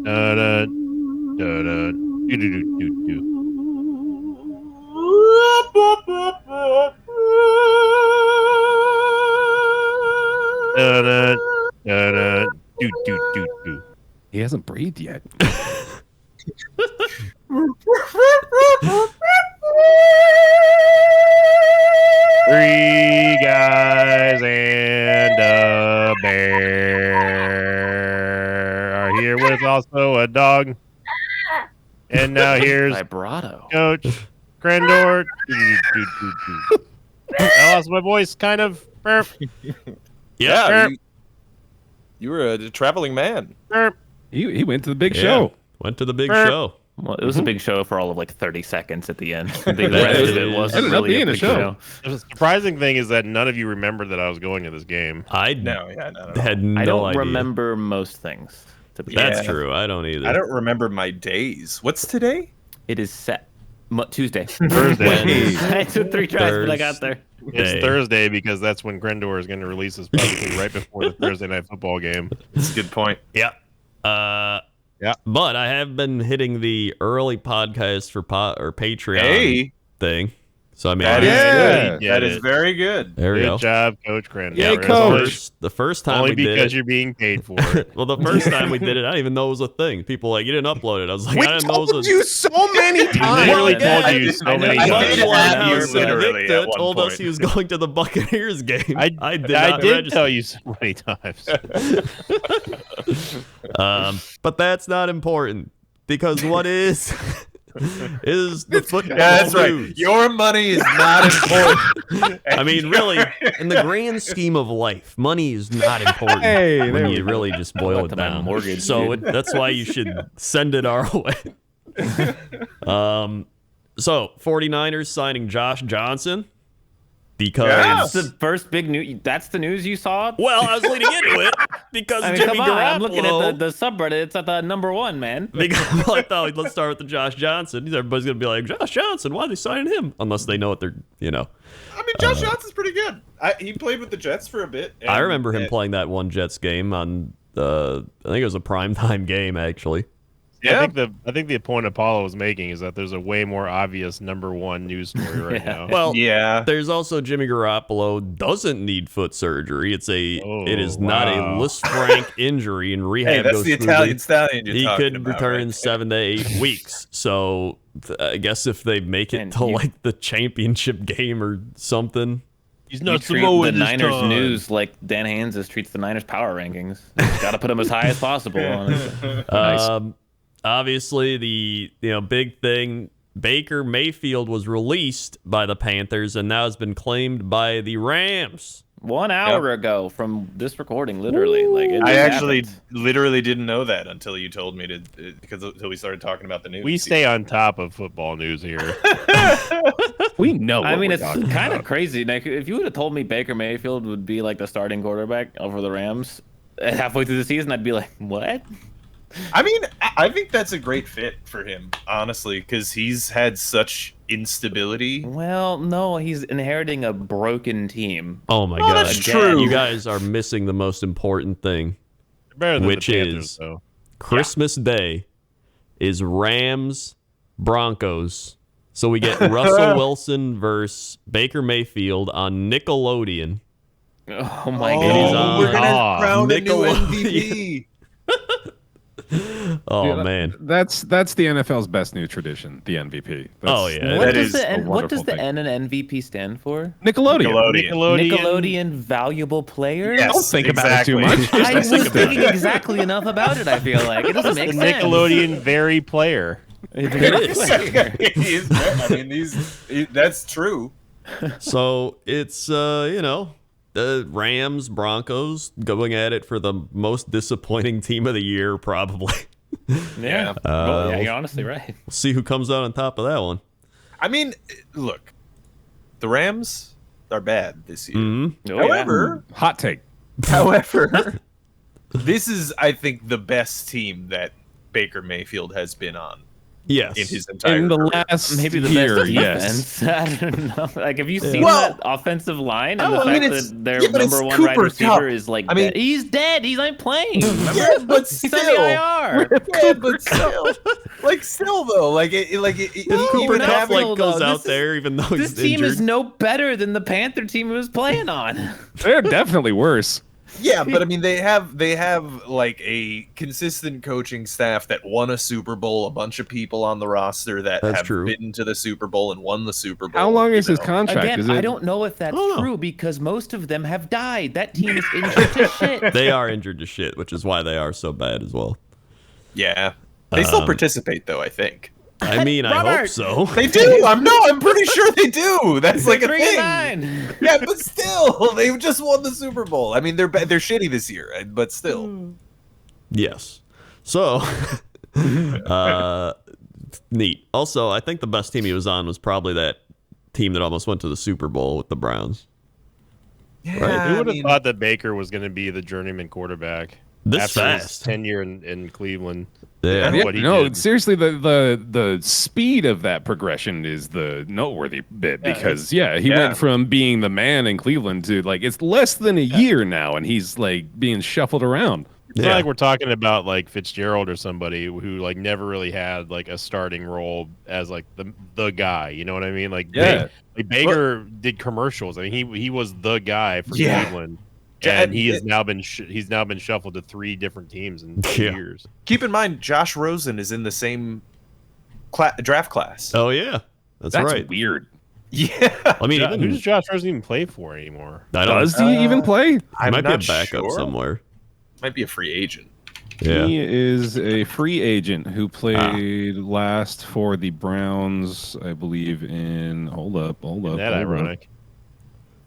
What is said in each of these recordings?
Da-da, da-da, do-do-do-do-do. Da-da, da-da, do-do-do-do. He hasn't breathed yet. Three guys and a bear are here with also a dog. And now here's Vibrato. Coach Crandor. I lost my voice, kind of. Burp, Yeah, burp, you were a traveling man. burp. He went to the big Yeah. show. Went to the big Burp. show. Well, it was a big show for all of like 30 seconds at the end. The rest of it wasn't ended up really a being a big show. show. The surprising thing is that none of you remembered that I was going to this game. I No, had no I don't idea. remember most things. To be That's honest. true. I don't either. I don't remember my days. What's today? It is set. Tuesday. Thursday. I took 3 tries, but I got there. It's Day. Thursday because that's when Grendor is going to release this publicly right before the Thursday night football game. That's a good point. Yeah. Yeah. But I have been hitting the early podcast for Patreon Hey, thing. So I mean, that is Yeah. good. Yeah, That it is is. very good. there we Good go. job, Coach Grendor. Yay, As Coach. always, The first time Only we did because it. you're being paid for it. Well, the first time we did it, I didn't even know it was a thing. People were like, you didn't upload it. I was like, I didn't know it was a so many I literally yeah, told you so many I Much did times. like have how you literally Victor at one told us point. he was going to the Buccaneers game. I did I not did register. tell you so many times. But that's not important because what is the football Yeah, that's right. news. Your money is not important. I mean, really, in the grand scheme of life, money is not important Hey, when there you we really just boil it to my down. mortgage, So dude. that's why you should send it our way. So 49ers signing Josh Johnson because That's the first big news. That's the news you saw? well, I was leading into it because I mean, Jimmy come on. I'm looking Garoppolo. at the subreddit. It's at the number 1, man. Because well, I thought let's start with the Josh Johnson. Everybody's gonna be like, Josh Johnson, why are they signing him? Unless they know what they're, I mean, Josh Johnson's pretty good. He played with the Jets for a bit. I remember him playing that one Jets game on I think it was a primetime game actually. Yeah. I think the point Apollo was making is that there's a way more obvious number one news story right now. Well, Yeah. there's also Jimmy Garoppolo doesn't need foot surgery. It is not a wow. Lisfranc injury, and rehab Hey, that's goes the smoothly. Italian stallion you're He talking could about, return right? 7 to 8 weeks. So I guess if they make it And to you- like the championship game or something. He's You not treat Samoan the this Niners time. news like Dan Haynes treats the Niners power rankings. Got to put them as high as possible. Honestly. Obviously, the big thing, Baker Mayfield was released by the Panthers and now has been claimed by the Rams. 1 hour ago from this recording, literally. Like it I just actually happened. literally didn't know that until you told me to, because until we started talking about the news. We stay on top of football news here. We know. I what mean, we're it's talking kind of about. crazy. Like, if you would have told me Baker Mayfield would be like the starting quarterback over the Rams halfway through the season, I'd be like, what? I mean, I think that's a great fit for him, honestly, because he's had such instability. Well, no, he's inheriting a broken team. Oh my Oh, god. that's Again. true. You guys are missing the most important thing. Better than Which the Panthers, is- though. Christmas Day is Rams Broncos. So we get Russell Wilson versus Baker Mayfield on Nickelodeon. Oh my It is god. on we're gonna Ah, crown a new Nickelodeon. MVP. Oh Yeah, man. That's the NFL's best new tradition, the MVP. Oh, yeah. What That does is the a N, what does wonderful the thing. N in MVP stand for? Nickelodeon. Nickelodeon valuable players? Yes, Don't think about it too exactly. much. I Just was think about thinking exactly enough about it, I feel like. It doesn't The make sense. Nickelodeon very player. It is. He is very- I mean, that's true. So it's the Rams Broncos going at it for the most disappointing team of the year probably. Yeah. Uh, You're honestly right. We'll see who comes out on top of that one. I mean, look, the Rams are bad this year. Mhm. Oh, yeah. Hot take. However, this is, I think, the best team that Baker Mayfield has been on. Yes. in his entire In the career. last Maybe the year, best yes. defense. I don't know. Like, have you seen Well, that offensive line and I the mean, fact it's- that their yeah, but it's number one Cooper wide receiver Kupp. is like, I mean- he's dead. He's not playing. Remember? Yeah, but He's still, on the IR. yeah, but still, still though, If Cooper no, Kupp no, goes though, out this is- there, even though This he's team injured. is no better than the Panther team he was playing on. They're definitely worse. Yeah, but I mean, they have like a consistent coaching staff that won a Super Bowl, a bunch of people on the roster that That's have true. been to the Super Bowl and won the Super Bowl. How long is you his know? contract? Again, Is it? I don't know if that's Oh, no. true because most of them have died. That team is injured to shit. They are injured to shit, which is why they are so bad as well. Yeah, they still participate though. I think I mean, I hope Robert! so. they do. I'm pretty sure they do. That's like a They're thing. 3-9. Yeah, but still, they just won the Super Bowl. I mean, they're shitty this year, but still. Yes. So, neat. Also, I think the best team he was on was probably that team that almost went to the Super Bowl with the Browns. Yeah, Who would have thought that Baker was going to be the journeyman quarterback This after his fast. tenure in Cleveland? Yeah. Yeah, what he no, did. seriously, the speed of that progression is the noteworthy bit because he went from being the man in Cleveland to like it's less than a year now, and he's like being shuffled around. It's not like we're talking about like Fitzgerald or somebody who like never really had like a starting role as like the guy. You know what I mean? Like Yeah. Baker did commercials. I mean, he was the guy for Yeah. Cleveland, Ja- and he has now been shuffled to 3 different teams in 2 Yeah. years. Keep in mind, Josh Rosen is in the same draft class. Oh yeah, that's right. Weird. Yeah, I mean, Who does Josh Rosen even play for anymore? I don't. Does he even play? He might be a not backup sure. somewhere. Might be a free agent. Yeah. He is a free agent who played last for the Browns, I believe, in hold up. Isn't that ironic?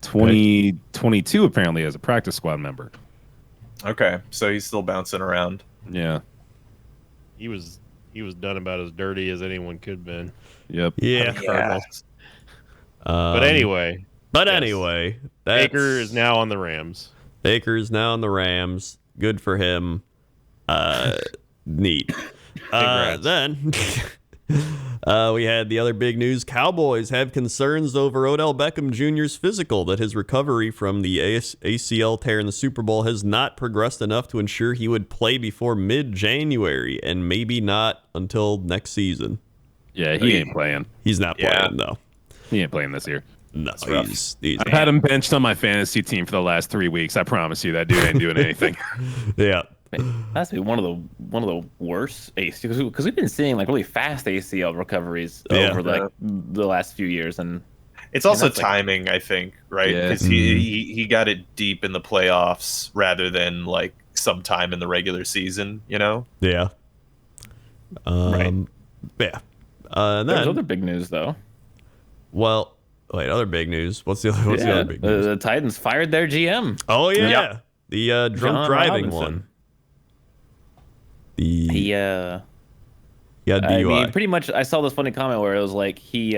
2022 apparently as a practice squad member. Okay, so he's still bouncing around. Yeah. He was done about as dirty as anyone could have been. Yep. Yeah. Cardinals. Um, But anyway, Anyway, that's, Baker is now on the Rams. Baker's now on the Rams. Good for him. Neat. Congrats. Then we had the other big news. Cowboys have concerns over Odell Beckham Jr.'s physical that his recovery from the ACL tear in the Super Bowl has not progressed enough to ensure he would play before mid-January and maybe not until next season. Yeah, he ain't playing. He's not playing, though. He ain't playing this year. No, rough. he's I've had him benched on my fantasy team for the last 3 weeks. I promise you that dude ain't doing anything. yeah. That's be one of the worst ACL because we've been seeing like really fast ACL recoveries Yeah. over like the last few years, and It's also that's like- timing, I think, right? Yeah. Because he got it deep in the playoffs rather than like sometime in the regular season. You know? Yeah. Right. Yeah. And there's then, other big news though. well, wait, other big news. What's the other big news? The Titans fired their GM. Oh yeah, Yep. the drunk John driving Robinson. one. The He yeah I DUI. mean, pretty much. I saw this funny comment where it was like he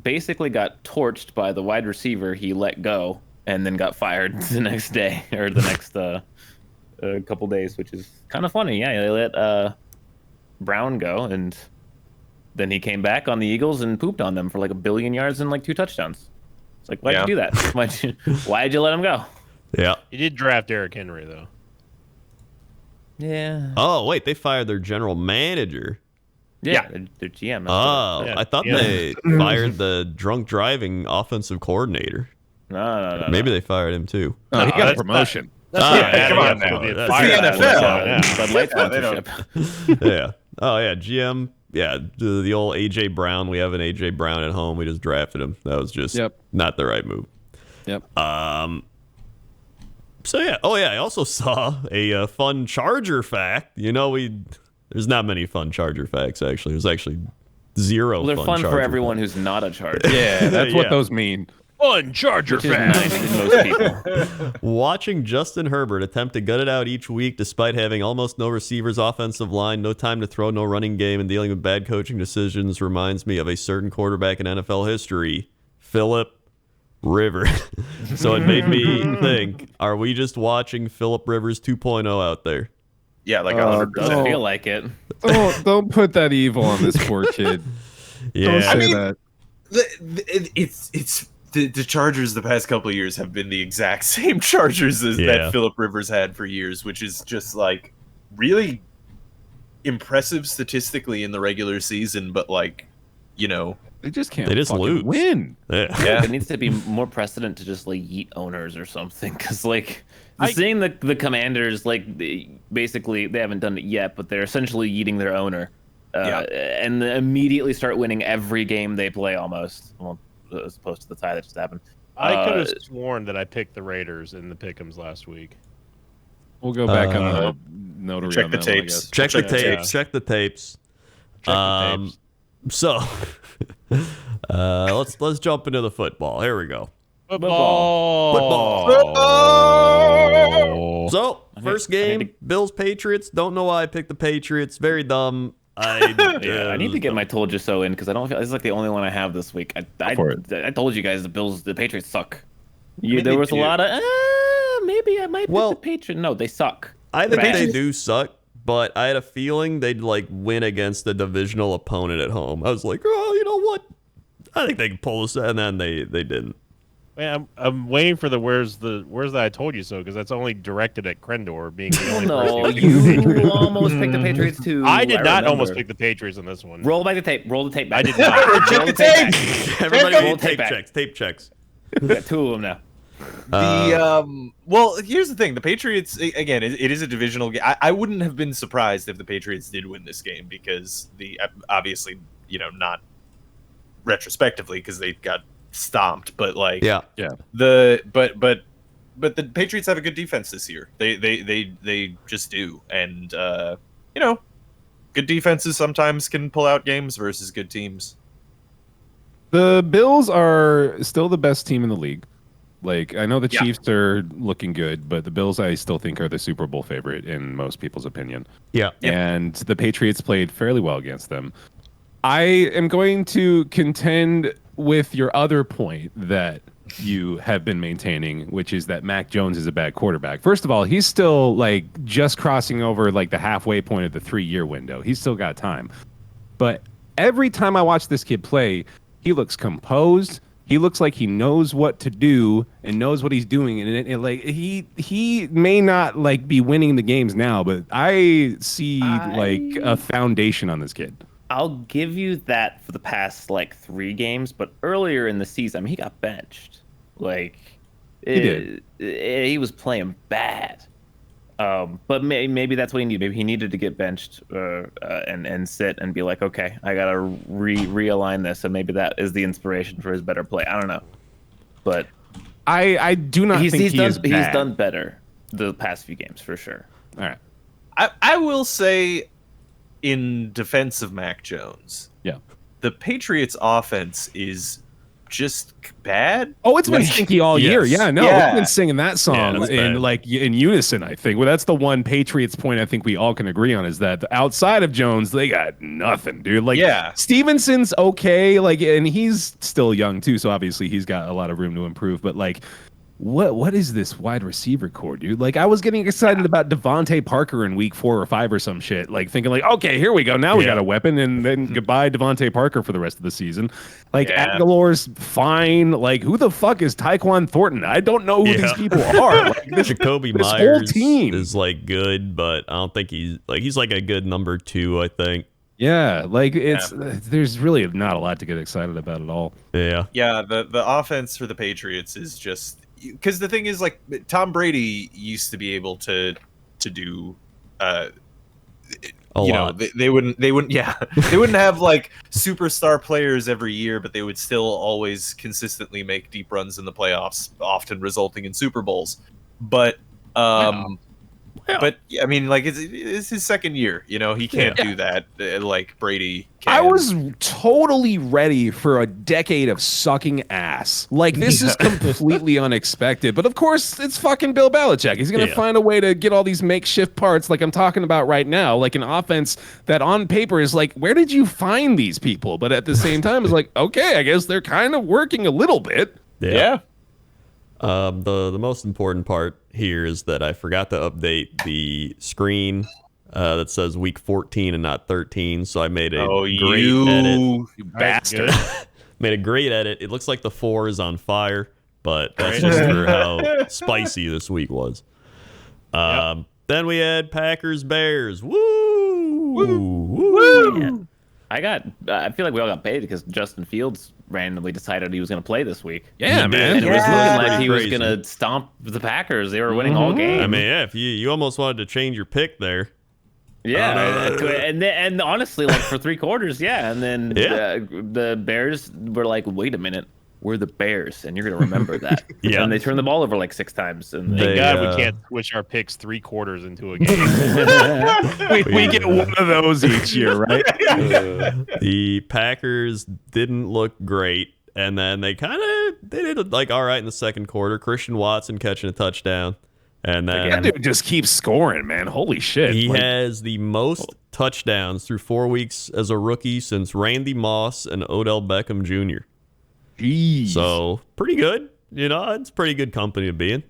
basically got torched by the wide receiver he let go, and then got fired the next day or the next couple days, which is kind of funny. Yeah, they let Brown go, and then he came back on the Eagles and pooped on them for like 1 billion yards and like 2 touchdowns. It's like, why'd you do that? Why'd you let him go? yeah. He did draft Derrick Henry though. Yeah. Oh wait, they fired their general manager. Yeah. Their GM. Oh, Yeah. I thought Yeah. they fired the drunk driving offensive coordinator. No. Maybe they fired him too. Oh, he got a that's promotion. Yeah, come on yeah, now. they That's fired the that NFL. one, yeah. Bud Light Yeah, they don't- sponsorship. Yeah. Oh yeah, GM. Yeah, the old AJ Brown. We have an AJ Brown at home. We just drafted him. That was just not the right move. Yep. So yeah. Oh yeah. I also saw a fun Charger fact. You know, there's not many fun Charger facts actually. There's actually zero. Well, they're fun Charger for everyone facts. who's not a Charger. Yeah, that's what Yeah. those mean. Fun Charger Which is fact. 90 most people. Watching Justin Herbert attempt to gut it out each week despite having almost no receivers, offensive line, no time to throw, no running game, and dealing with bad coaching decisions reminds me of a certain quarterback in NFL history, Philip Rivers. So it made me think, are we just watching Philip Rivers 2.0 out there? Yeah, like Doesn't 100%. feel like it. Don't put that evil on this poor kid. Don't Yeah. say that. The Chargers the past couple of years have been the exact same Chargers as that Phillip Rivers had for years, which is just like really impressive statistically in the regular season, but like, They just can't. They just lose. Win. Yeah. There needs to be more precedent to just like yeet owners or something, because like seeing the Commanders, like basically they haven't done it yet, but they're essentially yeeting their owner, and immediately start winning every game they play almost. Well, as opposed to the tie that just happened. I could have sworn that I picked the Raiders in the pick'ems last week. We'll go back on the notary. check on the that one, I tapes. guess. Check the tapes. Yeah. Check the tapes. Check the tapes. So, let's jump into the football. Here we go. Football. So, first game, Bills Patriots. Don't know why I picked the Patriots. Very dumb. I need to get my told you so in, because I don't feel this is like the only one I have this week. I told you guys the Patriots suck. There was a lot of maybe I might pick the Patriots. No, they suck. I think they do suck, but I had a feeling they'd like win against a divisional opponent at home. I was like, oh, you know what? I think they can pull this, and then they didn't. Man, I'm waiting for the where's the I told you so, because that's only directed at Krendor being the only person. You almost picked the Patriots too. I did not almost pick the Patriots on this one. Roll back the tape. Roll the tape back. I did not. Check the tape. Everybody Roll roll tape tape back. checks. Tape checks. We got two of them now. Well, here's the thing: the Patriots, again, it is a divisional game. I wouldn't have been surprised if the Patriots did win this game, because obviously, not retrospectively, because they got stomped, but like, but the Patriots have a good defense this year. They just do, and good defenses sometimes can pull out games versus good teams. The Bills are still the best team in the league. Like, I know the Chiefs are looking good, but the Bills I still think are the Super Bowl favorite in most people's opinion. Yeah. And the Patriots played fairly well against them. I am going to contend with your other point that you have been maintaining, which is that Mac Jones is a bad quarterback. First of all, he's still like just crossing over like the halfway point of the 3-year window. He's still got time. But every time I watch this kid play, he looks composed. He looks like he knows what to do and knows what he's doing, and like he may not like be winning the games now, but I see like a foundation on this kid. I'll give you that for the past like 3 games, but earlier in the season, I mean, he got benched. Like he was playing bad. But maybe that's what he needed. Maybe he needed to get benched and sit and be like, okay, I gotta realign this, and maybe that is the inspiration for his better play. I don't know, but I do not think he's done better the past few games for sure. All right, I will say, in defense of Mac Jones, the Patriots' offense is just bad. Oh, it's been stinky all year. Yeah, no, Yeah. we've been singing that song that's bad. in unison, I think. Well, that's the one Patriots point I think we all can agree on, is that outside of Jones, they got nothing, dude. Like, Stevenson's okay, like, and he's still young too, so obviously he's got a lot of room to improve. But like, what is this wide receiver core, dude? Like, I was getting excited about Devontae Parker in week 4 or 5 or some shit, like thinking like, okay, here we go, now we got a weapon, and then goodbye Devontae Parker for the rest of the season. Like, Aguilar's fine. Like, who the fuck is Tyquan Thornton? I don't know who these people are. Like, Jacoby this Myers whole team is like good, but I don't think he's like a good number 2, I think. Yeah, like there's really not a lot to get excited about at all. Yeah. Yeah, the offense for the Patriots is just, because the thing is, like, Tom Brady used to be able to do a lot. they wouldn't they wouldn't have like superstar players every year, but they would still always consistently make deep runs in the playoffs, often resulting in Super Bowls. But but I mean, like, it's his second year, he can't do that like Brady can. I was totally ready for a decade of sucking ass. Like, this is completely unexpected. But of course, it's fucking Bill Belichick. He's going to find a way to get all these makeshift parts like I'm talking about right now, like an offense that on paper is like, where did you find these people? But at the same time, it's like, okay, I guess they're kind of working a little bit. Yeah. The most important part here is that I forgot to update the screen that says week 14 and not 13. So I made a great you edit. You bastard. Made a great edit. It looks like the 4 is on fire, but that's just for how spicy this week was. Then we had Packers Bears. Woo! Woo! Yeah. I feel like we all got paid because Justin Fields randomly decided he was going to play this week. Yeah, man. And it was looking like Pretty he was crazy. going to stomp the Packers. They were winning all game. I mean, yeah, if you almost wanted to change your pick there. Yeah, and honestly, like for 3 quarters, yeah. And then the Bears were like, "Wait a minute, we're the Bears, and you're gonna remember that." Yeah. And they turned the ball over like 6 times. And Thank They, God we can't switch our picks 3 quarters into a game. We get one of those each year, right? The Packers didn't look great, and then they did like all right in the second quarter. Christian Watson catching a touchdown, and then That dude just keeps scoring, man. Holy shit. he Like, has the most touchdowns through 4 weeks as a rookie since Randy Moss and Odell Beckham Jr. Jeez. So pretty good. It's pretty good company to be in.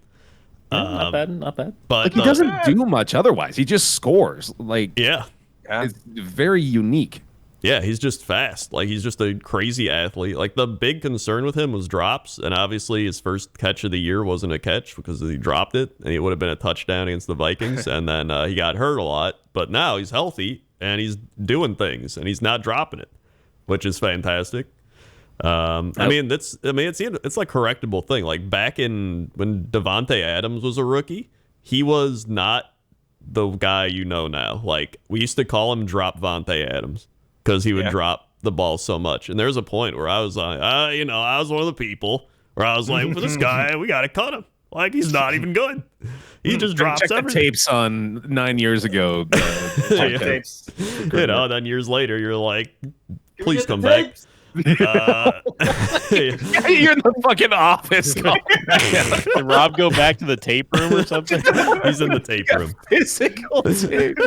not bad, not bad. But like he doesn't do much otherwise. He just scores. Like Yeah. it's very unique. Yeah, he's just fast. Like, he's just a crazy athlete. Like, the big concern with him was drops, and obviously his first catch of the year wasn't a catch because he dropped it, and it would have been a touchdown against the Vikings, and then he got hurt a lot. But now he's healthy, and he's doing things, and he's not dropping it, which is fantastic. I mean, it's like a correctable thing. Like, back in when Devontae Adams was a rookie, he was not the guy you know now. Like, we used to call him Drop Vontae Adams because he would drop the ball so much. And there's a point where I was like, I was one of the people where I was like, for this guy, we got to cut him. Like, he's not even good. He just drops Check the everything. tapes on 9 years ago. Yeah. Tapes. Then years later, you're like, please come back. You're in the fucking office. Did Rob go back to the tape room or something? He's in the tape room. Physical tape.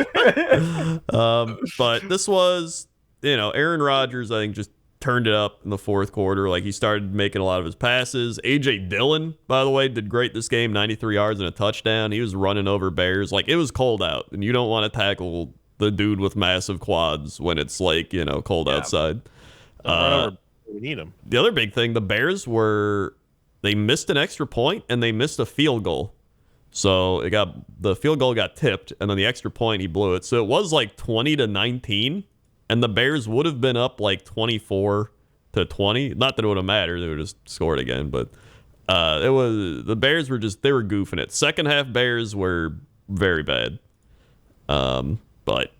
But this was, Aaron Rodgers, I think, just turned it up in the fourth quarter. Like, he started making a lot of his passes. A.J. Dillon, by the way, did great this game, 93 yards and a touchdown. He was running over Bears. Like, it was cold out, and you don't want to tackle the dude with massive quads when it's, like, cold outside. We need him. The other big thing, the Bears they missed an extra point, and they missed a field goal. So the field goal got tipped, and then the extra point, he blew it. So it was like 20-19, and the Bears would have been up like 24-20. Not that it would have mattered; they would have just scored again. But the Bears were they were goofing it. Second half Bears were very bad. But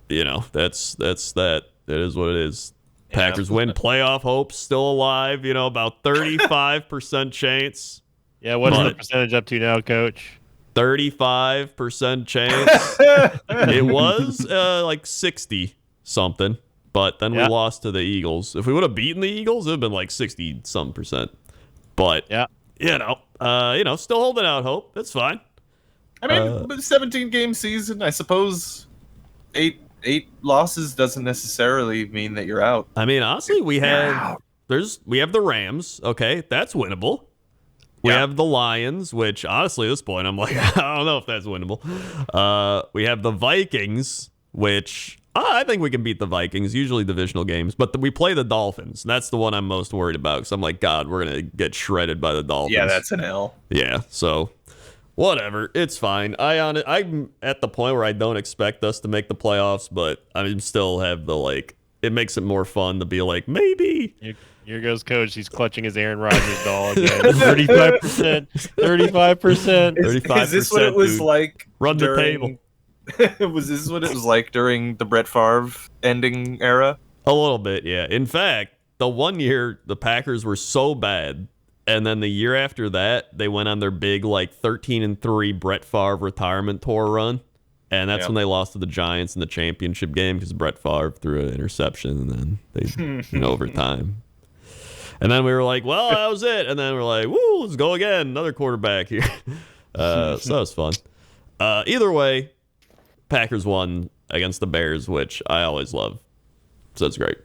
that's that. It is what it is. Packers win. Playoff hopes still alive. About 35% chance. Yeah, what's the percentage up to now, Coach? 35% chance. It was like 60 something, but then we lost to the Eagles. If we would have beaten the Eagles, it would have been like 60 some percent. But still holding out hope. That's fine. I mean, 17 game season. I suppose eight losses doesn't necessarily mean that you're out. I mean, honestly, we have the Rams. Okay, that's winnable. We have the Lions, which honestly at this point I'm like, I don't know if that's winnable. We have the Vikings, which I think we can beat the Vikings, usually divisional games, but we play the Dolphins. That's the one I'm most worried about because I'm like, God, we're gonna get shredded by the Dolphins. Yeah, that's an L. Yeah, so whatever, it's fine. I'm at the point where I don't expect us to make the playoffs, but I still have the it makes it more fun to be like, maybe. Here goes Coach. He's clutching his Aaron Rodgers doll again. 35%. 35%. Is this what it was like? Run the table. Was this what it was like during the Brett Favre ending era? A little bit, yeah. In fact, the one year the Packers were so bad, and then the year after that, they went on their big 13-3 Brett Favre retirement tour run. And that's when they lost to the Giants in the championship game because Brett Favre threw an interception, and then they in overtime. And then we were like, well, that was it. And then we're like, woo, let's go again. Another quarterback here. So that was fun. Either way, Packers won against the Bears, which I always love. So that's great.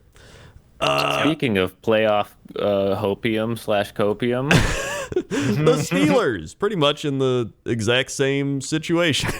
Speaking of playoff hopium/copium, The Steelers, pretty much in the exact same situation.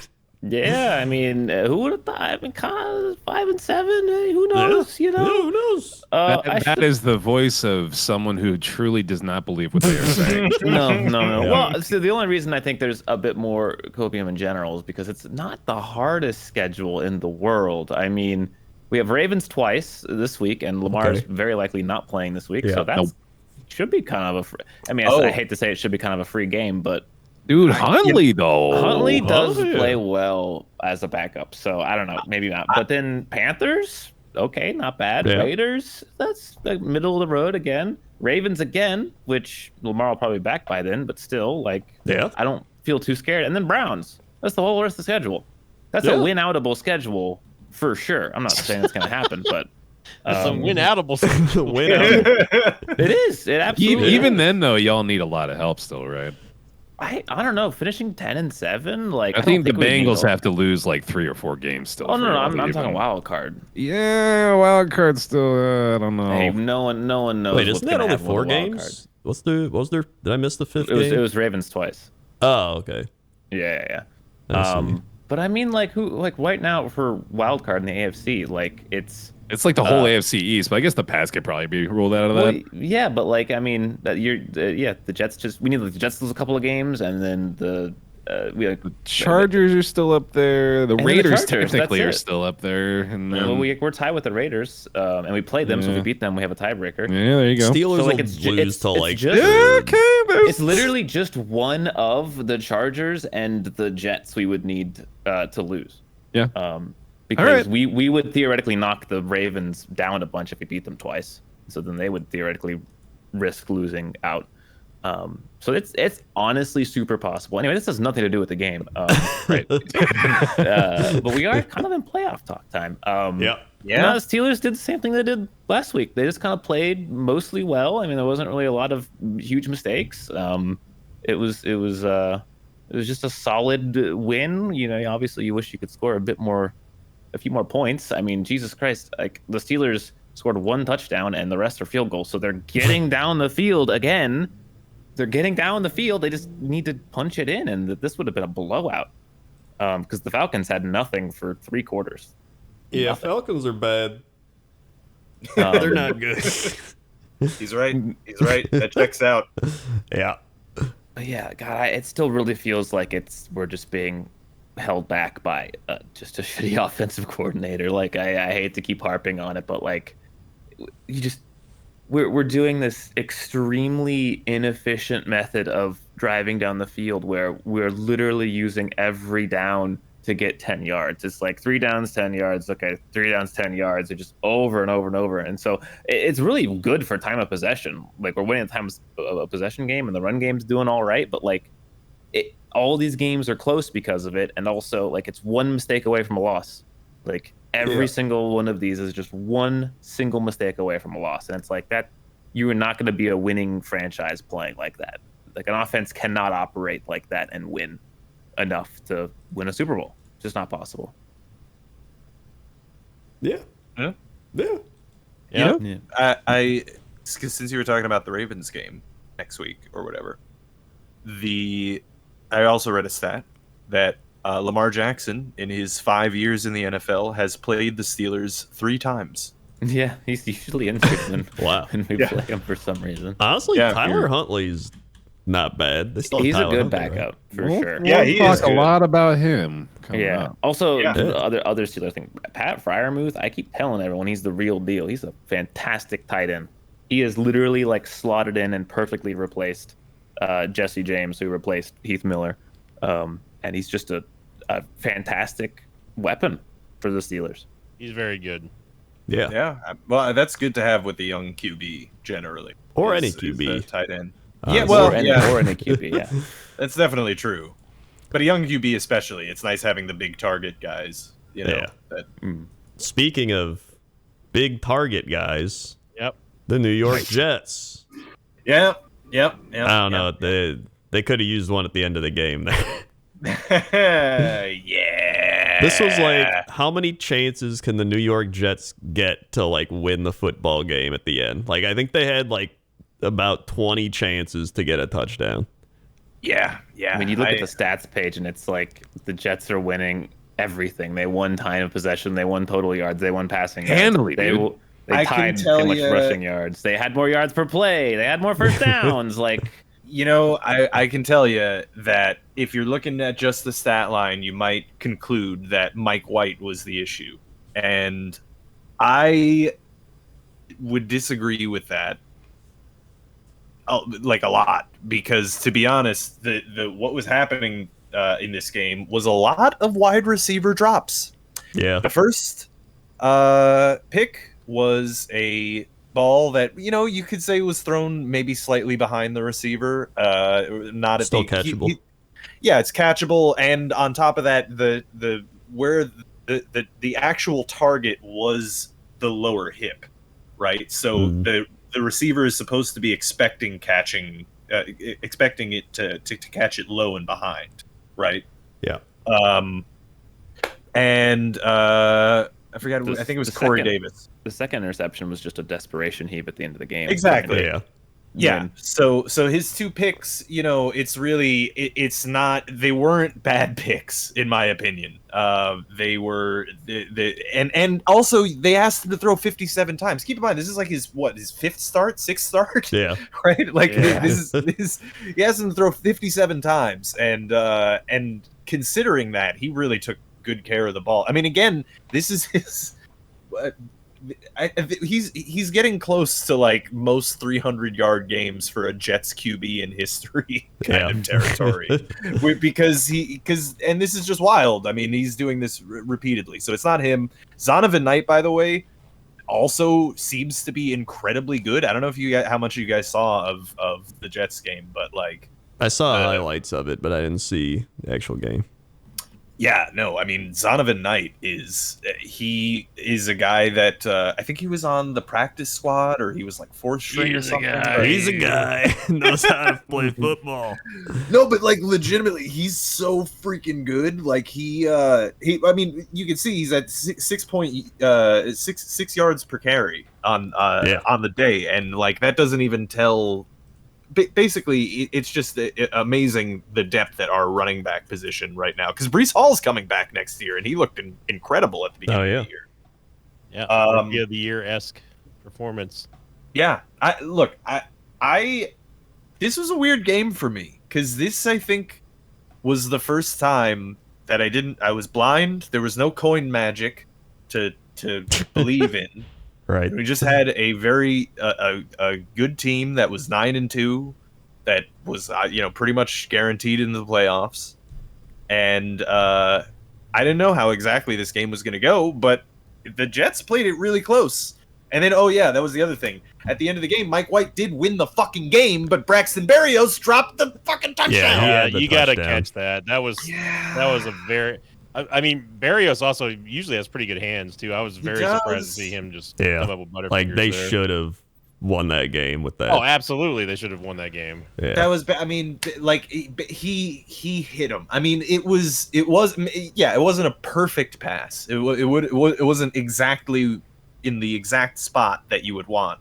Yeah, I mean, who would have thought? I mean, kind of 5-7. Who knows? Yeah. Who knows? That is the voice of someone who truly does not believe what they are saying. No. Yeah. Well, so the only reason I think there's a bit more copium in general is because it's not the hardest schedule in the world. I mean, we have Ravens twice this week, and Lamar's very likely not playing this week, Yeah. so that should be kind of I hate to say it should be kind of a free game, but Dude, Huntley though. Huntley does yeah. play well as a backup, so I don't know, maybe not. But then Panthers, okay, not bad. Yeah. Raiders, that's the middle of the road again. Ravens again, which Lamar will probably be back by then, but still, like, Yeah. I don't feel too scared. And then Browns, that's the whole rest of the schedule. That's a win-outable schedule for sure. I'm not saying it's going to happen, but Some win-outable. Win out. it is. It absolutely Even is. then, though, y'all need a lot of help still, right? I don't know. Finishing 10-7, like I think the we need Bengals a- have to lose like 3 or 4 games still. Oh for no, y'all I'm to talking even- wild card. Yeah, wild card still. I don't know. Hey, no one knows. Wait, what's isn't that gonna only happen with 4 the wild games? What was there? Did I miss the 5th card. game? It was Ravens twice. Oh, okay. Yeah. I see. But I mean, like right now for wild card in the AFC, like it's. It's like the whole AFC East, but I guess the Pats could probably be ruled out of that. Well, yeah, but like I mean, that the Jets we need the Jets to lose a couple of games, and then the Chargers are still up there. The then the Raiders Chargers, technically that's are it. still up there. And then, well, we're tied with the Raiders, and we played them, so if we Yeah. beat them, we have a tiebreaker. yeah, there you go. Steelers So, like, will it's lose to like. just, Yeah, okay. it's literally just one of the Chargers and the Jets we would need to lose. Yeah. Because right. we would theoretically knock the Ravens down a bunch if we beat them twice. So then they would theoretically risk losing out. So it's honestly super possible. Anyway, this has nothing to do with the game, right? But we are kind of in playoff talk time. Yeah. No, the Steelers did the same thing they did last week. They just kind of played mostly well. I mean, there wasn't really a lot of huge mistakes. It was just a solid win. You know, obviously you wish you could score a few more points. I mean, Jesus Christ, like the Steelers scored 1 touchdown and the rest are field goals. So they're getting down the field again. They're getting down the field. They just need to punch it in, and this would have been a blowout because the Falcons had nothing for 3 quarters. Yeah, Nothing. Falcons are bad. They're not good. He's right. He's right. That checks out. Yeah. But yeah, God, it still really feels like we're just being held back by just a shitty offensive coordinator. Like I hate to keep harping on it, but like we're doing this extremely inefficient method of driving down the field where we're literally using every down to get 10 yards. It's like 3 downs, 10 yards. Okay, 3 downs, 10 yards. It's just over and over and over. And so it's really good for time of possession. Like we're winning the time of possession game, and the run game's doing all right. But like all these games are close because of it, and also like it's one mistake away from a loss. Like every single one of these is just one single mistake away from a loss, and it's like that. You are not going to be a winning franchise playing like that. Like an offense cannot operate like that and win enough to win a Super Bowl. It's just not possible. Yeah. Yeah. Yeah. Yeah. I since you were talking about the Ravens game next week or whatever, I also read a stat that Lamar Jackson in his 5 years in the NFL has played the Steelers 3 times. Yeah, he's usually injured Wow. when we play him for some reason. Honestly, Yeah, Tyler weird. Huntley's not bad. They still have He's a Tyler good Huntley, right? backup for We'll- sure. Yeah, we'll he talk is a good. lot about him. coming Yeah. up. Also, Yeah. the other Steelers thing, Pat Freiermuth, I keep telling everyone he's the real deal. He's a fantastic tight end. He is literally like slotted in and perfectly replaced Jesse James, who replaced Heath Miller. And he's just a fantastic weapon for the Steelers. He's very good. Yeah. Yeah, well, that's good to have with the young QB generally, Or is- any is QB. the tight end. Honestly. Yeah, well, or any QB, yeah. that's definitely true. But a young QB especially, it's nice having the big target guys. You know, Yeah. that Speaking of big target guys, Yep. the New York Jets. Yep. I don't know. They could have used one at the end of the game. Yeah. This was like, how many chances can the New York Jets get to like win the football game at the end? Like, I think they had like about 20 chances to get a touchdown. Yeah. I mean, you look at the stats page, and it's like the Jets are winning everything. They won time of possession. They won total yards. They won passing yards. Handily, dude. They tied pretty much rushing yards. They had more yards per play. They had more first downs. Like, I can tell you that if you're looking at just the stat line, you might conclude that Mike White was the issue. And I would disagree with that, like a lot, because to be honest, the what was happening in this game was a lot of wide receiver drops. Yeah. The first pick was a ball that you could say was thrown maybe slightly behind the receiver, not at still catchable. Yeah, it's catchable, and on top of that, the where the actual target was the lower hip, right? So the receiver is supposed to be expecting it to catch it low and behind, right? Yeah. And I forgot. I think it was Corey Davis. The second interception was just a desperation heave at the end of the game. Exactly. Yeah. Yeah. So his two picks, it's really it's not. They weren't bad picks in my opinion. They were and also they asked him to throw 57 times. Keep in mind, this is like his sixth start. Yeah. Right. Like this is he asked him to throw 57 times, and considering that, he really took good care of the ball. I mean, again, this is his. He's getting close to like most 300-yard games for a Jets QB in history kind of territory, because and this is just wild. I mean, he's doing this repeatedly, so it's not him. Zonovan Knight, by the way, also seems to be incredibly good. I don't know if how much you guys saw of the Jets game, but like I saw highlights of it, but I didn't see the actual game. Yeah, no, I mean, Zonovan Knight is a guy that I think he was on the practice squad, or he was like fourth string or something. He's a guy knows how to play football. No, but like legitimately, he's so freaking good. Like I mean, you can see he's at 6 yards per carry on the day, and like that doesn't even tell. Basically, it's just amazing the depth at our running back position right now, because Breece Hall's coming back next year, and he looked incredible at the beginning of the year. Yeah, Rookie of the Year-esque performance. Yeah, this was a weird game for me, because this, I think, was the first time that I was blind. There was no coin magic to believe in. Right. We just had a very a good team that was 9-2, that was pretty much guaranteed in the playoffs, and I didn't know how exactly this game was going to go, but the Jets played it really close. And then that was the other thing. At the end of the game, Mike White did win the fucking game, but Braxton Berrios dropped the fucking touchdown. Yeah, you got to catch that. That was a very. I mean, Berrios also usually has pretty good hands too. I was very surprised to see him just come up with butterfingers. Like they should have won that game with that. Oh, absolutely, they should have won that game. Yeah. That was. I mean, like he hit him. I mean, it wasn't a perfect pass. It wasn't exactly in the exact spot that you would want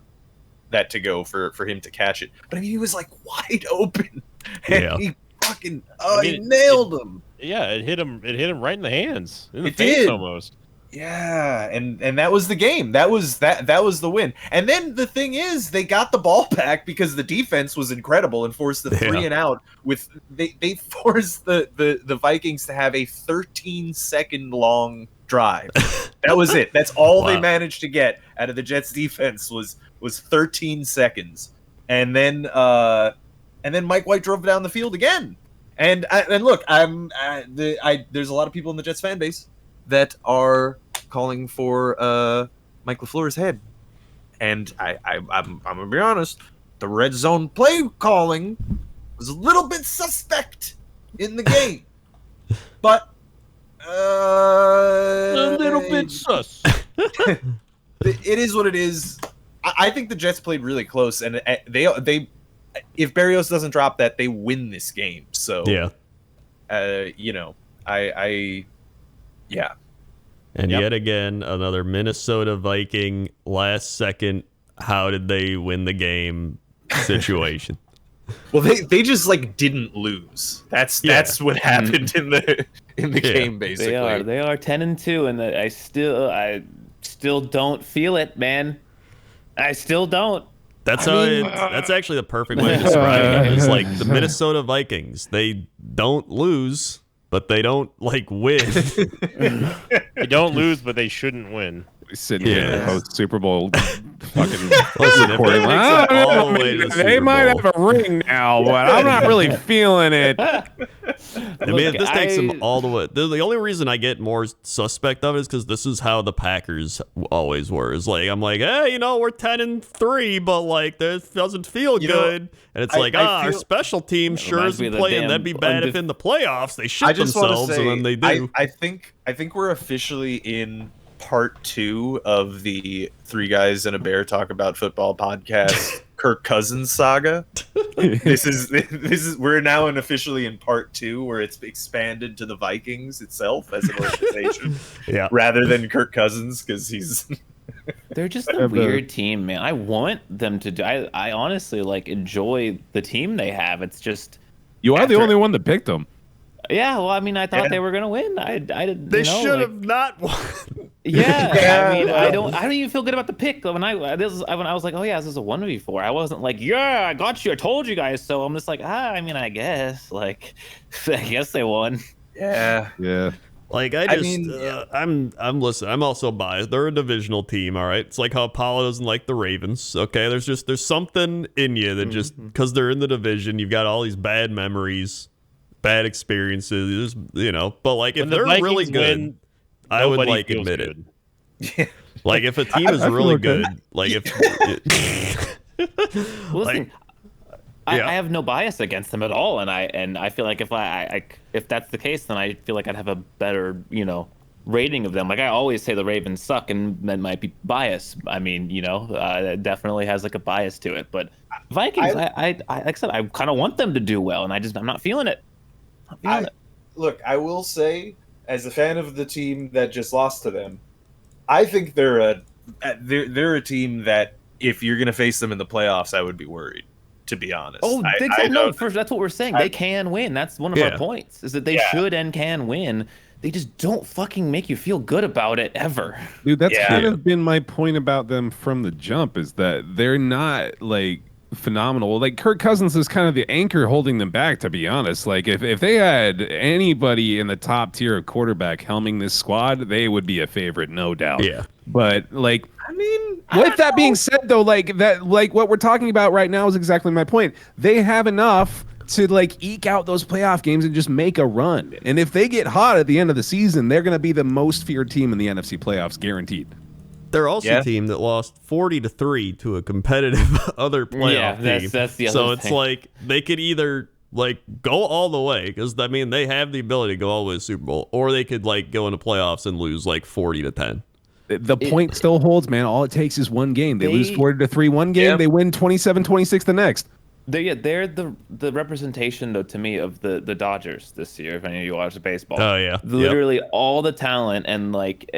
that to go for him to catch it. But I mean, he was like wide open, and he fucking he nailed him. Yeah, it hit him right in the hands, in the face almost. Yeah, and that was the game. That was the win. And then the thing is, they got the ball back because the defense was incredible and forced the 3 and out. They forced the Vikings to have a 13-second long drive. That was it. That's all they managed to get out of the Jets defense was 13 seconds. And then Mike White drove down the field again. And look, there's a lot of people in the Jets fan base that are calling for Mike LaFleur's head, and I'm gonna be honest, the red zone play calling was a little bit suspect in the game, but a little bit sus. It is what it is. I think the Jets played really close, and they. If Berrios doesn't drop that, they win this game. So And yet again, another Minnesota Viking last second. How did they win the game situation? Well, they just like didn't lose. That's what happened in the game basically. They are 10-2, and I still don't feel it, man. I still don't. That's that's actually the perfect way to describe it. It's like the Minnesota Vikings. They don't lose, but they don't like win. They don't lose, but they shouldn't win. Sitting here in the post Super Bowl fucking Listen, recording. They might have a ring now, but I'm not really feeling it. I mean, if this takes them all the way. The only reason I get more suspect of it is because this is how the Packers always were. It's like, I'm like, hey, we're 10-3, but like, this doesn't feel good. And it's our special team sure isn't playing. That'd be bad if in the playoffs they shit themselves, and then they do. I think we're officially in part 2 of the Three Guys and a Bear Talk About Football podcast Kirk Cousins saga. This is we're now officially in part 2 where it's expanded to the Vikings itself as an organization, rather than Kirk Cousins because he's. They're just a weird team, man. I want them to do. I honestly enjoy the team they have. It's just you are the only one that picked them. Yeah, well, I mean, I thought they were gonna win. I didn't. They should have not won. Yeah, I mean, I don't even feel good about the pick. When I was like, oh yeah, this is a 1v4. I wasn't like, yeah, I got you. I told you guys. So I'm just like, I mean, I guess I guess they won. Yeah. Like I'm listening. I'm also biased. They're a divisional team, all right. It's like how Apollo doesn't like the Ravens. Okay, there's something in you that just because they're in the division, you've got all these bad memories. Bad experiences, but like if they're really good, I would admit it. Yeah. Like if a team is really good, like if listen, I have no bias against them at all, and I feel like if that's the case, then I feel like I'd have a better rating of them. Like I always say the Ravens suck, and that might be bias. I mean, it definitely has like a bias to it. But Vikings, I like I said, I kind of want them to do well, and I'm not feeling it. Look, I will say, as a fan of the team that just lost to them, I think they're a team that if you're going to face them in the playoffs, I would be worried, to be honest. Oh, first, that's what we're saying. They can win. That's one of our points, is that they should and can win. They just don't fucking make you feel good about it ever. Dude, that's kind of been my point about them from the jump, is that they're not like phenomenal. Like Kirk Cousins is kind of the anchor holding them back, to be honest. Like if they had anybody in the top tier of quarterback helming this squad, they would be a favorite, no doubt. Yeah. But like, I mean, with that being said though, like what we're talking about right now is exactly my point. They have enough to like eke out those playoff games and just make a run. And if they get hot at the end of the season, they're going to be the most feared team in the NFC playoffs, guaranteed. They're also a team that lost 40-3 to a competitive other playoff team. That's the other so it's thing. like they could either like go all the way, because I mean they have the ability to go all the way to the Super Bowl, or they could like go into playoffs and lose like 40-10. The point still holds, man. All it takes is one game. They lose 40-3 one game, they win 27-26 the next. They're the representation, though, to me, of the Dodgers this year. If any of you watch the baseball, oh yeah, literally all the talent and like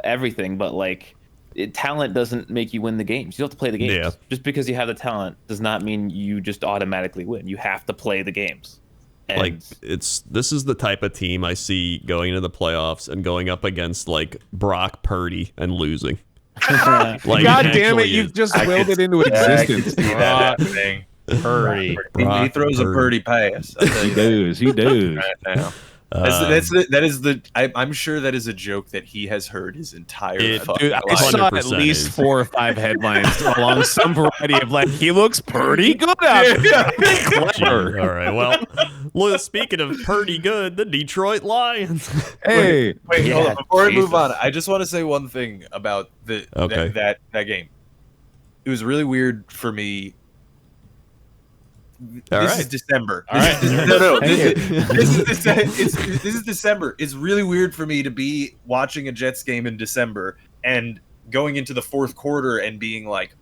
everything, but like talent doesn't make you win the games. You have to play the games. Yeah. Just because you have the talent does not mean you just automatically win. You have to play the games. And like this is the type of team I see going into the playoffs and going up against like Brock Purdy and losing. Like, God damn it, you've just willed it into existence. Purdy. He throws a Purdy pass. He does. Right now. I'm sure that is a joke that he has heard his entire fucking life. I saw at least 4 or 5 headlines along some variety of like, he looks pretty good out there. Clever. All right, well, speaking of pretty good, the Detroit Lions. Hey, wait, hold on. Before we move on, I just want to say one thing about that game. It was really weird for me. This is December. All right. This is December. It's really weird for me to be watching a Jets game in December and going into the fourth quarter and being like,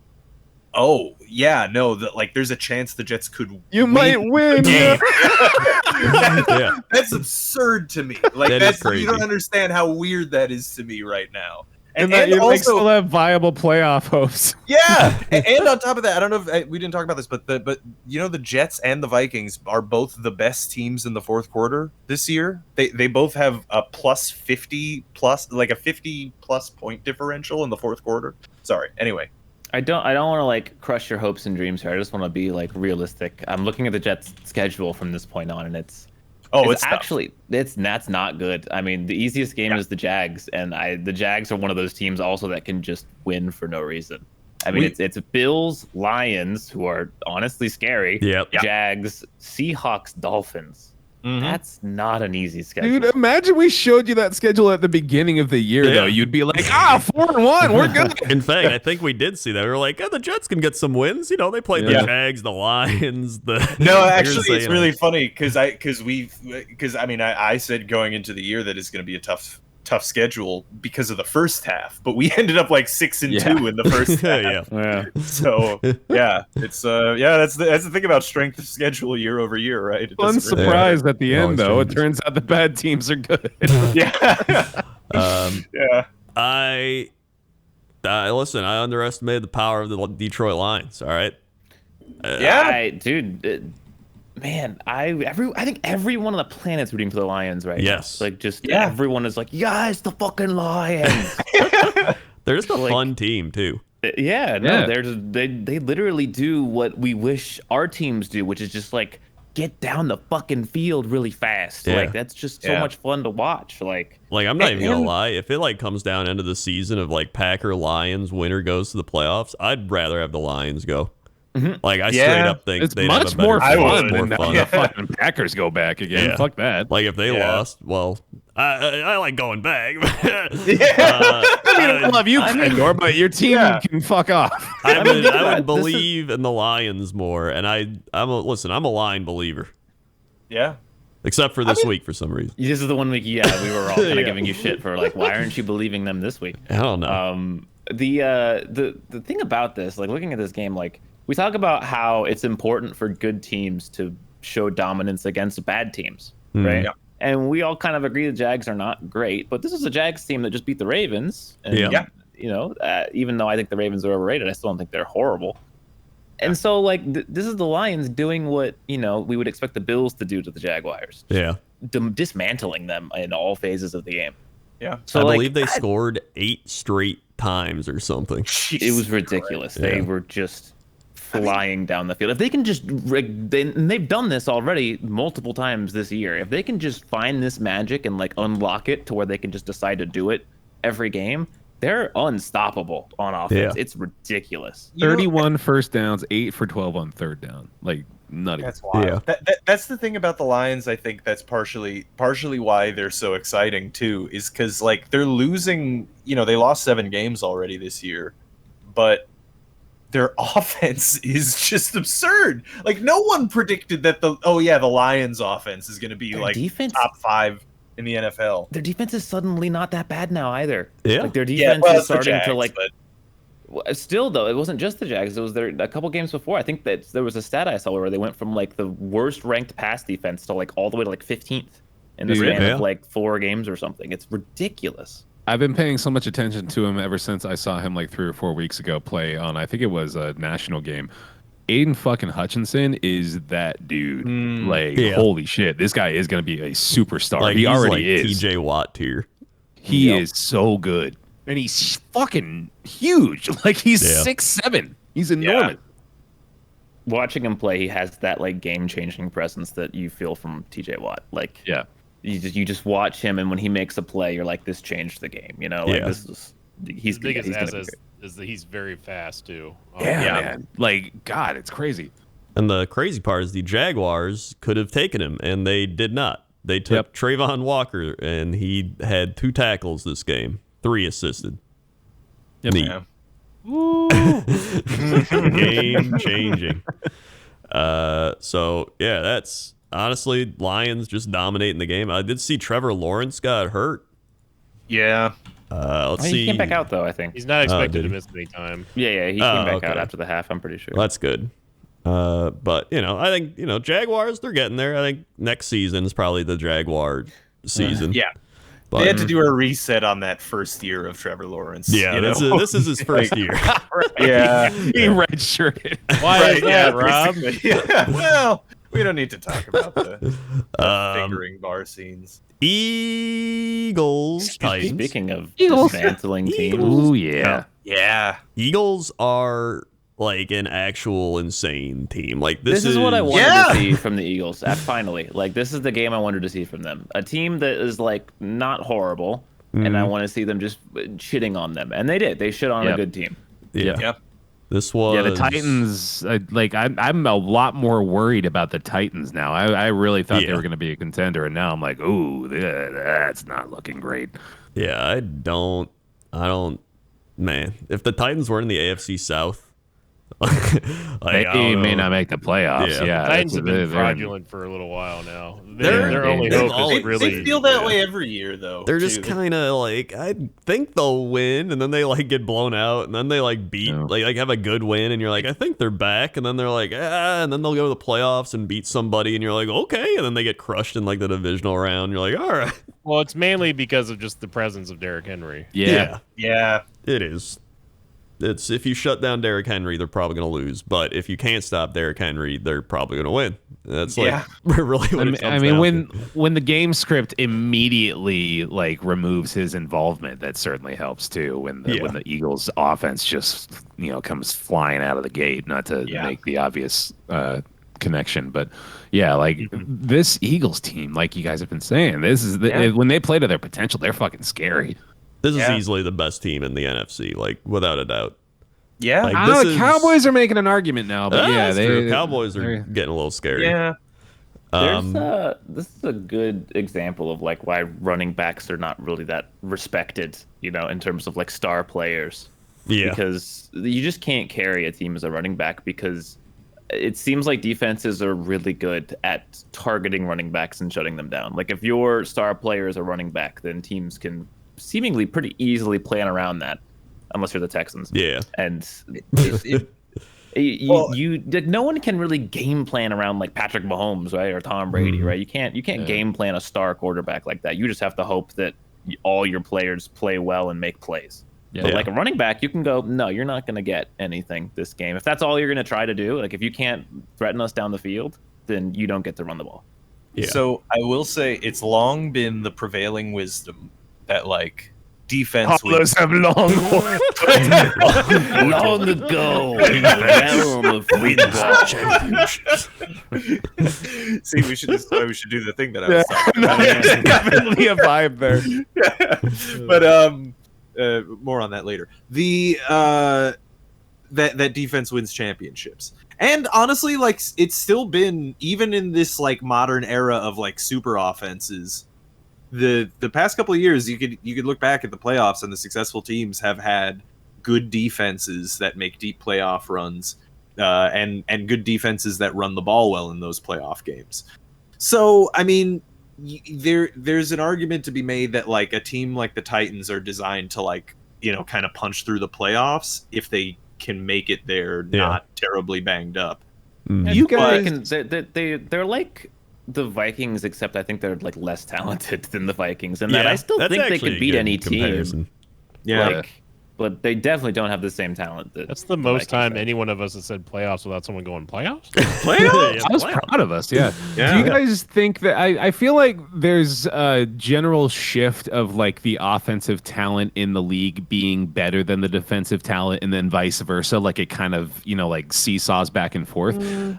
"Oh yeah, no, there's a chance the Jets could might win." Game. That's absurd to me. Like that is crazy. You don't understand how weird that is to me right now. And that you also still have viable playoff hopes. Yeah, and on top of that, I don't know if we didn't talk about this, but the Jets and the Vikings are both the best teams in the fourth quarter this year. They both have a plus 50 like a 50+ point differential in the fourth quarter. Sorry. Anyway, I don't want to like crush your hopes and dreams here. I just want to be like realistic. I'm looking at the Jets' schedule from this point on, and it's actually that's not good. I mean, the easiest game is the Jags, and the Jags are one of those teams also that can just win for no reason. I mean, it's Bills, Lions, who are honestly scary. Yep. Jags, Seahawks, Dolphins. Mm-hmm. That's not an easy schedule. Dude, imagine we showed you that schedule at the beginning of the year, though. You'd be like, 4-1, we're good. In fact, I think we did see that. We were like, the Jets can get some wins. You know, they played the Jags, the Lions. No, actually, it's really funny because I said going into the year that it's going to be a tough schedule because of the first half, but we ended up like 6-2 in the first half. So it's that's the thing about strength of schedule year over year, right? Fun surprise at the end, though. It turns out the bad teams are good. Listen, I underestimated the power of the Detroit Lions. All right. Man, I think everyone on the planet's rooting for the Lions right now. Like everyone is like, it's the fucking Lions. They're just a fun team too. They literally do what we wish our teams do, which is just like get down the fucking field really fast. Like that's just so much fun to watch. Like I'm not even gonna lie, if it like comes down end of the season of like Packer Lions winner goes to the playoffs, I'd rather have the Lions go. Mm-hmm. Like I straight up think it's they'd much have a more better fun than the fucking Packers go back again. Yeah. Fuck that. Like if they lost, well, I like going back. I love you, Kendor, but your team can fuck off. I would believe in the Lions more, and I'm a Lion believer. Yeah. Except for this week for some reason. This is the one week, we were all kind of giving you shit for like, why aren't you believing them this week? I don't know. The thing about this, like looking at this game, like we talk about how it's important for good teams to show dominance against bad teams, right? Yeah. And we all kind of agree the Jags are not great, but this is a Jags team that just beat the Ravens. And, even though I think the Ravens are overrated, I still don't think they're horrible. And so, like, this is the Lions doing what, we would expect the Bills to do to the Jaguars. Yeah. Dismantling them in all phases of the game. Yeah. So I believe they scored 8 straight times or something. It was ridiculous. They were just flying down the field. If they can just, they've done this already multiple times this year. If they can just find this magic and like unlock it to where they can just decide to do it every game, they're unstoppable on offense. Yeah. It's ridiculous. 31 first downs, 8 for 12 on third down. Like nutty. That's wild. Yeah. That's the thing about the Lions. I think that's partially why they're so exciting too, is because like they're losing. They lost 7 games already this year, but their offense is just absurd. Like no one predicted that the Lions offense is going to be their like defense, top 5 in the NFL. Their defense is suddenly not that bad now either. Yeah, like their defense is starting to like. Still though, it wasn't just the Jags. It was there a couple games before. I think that there was a stat I saw where they went from like the worst ranked pass defense to like all the way to like 15th in the span of like 4 games or something. It's ridiculous. I've been paying so much attention to him ever since I saw him like 3 or 4 weeks ago play on, I think it was a national game. Aiden fucking Hutchinson is that dude. Holy shit. This guy is going to be a superstar. Like, he already like is. TJ Watt tier. He is so good. And he's fucking huge. Like he's 6'7". He's enormous. Yeah. Watching him play, he has that like game-changing presence that you feel from TJ Watt. Like you just watch him, and when he makes a play, you're like, this changed the game. This is he's the biggest asset is that he's very fast too. Man. Like God, it's crazy. And the crazy part is the Jaguars could have taken him, and they did not. They took Trayvon Walker, and he had 2 tackles this game, 3 assisted. Neat. Game changing. That's honestly Lions just dominating the game. I did see Trevor Lawrence got hurt. Yeah. Let's see. He came back out though. I think he's not expected to miss any time. Yeah. He came back out after the half. I'm pretty sure. Well, that's good. But I think Jaguars, they're getting there. I think next season is probably the Jaguar season. But, they had to do a reset on that first year of Trevor Lawrence. Yeah, this is his first year. Yeah. He redshirted. Why is that, Rob? Yeah. Well, we don't need to talk about the fingering bar scenes. Eagles, Titans. Speaking of Eagles. dismantling teams, Ooh, yeah. Yeah. Eagles are like an actual insane team. Like this is what I wanted to see from the Eagles. Finally, like this is the game I wanted to see from them. A team that is like not horrible, and I want to see them just shitting on them. And they did. They shit on a good team. Yeah. Yep. This was the Titans. I'm a lot more worried about the Titans now. I really thought they were going to be a contender, and now I'm like, ooh, that's not looking great. Yeah, I don't. Man, if the Titans were in the AFC South, they may not make the playoffs. Yeah, Titans have been fraudulent for a little while now. Their Their only hope is really. They feel that way every year, though. They're just kind of like, I think they'll win, and then they like get blown out, and then they like beat, like have a good win, and you're like, I think they're back, and then they're like, and then they'll go to the playoffs and beat somebody, and you're like, okay, and then they get crushed in like the divisional round. You're like, all right. Well, it's mainly because of just the presence of Derrick Henry. Yeah, it is. It's if you shut down Derrick Henry, they're probably going to lose. But if you can't stop Derrick Henry, they're probably going to win. That's like really what it comes down to. When the game script immediately like removes his involvement, that certainly helps too. When the Eagles' offense just comes flying out of the gate, not to make the obvious connection, but this Eagles team, like you guys have been saying, this is when they play to their potential, they're fucking scary. This is easily the best team in the NFC, like without a doubt. Yeah, like, the Cowboys are making an argument now, but true. Cowboys are getting a little scary. Yeah, this is a good example of like why running backs are not really that respected, in terms of like star players. Yeah, because you just can't carry a team as a running back because it seems like defenses are really good at targeting running backs and shutting them down. Like if your star player is a running back, then teams can seemingly pretty easily plan around that, unless you're the Texans. Yeah, and no one can really game plan around like Patrick Mahomes, right, or Tom Brady, right? You can't game plan a star quarterback like that. You just have to hope that all your players play well and make plays. But like a running back, you can go, no, you're not going to get anything this game. If that's all you're going to try to do, like if you can't threaten us down the field, then you don't get to run the ball. Yeah. So I will say it's long been the prevailing wisdom that like defense have long long ago in the realm of football championships. See, we should do the thing that I was talking about. Definitely a vibe there. But more on that later. The that defense wins championships. And honestly, like it's still been, even in this like modern era of like super offenses, the past couple of years, you could look back at the playoffs and the successful teams have had good defenses that make deep playoff runs, and good defenses that run the ball well in those playoff games. So, I mean, there's an argument to be made that like a team like the Titans are designed to like, kind of punch through the playoffs if they can make it there, not terribly banged up. You guys, they're like the Vikings, except I think they're like less talented than the Vikings, and that I still think they could beat any team. Yeah, but they definitely don't have the same talent. That's the most time any one of us has said playoffs without someone going playoffs. Playoffs? I was proud of us. Yeah. Do you guys think that I feel like there's a general shift of like the offensive talent in the league being better than the defensive talent, and then vice versa? Like it kind of like seesaws back and forth.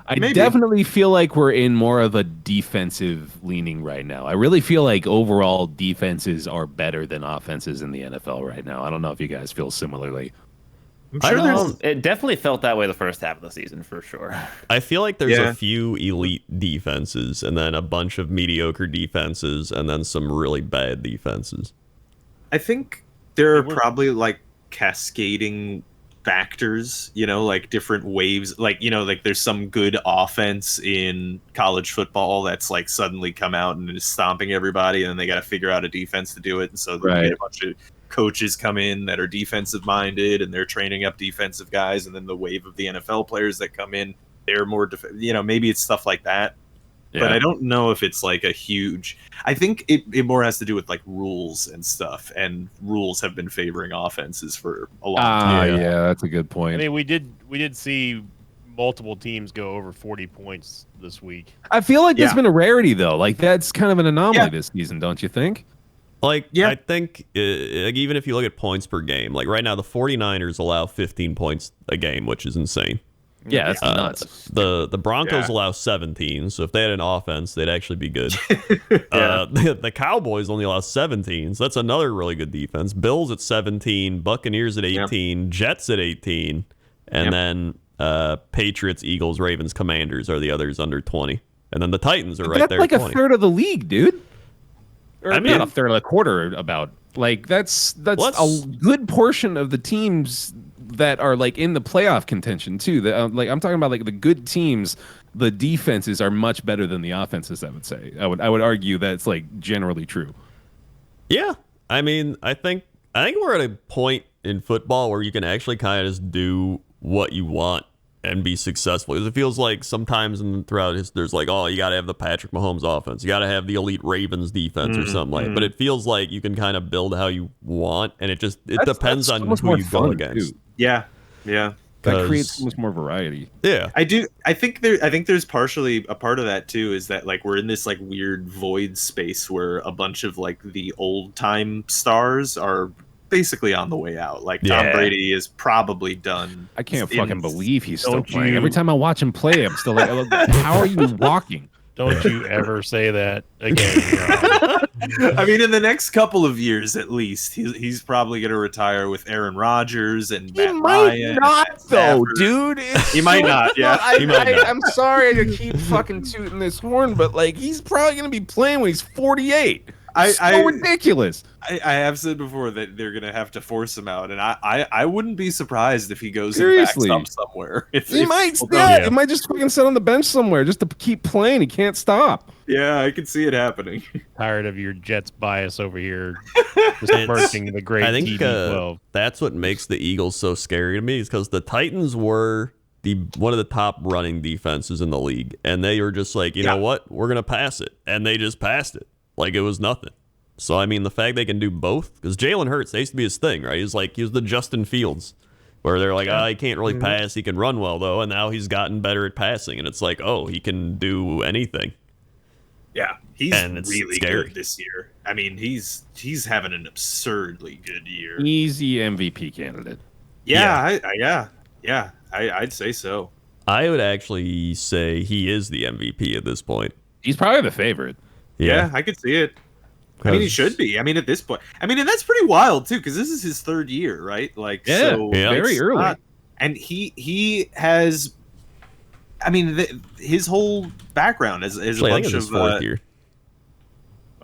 I definitely feel like we're in more of a defensive leaning right now. I really feel like overall defenses are better than offenses in the NFL right now. I don't know if you guys feel similarly. It definitely felt that way the first half of the season for sure. I feel like there's a few elite defenses and then a bunch of mediocre defenses and then some really bad defenses. I think there are probably like cascading factors, like different waves, like like there's some good offense in college football that's like suddenly come out and is stomping everybody, and then they got to figure out a defense to do it, and so they get a bunch of coaches come in that are defensive minded and they're training up defensive guys, and then the wave of the NFL players that come in, they're more maybe it's stuff like that. but I don't know if it's like a huge. I think it more has to do with like rules and stuff, and rules have been favoring offenses for a long time. Yeah, that's a good point. I mean, we did see multiple teams go over 40 points this week. I feel like that's been a rarity though. Like that's kind of an anomaly this season, don't you think? Like, I think like, even if you look at points per game, like right now the 49ers allow 15 points a game, which is insane. Yeah, that's nuts. The Broncos allow 17, so if they had an offense, they'd actually be good. The Cowboys only allow 17, so that's another really good defense. Bills at 17, Buccaneers at 18, Jets at 18, and then Patriots, Eagles, Ravens, Commanders are the others under 20. And then the Titans are right there at 20. That's like a third of the league, dude. Or I mean, not a third of a quarter about. Like that's a good portion of the teams that are like in the playoff contention too. That like I'm talking about like the good teams, the defenses are much better than the offenses. I would say. I would argue that's like generally true. Yeah, I mean, I think we're at a point in football where you can actually kind of just do what you want and be successful. Because it feels like sometimes throughout there's like, oh, you got to have the Patrick Mahomes offense, you got to have the elite Ravens defense or something like. But it feels like you can kind of build how you want, and it depends on who you go against. Too. Yeah. That creates so much more variety. Yeah, I do. I think there's partially a part of that too. Is that like we're in this like weird void space where a bunch of like the old time stars are basically on the way out. Like Tom Brady is probably done. I can't fucking believe he's still playing. Every time I watch him play, I'm still like, how are you walking? Don't you ever say that again. I mean, in the next couple of years, at least, he's probably going to retire with Aaron Rodgers and Matt Ryan. Not though, dude. He might not. Yeah, I'm sorry to keep fucking tooting this horn, but like he's probably going to be playing when he's 48. Ridiculous. I have said before that they're gonna have to force him out, and I wouldn't be surprised if he goes and backs up somewhere. He might just fucking sit on the bench somewhere just to keep playing. He can't stop. Yeah, I can see it happening. Tired of your Jets bias over here, besmirching the great TB12. That's what makes the Eagles so scary to me, is because the Titans were one of the top running defenses in the league, and they were just like, you know what, we're gonna pass it, and they just passed it like it was nothing. So, I mean, the fact they can do both, because Jalen Hurts, that used to be his thing, right? He was the Justin Fields, where they're like, he can't really pass. He can run well, though, and now he's gotten better at passing, and it's like, oh, he can do anything. Yeah, he's really good this year. I mean, he's having an absurdly good year. Easy MVP candidate. Yeah, I'd say so. I would actually say he is the MVP at this point. He's probably the favorite. Yeah, I could see it. I mean, he should be. I mean, at this point. I mean, and that's pretty wild, too, because this is his third year, right? Like, very early. And he has, I mean, his whole background is a bunch of... his fourth year.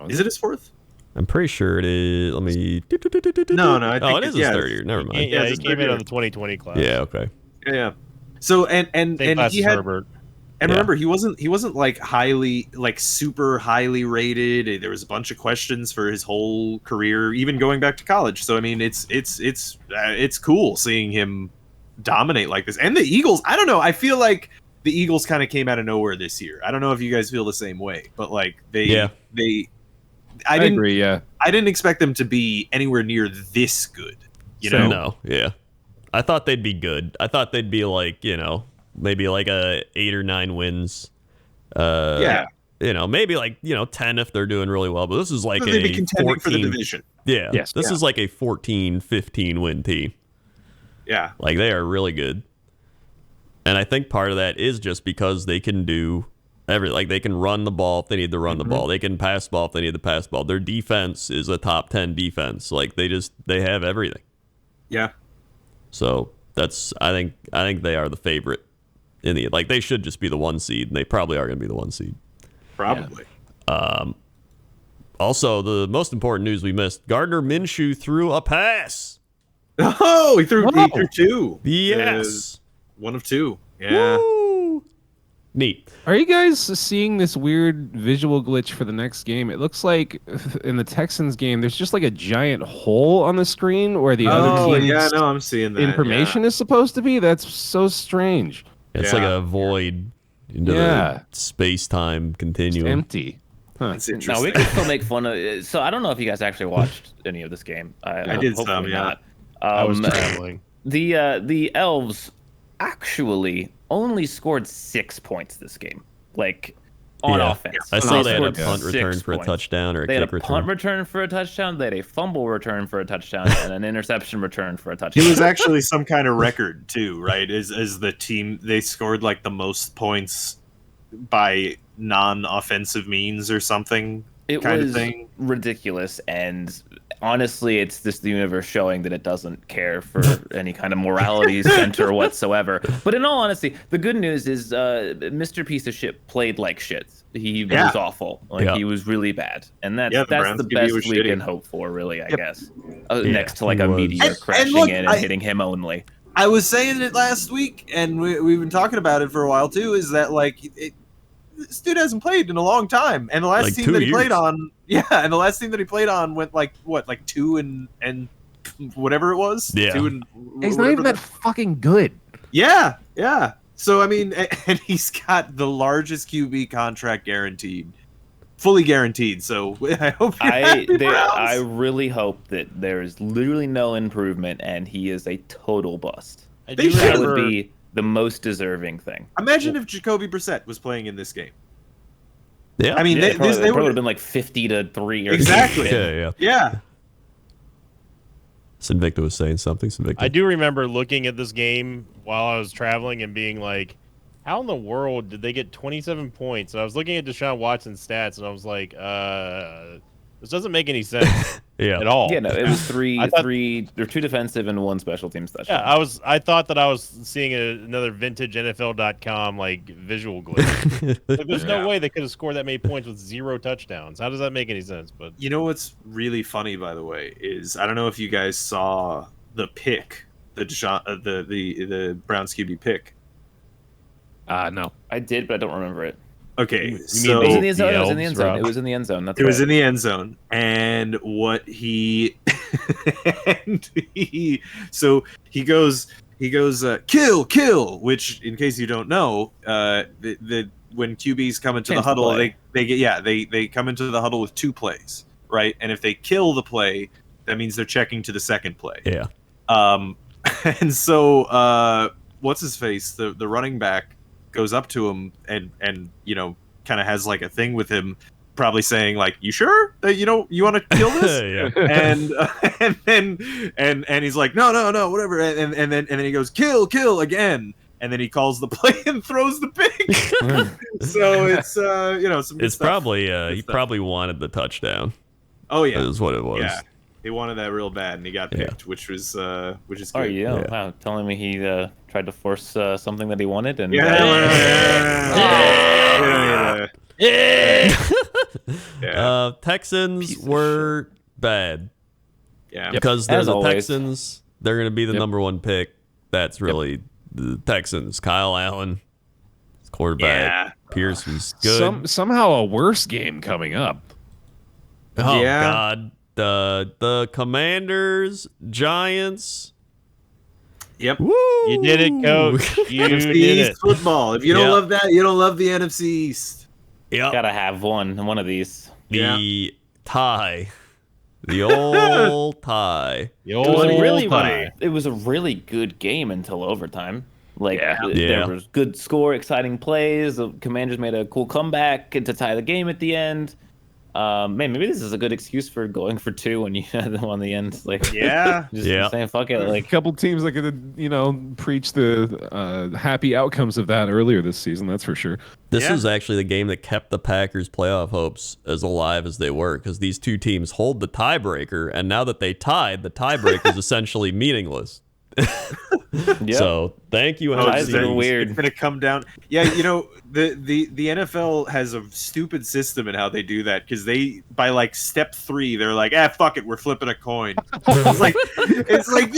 Is it his fourth? I'm pretty sure it is. Let me... No, I think it is his third year. Never mind. Yeah, he came in on the 2020 class. Yeah, okay. Yeah. So, and he had... Herbert. And remember, he wasn't like super highly rated. There was a bunch of questions for his whole career, even going back to college. So I mean, it's cool seeing him dominate like this. And the Eagles, I don't know. I feel like the Eagles kind of came out of nowhere this year. I don't know if you guys feel the same way, but like I agree. Yeah, I didn't expect them to be anywhere near this good. You know? No. Yeah, I thought they'd be good. I thought they'd be like, maybe like a 8 or 9 wins. Maybe like 10 if they're doing really well. But this is like they'd be contending for the division. Yeah, this is like a 14-15 win team. Yeah, like they are really good. And I think part of that is just because they can do everything. Like they can run the ball if they need to run the ball. They can pass the ball if they need to pass the ball. Their defense is a top 10 defense. Like they have everything. Yeah. So I think they are the favorite. They should just be the 1 seed, and they probably are going to be the 1 seed. Probably. Also, the most important news we missed: Gardner Minshew threw a pass. Oh, he threw 2. Yes, 1 of 2. Yeah. Woo! Neat. Are you guys seeing this weird visual glitch for the next game? It looks like in the Texans game, there's just like a giant hole on the screen where the other team's I'm seeing that. Information is supposed to be. That's so strange. It's like a void. into the space-time continuum. It's empty. Huh. That's interesting. No, we can still make fun of. So I don't know if you guys actually watched any of this game. I did some, yeah. Not. I was traveling. The Elves actually only scored 6 points this game, like on offense. I saw they had a scored punt return 6 for a points. touchdown or a They had kick a return. punt return for a touchdown. They had a fumble return for a touchdown and an interception return for a touchdown. It was actually some kind of record too, right? As the team, they scored like the most points by non-offensive means or something. It kind was of thing. ridiculous, and honestly, it's just the universe showing that it doesn't care for any kind of morality center whatsoever. But in all honesty, the good news is Mr. Piece of Shit played like shit. He was awful. He was really bad, and that's the best we can hope for, really. I guess next to like a meteor crashing in and hitting him only. I was saying it last week, and we've been talking about it for a while too. Is that like this dude hasn't played in a long time, and the last Like team 2 that he years. played on, and the last team that he played on went like 2 and whatever it was. Yeah. 2 and He's not even that fucking good. Yeah. So I mean, and he's got the largest QB contract guaranteed, fully guaranteed. So I hope you're happy, Browns. I really hope that there is literally no improvement, and he is a total bust. That would be the most deserving thing. Imagine if Jacoby Brissett was playing in this game. Yeah. I mean, They they would have been like 50-3 or exactly. something. Yeah. Sinvicta was saying something. Sinvicta. I do remember looking at this game while I was traveling and being like, how in the world did they get 27 points? And I was looking at Deshaun Watson's stats, and I was like, this doesn't make any sense at all. Yeah, no, it was three. There were 2 defensive and 1 special teams touchdown. Yeah, I thought that I was seeing another vintage NFL.com like visual glitch. Like, there's no way they could have scored that many points with 0 touchdowns. How does that make any sense? But You know what's really funny, by the way, is I don't know if you guys saw the pick, the Browns QB pick. No. I did, but I don't remember it. Okay, It so was in the end zone. the It was in the Elves end zone. route. It was in the end zone. That's it was right. in the end zone, and what he he goes kill, which in case you don't know, when QBs come into the Change the huddle, play. they come into the huddle with 2 plays, right? And if they kill the play, that means they're checking to the second play. Yeah. And so what's his face, the running back goes up to him and kind of has like a thing with him, probably saying like, you sure that you want to kill this? and he's like, no, whatever. And then he goes kill again, and then he calls the play and throws the pick. So it's some good It's stuff. probably Good he stuff. probably wanted the touchdown. Oh yeah, Is what it was. yeah. He wanted that real bad, and he got picked, which is good. Oh, yeah. Yeah. Wow. Telling me he tried to force something that he wanted. And Texans were bad. Yeah. Because they're As the always. Texans. They're going to be the number 1 pick. That's really the Texans. Kyle Allen, quarterback. Yeah. Pierce was good. Somehow a worse game coming up. Oh Yeah. God, the Commanders, Giants. Yep. Woo! you did it, coach. You NFC did East it. football. If you don't love that, you don't love the NFC East. Yep. gotta have one of these. The tie. The old tie. The It was, old really, tie. it was a really good game until overtime. Like Yeah. there was good score, exciting plays. The Commanders made a cool comeback to tie the game at the end. Man, maybe this is a good excuse for going for 2 when you had them on the end. Like, Yeah. just Yeah. saying fuck it. A Like, couple teams that could, preach the happy outcomes of that earlier this season. That's for sure. This Yeah. is actually the game that kept the Packers' playoff hopes as alive as they were, because these 2 teams hold the tiebreaker, and now that they tied, the tiebreaker is essentially meaningless. yeah. So thank you, Ties NFC. are weird. It's gonna come down. Yeah, the NFL has a stupid system in how they do that, because they, by like step 3, they're like, fuck it, we're flipping a coin. it's like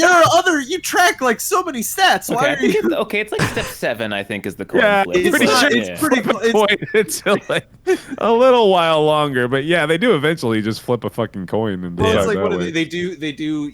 you track like so many stats. Okay, Why I are think you? it's like step 7. I think is the coin Yeah, flip. It's pretty not- sure it's pretty close. Point until like a little while longer, but yeah, they do eventually just flip a fucking coin and Well, decide it's like that what do way. they do? They do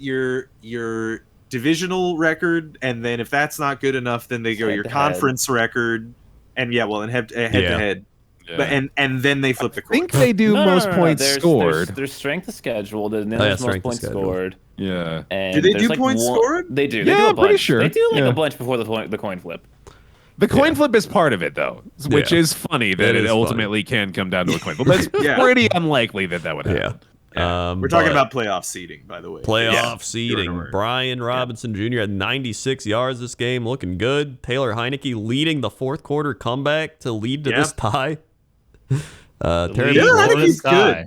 your divisional record, and then if that's not good enough, then they go your Head-to-head. conference record, and head to head. Yeah. But and then they flip the I coin. think they do most points scored. There's strength of schedule. There's most points scored. Yeah. And do they do like points scored? They do. Yeah, They do a bunch. pretty sure. They do like Yeah. a bunch before the coin flip. The coin flip is part of it, though, which is funny that it ultimately can come down to a coin flip. But it's pretty unlikely that would happen. Yeah. We're talking about playoff seeding, by the way. Playoff seeding. Brian Robinson Jr. had 96 yards this game, looking good. Taylor Heineke leading the fourth quarter comeback to lead to this tie. Taylor Heineke's good.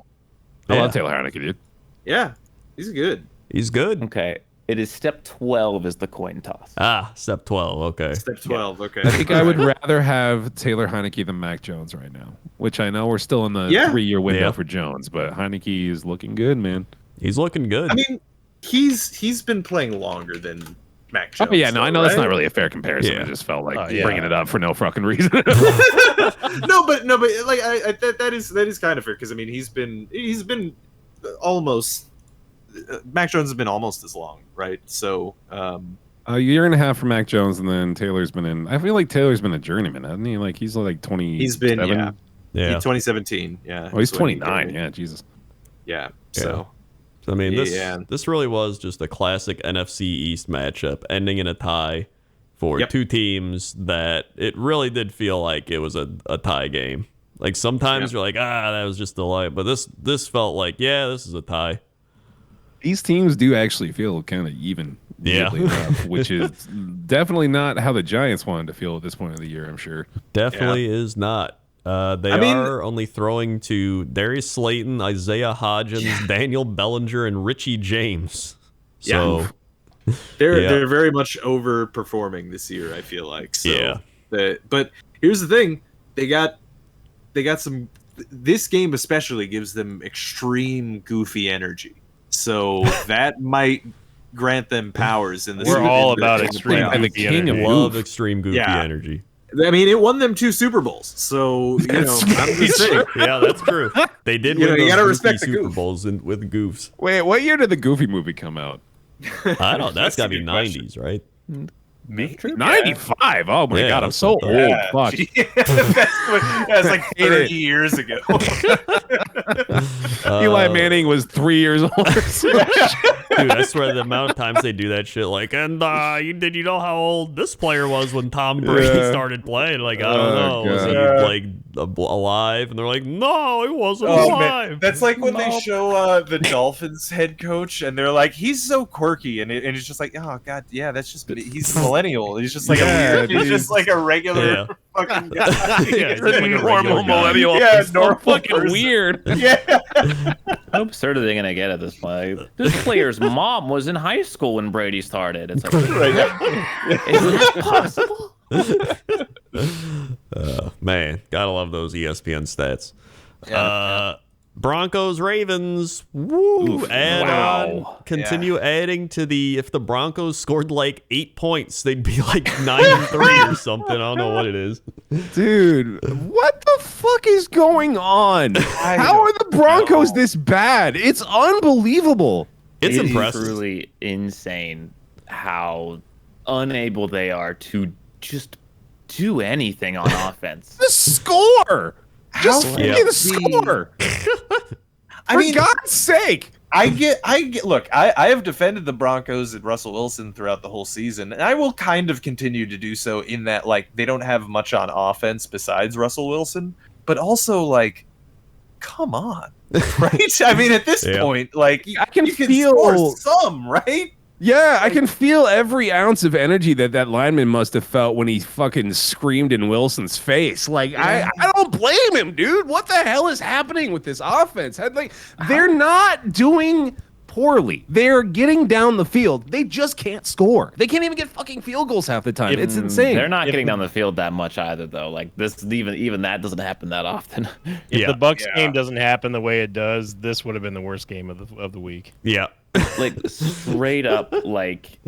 I love Taylor Heineke, dude. Yeah, he's good. He's good. Okay. It is step 12 is the coin toss. Step 12. Okay. Step 12. Okay. I think I would rather have Taylor Heineke than Mac Jones right now, which I know we're still in the 3-year window for Jones, but Heineke is looking good, man. He's looking good. I mean, he's been playing longer than Mac Jones. Oh, yeah, no, I know right? that's not really a fair comparison. I just felt like bringing it up for no fucking reason. no, but like that is kind of fair because I mean he's been almost Mac Jones has been almost as long, right? So a year and a half for Mac Jones, and then Taylor's been in. I feel like Taylor's been a journeyman, hasn't he? Like he's like 20. He's been 2017. Oh, he's 29. Yeah, Jesus. Yeah. So. I mean, this really was just a classic NFC East matchup, ending in a tie for two teams that it really did feel like it was a tie game. Like sometimes you're like, that was just a light, but this felt like, this is a tie. These teams do actually feel kind of even, enough, which is definitely not how the Giants wanted to feel at this point of the year, I'm sure. Definitely is not. They are only throwing to Darius Slayton, Isaiah Hodgins, Daniel Bellinger, and Richie James. So they're very much overperforming this year, I feel like. So but here's the thing. They got some this game especially gives them extreme goofy energy. So that might grant them powers in the We're all about extreme goofy energy. Love extreme goofy energy. I mean, it won them 2 Super Bowls, so you know. I'm just saying. Yeah, that's true. They did win you gotta those respect the Super goof. Bowls with goofs. Wait, what year did the Goofy movie come out? I don't know. That's got to be 90s, right? Maybe 95. Oh my god, I'm so old. Fuck. That's like 30 years ago. Eli Manning was 3 years old. Dude, I swear the amount of times they do that shit, like, and did you know how old this player was when Tom Brady started playing? Like, I don't know. Was he like alive? And they're like, no, he wasn't alive. Man. That's like when they show the Dolphins head coach, and they're like, he's so quirky, and it's just like, oh god, that's just he's a millennial. He's just like he's just like a regular fucking guy. He's like a normal millennial. Yeah, normal fucking weird. Yeah. How absurd are they gonna get at this point? This player's mom was in high school when Brady started. It's like, is it possible? Man, gotta love those ESPN stats. Broncos, Ravens. Woo! Continue adding to the. If the Broncos scored like 8 points, they'd be like 9-3 or something. I don't know what it is. Dude, what the fuck is going on? How are the Broncos this bad? It's unbelievable. It's It is impressive. truly insane how unable they are to just do anything on offense. The score. Just fucking score. I mean, for God's sake. I get. Look, I have defended the Broncos and Russell Wilson throughout the whole season, and I will kind of continue to do so in that, like, they don't have much on offense besides Russell Wilson, but also, like, come on, right? I mean, at this point, like, I can feel score some, right? Yeah, I can feel every ounce of energy that lineman must have felt when he fucking screamed in Wilson's face. Like, I don't blame him, dude. What the hell is happening with this offense? They're not doing poorly. They're getting down the field. They just can't score. They can't even get fucking field goals half the time. It's insane. They're not getting down the field that much either, though. Like, this, even that doesn't happen that often. If the Bucs game doesn't happen the way it does, this would have been the worst game of the week. Yeah. Like, straight up, like,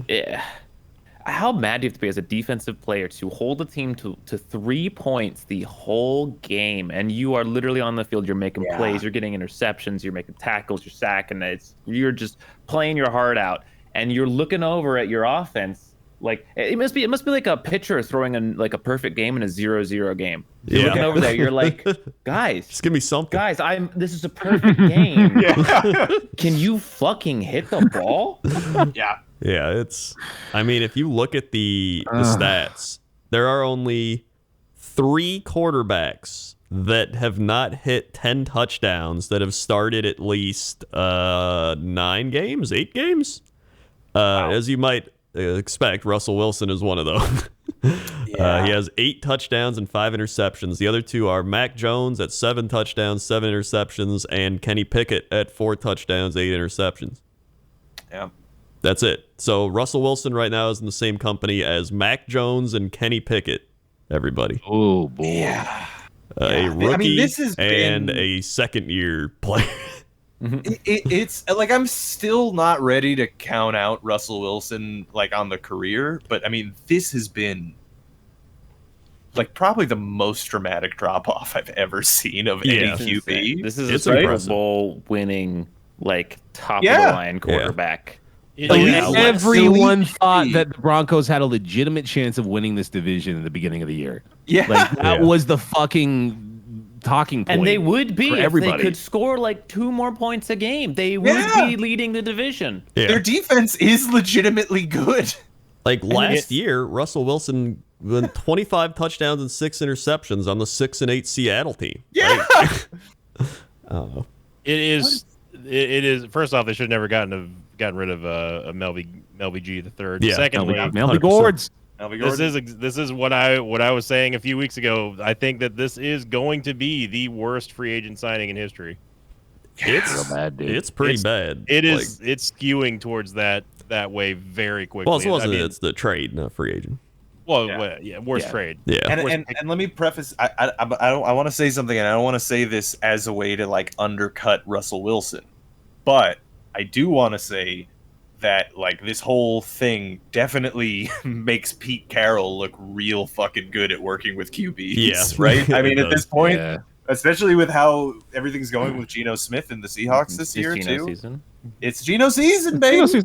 how mad do you have to be as a defensive player to hold a team to 3 points the whole game, and you are literally on the field, you're making plays, you're getting interceptions, you're making tackles, you're sacking, you're just playing your heart out, and you're looking over at your offense Like it must be like a pitcher throwing a perfect game in a 0-0 game. You're Yeah. looking over there, you're like, guys, Just give me something. guys, this is a perfect game. Can you fucking hit the ball? Yeah. Yeah, I mean, if you look at the stats, there are only 3 quarterbacks that have not hit 10 touchdowns that have started at least 9 games, 8 games. As you might expect, Russell Wilson is one of those. He has 8 touchdowns and 5 interceptions. The other 2 are Mac Jones at 7 touchdowns, 7 interceptions, and Kenny Pickett at 4 touchdowns, 8 interceptions. Yeah. That's it. So Russell Wilson right now is in the same company as Mac Jones and Kenny Pickett. Everybody. Oh boy. Yeah. A rookie I mean, this has and been... a second-year player. It's like I'm still not ready to count out Russell Wilson like on the career, but I mean, this has been like probably the most dramatic drop off I've ever seen of any QB. This is It's a Super impressive. Bowl winning, like top of the line quarterback. Everyone thought that the Broncos had a legitimate chance of winning this division at the beginning of the year. Yeah. Like that was the fucking talking point. And they would be for if everybody. they could score like 2 more points a game. They would be leading the division. Yeah. Their defense is legitimately good. Like last year, Russell Wilson went 25 touchdowns and 6 interceptions on the 6-8 Seattle team. Yeah. Like, I don't know. It is. It is. First off, they should have never gotten rid of Melby G the third. Yeah, Secondly, Melby Gourds. this is what I was saying a few weeks ago. I think that this is going to be the worst free agent signing in history. It's Real bad, dude. It's pretty bad. It is. It's skewing towards that way very quickly. Well, it's the trade, not free agent. Well, worst trade. Yeah. And let me preface. I want to say something, and I don't want to say this as a way to like undercut Russell Wilson, but I do want to say that like this whole thing definitely makes Pete Carroll look real fucking good at working with QBs. Yeah. Right. I mean, at this point, Yeah. especially with how everything's going with Geno Smith and the Seahawks this year Geno too. season. It's Geno season, baby.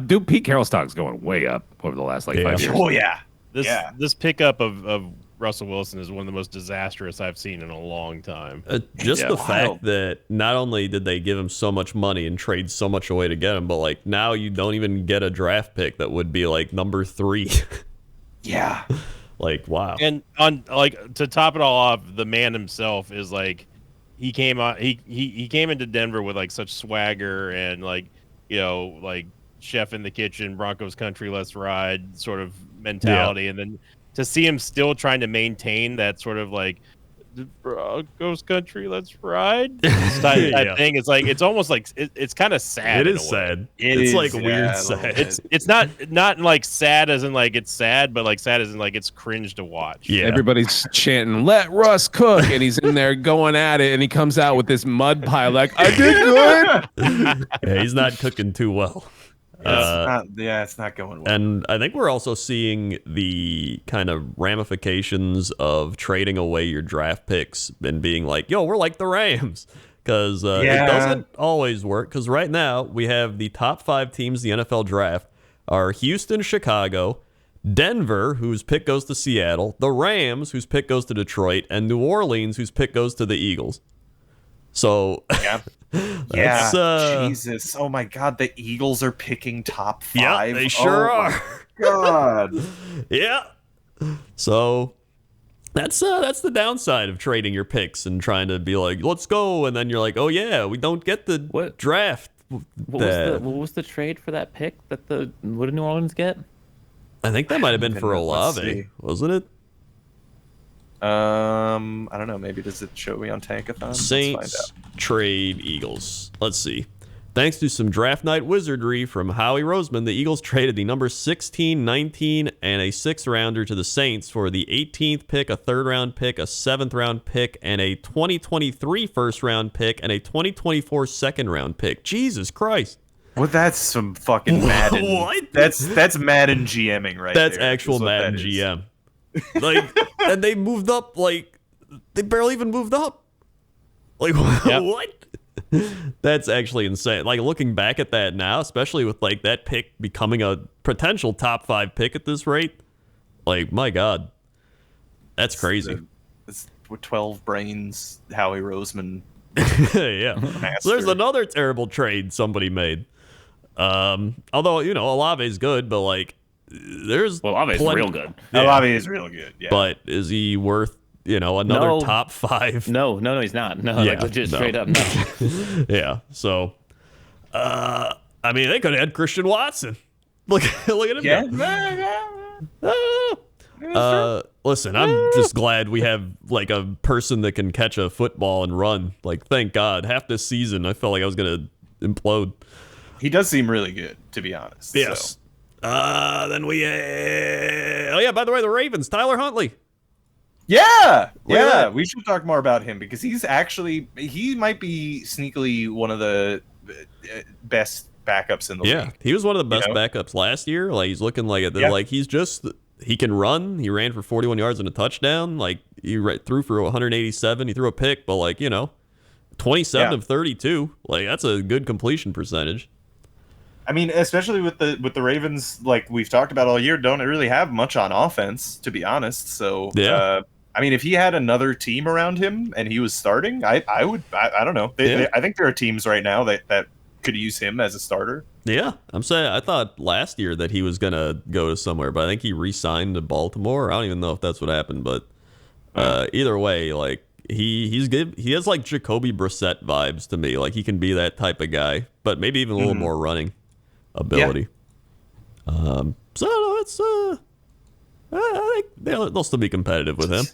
Dude, Pete Carroll's stock's going way up over the last 5 years. Oh yeah. This pickup of Russell Wilson is one of the most disastrous I've seen in a long time. Just the fact that not only did they give him so much money and trade so much away to get him, but like now you don't even get a draft pick that would be like number 3. Yeah. Like, wow. And on like to top it all off, the man himself is like he came into Denver with like such swagger and like like chef in the kitchen, Broncos country, let's ride sort of mentality, and then to see him still trying to maintain that sort of like Broncos country, let's ride type thing. It's like it's almost like it's kind of sad. It is sad. It's like weird sad. It's not like sad as in like it's sad, but like sad as in like it's cringe to watch. Yeah. Everybody's chanting, "Let Russ cook," and he's in there going at it, and he comes out with this mud pie like, "I did good." Yeah, he's not cooking too well. It's not going well. And I think we're also seeing the kind of ramifications of trading away your draft picks and being like, yo, we're like the Rams. Because it doesn't always work. Because right now we have the top 5 teams in the NFL draft are Houston, Chicago, Denver, whose pick goes to Seattle, the Rams, whose pick goes to Detroit, and New Orleans, whose pick goes to the Eagles. So... Jesus. Oh my God, the Eagles are picking top 5. Yeah, they sure are. God. Yeah. So that's the downside of trading your picks and trying to be like, let's go, and then you're like, oh yeah, we don't get the draft. What was the trade for that pick what did New Orleans get? I think that might have been for Olave, wasn't it? I don't know. Maybe does it show me on Tankathon? Saints trade Eagles. Let's see. Thanks to some draft night wizardry from Howie Roseman, the Eagles traded the number 16, 19, and a 6th rounder to the Saints for the 18th pick, a 3rd round pick, a 7th round pick, and a 2023 1st round pick, and a 2024 2nd round pick. Jesus Christ. Well, that's some fucking Madden. What? That's Madden GMing right there. That's actual Madden GM. Like, and they moved up, like, they barely even moved up. Like, what? That's actually insane. Like looking back at that now, especially with like that pick becoming a potential top 5 pick at this rate, like my God, that's crazy. It's with 12 brains, Howie Roseman. Yeah. So there's another terrible trade somebody made. Although Olave's good, but like there's Olave's real good. Yeah. Olave is real good. Yeah. But is he worth another top 5? No, he's not. No, Yeah, like legit no. straight up no. Yeah. So, I mean, they could have had Christian Watson. Look at him. Yeah. Listen, I'm just glad we have like a person that can catch a football and run. Like, thank God. Half this season, I felt like I was gonna implode. He does seem really good, to be honest. Yes. So. Then we. By the way, the Ravens. Tyler Huntley. Yeah, Look at that. we should talk more about him because he might be sneakily one of the best backups in the league. He was one of the best backups last year. Like he's looking like it. Yeah. Like he can run. He ran for 41 yards and a touchdown. Like he threw for 187. He threw a pick, but 27 of 32. Like that's a good completion percentage. I mean, especially with the Ravens, like we've talked about all year, don't really have much on offense, to be honest. So I mean, if he had another team around him and he was starting, I don't know. I think there are teams right now that could use him as a starter. Yeah, I'm saying I thought last year that he was gonna go to somewhere, but I think he re-signed to Baltimore. I don't even know if that's what happened, but either way, like he's good. He has like Jacoby Brissett vibes to me. Like he can be that type of guy, but maybe even a little more running ability. Yeah. So it's I think they'll still be competitive with him.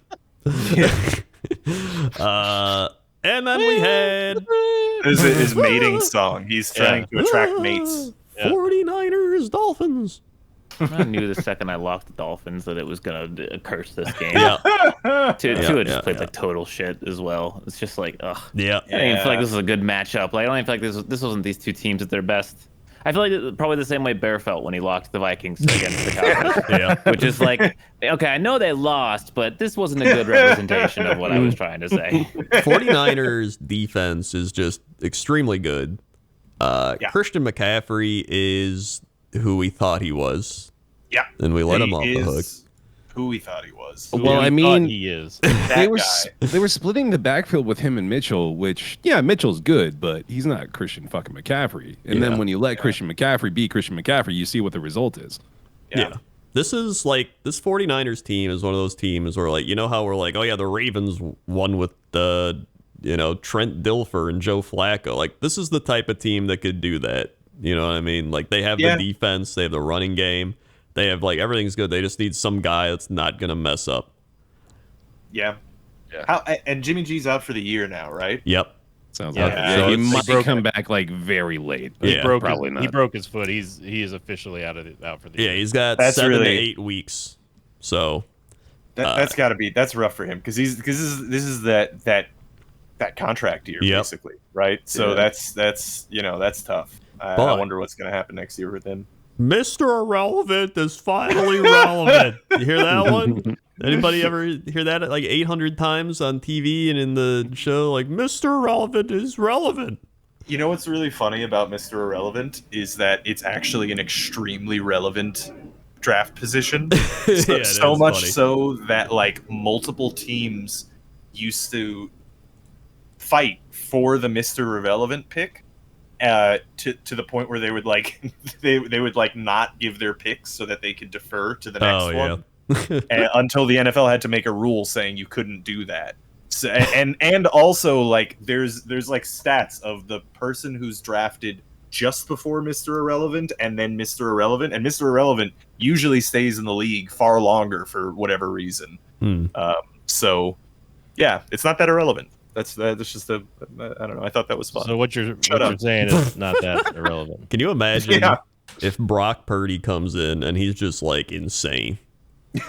And then we had his mating song. He's trying to attract mates. 49ers, Dolphins. I knew the second I locked the Dolphins that it was gonna curse this game. Tua just played like total shit as well. It's just like, ugh. Yeah. I don't even feel like this is a good matchup. Like I don't even feel like this wasn't these two teams at their best. I feel like it's probably the same way Bear felt when he locked the Vikings against the Cowboys. Which is like, okay, I know they lost, but this wasn't a good representation of what I was trying to say. 49ers defense is just extremely good. Christian McCaffrey is who we thought he was. Yeah. And we let him off the hook. Who we thought he was. Well, I mean, he is. they were splitting the backfield with him and Mitchell, which Mitchell's good, but he's not Christian fucking McCaffrey. And then when you let Christian McCaffrey be Christian McCaffrey, you see what the result is. Yeah. This is like this 49ers team is one of those teams where like how we're like, oh yeah, the Ravens won with the Trent Dilfer and Joe Flacco. Like this is the type of team that could do that. You know what I mean? Like they have the defense, they have the running game. They have like everything's good. They just need some guy that's not gonna mess up. Yeah. And Jimmy G's out for the year now, right? Yep. Sounds like So he might come back like very late. But probably not. He broke his foot. He is officially out for the year. He's got 7 to 8 weeks. So that's got to be that's rough for him because this is that contract year basically, right? So that's tough. I wonder what's gonna happen next year with him. Mr. Irrelevant is finally relevant. You hear that one? Anybody ever hear that like 800 times on TV and in the show? Like, Mr. Irrelevant is relevant. You know what's really funny about Mr. Irrelevant is that it's actually an extremely relevant draft position. So much funny. So that like multiple teams used to fight for the Mr. Irrelevant pick. To the point where they would like they would like not give their picks so that they could defer to the next one until the NFL had to make a rule saying you couldn't do that. So, and also like there's like stats of the person who's drafted just before Mr. Irrelevant and then Mr. Irrelevant, and Mr. Irrelevant usually stays in the league far longer for whatever reason. So yeah, it's not that irrelevant. That's just I don't know. I thought that was fun. So what you're saying is not that irrelevant. Can you imagine if Brock Purdy comes in and he's just like insane? He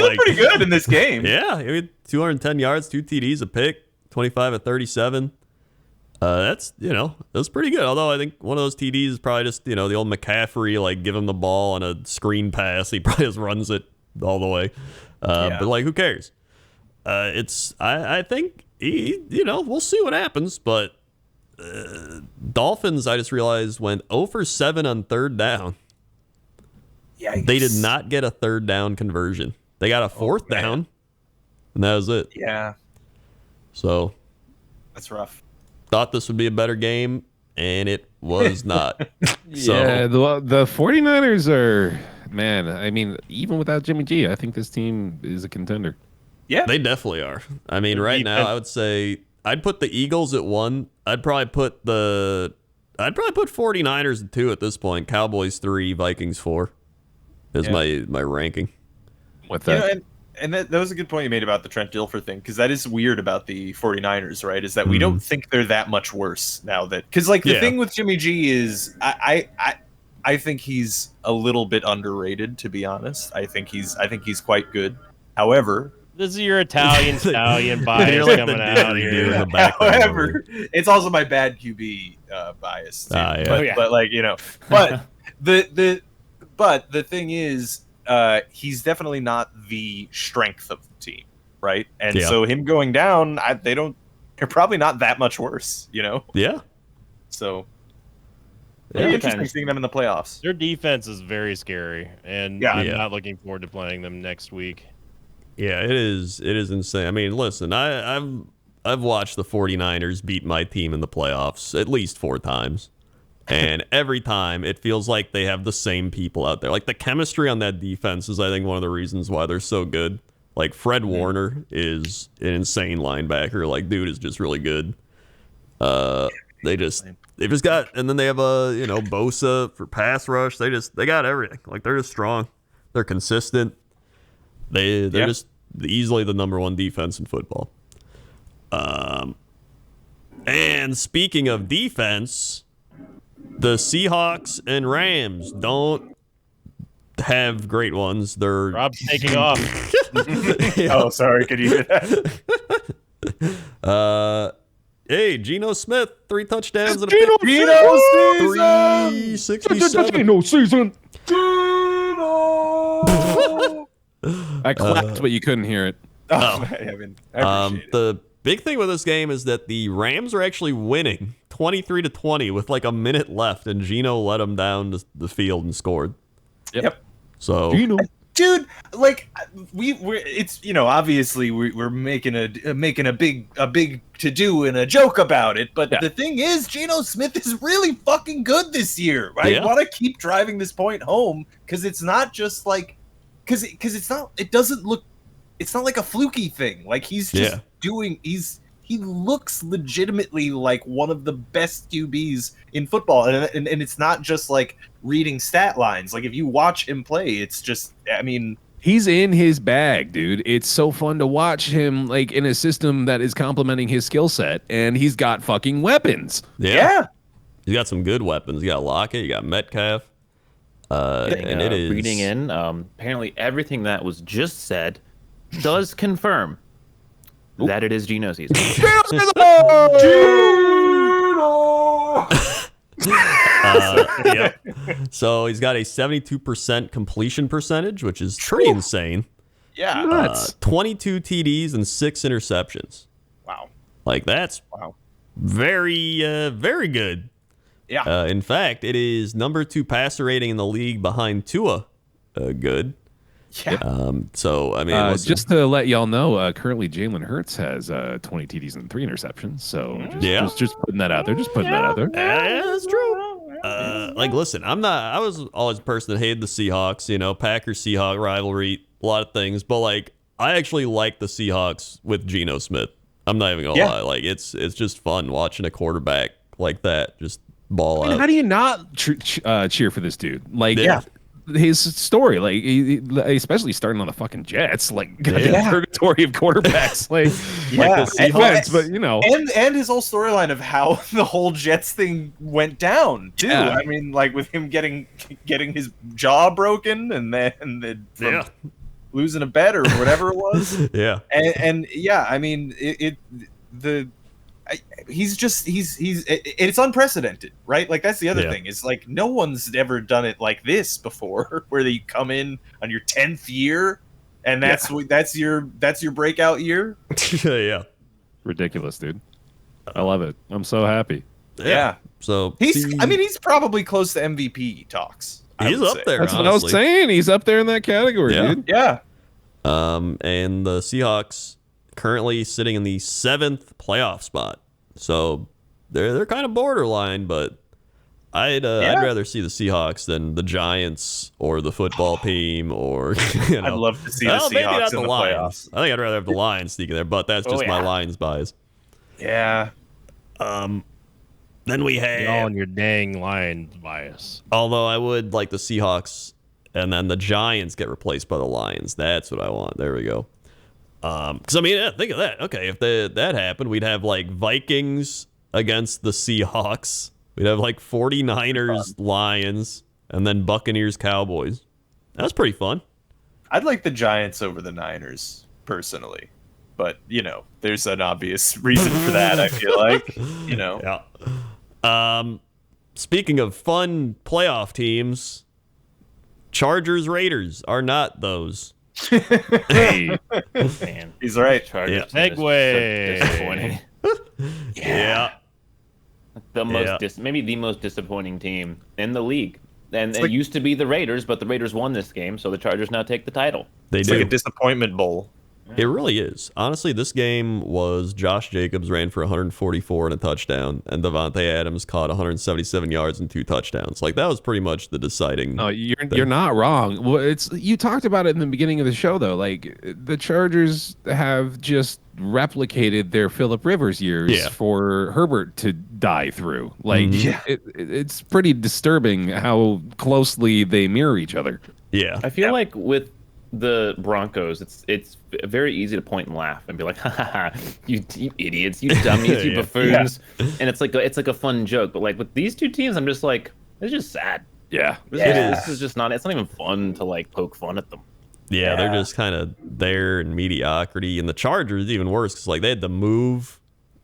looked pretty good in this game. Yeah, he had 210 yards, 2 TDs, a pick, 25 at 37. That's pretty good. Although I think one of those TDs is probably just the old McCaffrey, like give him the ball on a screen pass. He probably just runs it all the way. But like, who cares? I think. We'll see what happens, but Dolphins, I just realized, went 0 for 7 on third down. Yikes. They did not get a third down conversion. They got a fourth down, and that was it. Yeah, So that's rough. thought this would be a better game, and it was not. So, Yeah, the 49ers are, man, I mean, even without Jimmy G, I think this team is a contender. Yeah, they definitely are. I mean, right now, I would say I'd put the Eagles at 1. I'd probably put 49ers at 2 at this point. Cowboys 3, Vikings 4 is my ranking. With You that, know, and that was a good point you made about the Trent Dilfer thing, because that is weird about the 49ers, right? Is that we don't think they're that much worse now that, because like the thing with Jimmy G is I think he's a little bit underrated, to be honest. I think he's quite good. However, This is your Italian stallion bias like coming the out didgeridoo here. in the background. however, it's also my bad QB bias too. Ah, yeah. But, Oh, yeah. but like, you know, but the thing is, he's definitely not the strength of the team, right? And so him going down, they're probably not that much worse, you know. Yeah. So Yeah, interesting seeing them in the playoffs. Their defense is very scary, and I'm not looking forward to playing them next week. Yeah, it is insane. I mean, listen, I've watched the 49ers beat my team in the playoffs at least 4 times. And every time it feels like they have the same people out there. Like the chemistry on that defense is, I think, one of the reasons why they're so good. Like Fred Warner is an insane linebacker. Like, dude is just really good. They've just got, and then they have Bosa for pass rush. They got everything. Like, they're just strong. They're consistent. They're just easily the number 1 defense in football. And speaking of defense, the Seahawks and Rams don't have great ones. They're Rob's taking off. Oh, sorry. Could you hear that? Hey, Geno Smith, 3 touchdowns and a Geno pick. Geno season! 367. Geno season. I clapped, but you couldn't hear it. I mean, I appreciate it. The big thing with this game is that the Rams are actually winning 23-20 with like a minute left, and Geno let them down the field and scored. Yep. So, Geno. Dude, like it's obviously we're making a big to do and a joke about it, but the thing is, Geno Smith is really fucking good this year. I want to keep driving this point home, because it's not just like because it's not like a fluky thing. Like, he's just he looks legitimately like one of the best QBs in football, and it's not just like reading stat lines. Like, if you watch him play, it's just, I mean, He's in his bag, dude. It's so fun to watch him, like, in a system that is complementing his skill set, and he's got fucking weapons. yeah. He's got some good weapons. You got Lockett, you got Metcalf. And it is reading in. Apparently, everything that was just said does confirm that it is Geno season. So he's got a 72% completion percentage, which is pretty insane. yeah. Nuts. 22 TDs and 6 interceptions. Wow. Like, that's very, very good. Yeah. In fact, it is number 2 passer rating in the league behind Tua. Good. Yeah. So, I mean, listen, Just to let y'all know, currently Jalen Hurts has 20 TDs and 3 interceptions. So just putting that out there. Just putting that out there. that's true. Like, listen, I was always a person that hated the Seahawks, Packers-Seahawks rivalry, a lot of things, but like, I actually like the Seahawks with Geno Smith. I'm not even gonna lie. Like, it's just fun watching a quarterback like that just ball out. How do you not cheer for this dude? Like, his story, like, especially starting on the fucking Jets, like, goddamn purgatory of quarterbacks, like the Seahawks, but and his whole storyline of how the whole Jets thing went down too. Yeah. I mean, like, with him getting his jaw broken and then losing a bet or whatever it was. And I mean, it's unprecedented, right? Like, that's the other thing. It's like, no one's ever done it like this before, where they come in on your 10th year, and that's your breakout year. Yeah. ridiculous, dude. I love it. I'm so happy. Yeah. So he's probably close to MVP talks. He's up there. That's honestly. what I was saying. He's up there in that category, Yeah. dude. Yeah. And the Seahawks currently sitting in the 7th playoff spot. So they're kind of borderline, but I'd rather see the Seahawks than the Giants or the football team or I'd love to see the maybe Seahawks not in the Lions. playoffs. I think I'd rather have the Lions sneaking there, but that's just my Lions bias. Yeah. Then we have Y'all and your dang Lions bias. although I would like the Seahawks and then the Giants get replaced by the Lions. That's what I want. There we go. Because I mean, think of that. Okay, if that happened, we'd have like Vikings against the Seahawks. We'd have like 49ers, Lions, and then Buccaneers, Cowboys. That's pretty fun. I'd like the Giants over the Niners, personally. But, there's an obvious reason for that, I feel like. Yeah. Speaking of fun playoff teams, Chargers, Raiders are not those. Hey, Man, He's right. Chargers Yeah. team is so Segue. disappointing. Yeah. The most Yeah. maybe the most disappointing team in the league. And it used to be the Raiders, but the Raiders won this game, so the Chargers now take the title. They It's do. like a disappointment bowl. It really is. Honestly, this game was Josh Jacobs ran for 144 and a touchdown, and Devontae Adams caught 177 yards and 2 touchdowns. Like, that was pretty much the deciding. no, you're not wrong. Well, you talked about it in the beginning of the show, though. Like the Chargers have just replicated their Phillip Rivers years for Herbert to die through. Like, it's pretty disturbing how closely they mirror each other. Yeah. I feel like with the Broncos, it's very easy to point and laugh and be like, "Ha ha ha! You idiots, you dummies, you buffoons," and it's like a fun joke. But like with these two teams, I'm just like, it's just sad. Yeah. This is just not. It's not even fun to like poke fun at them. Yeah, they're just kind of there in mediocrity. And the Chargers even worse because like they had to move,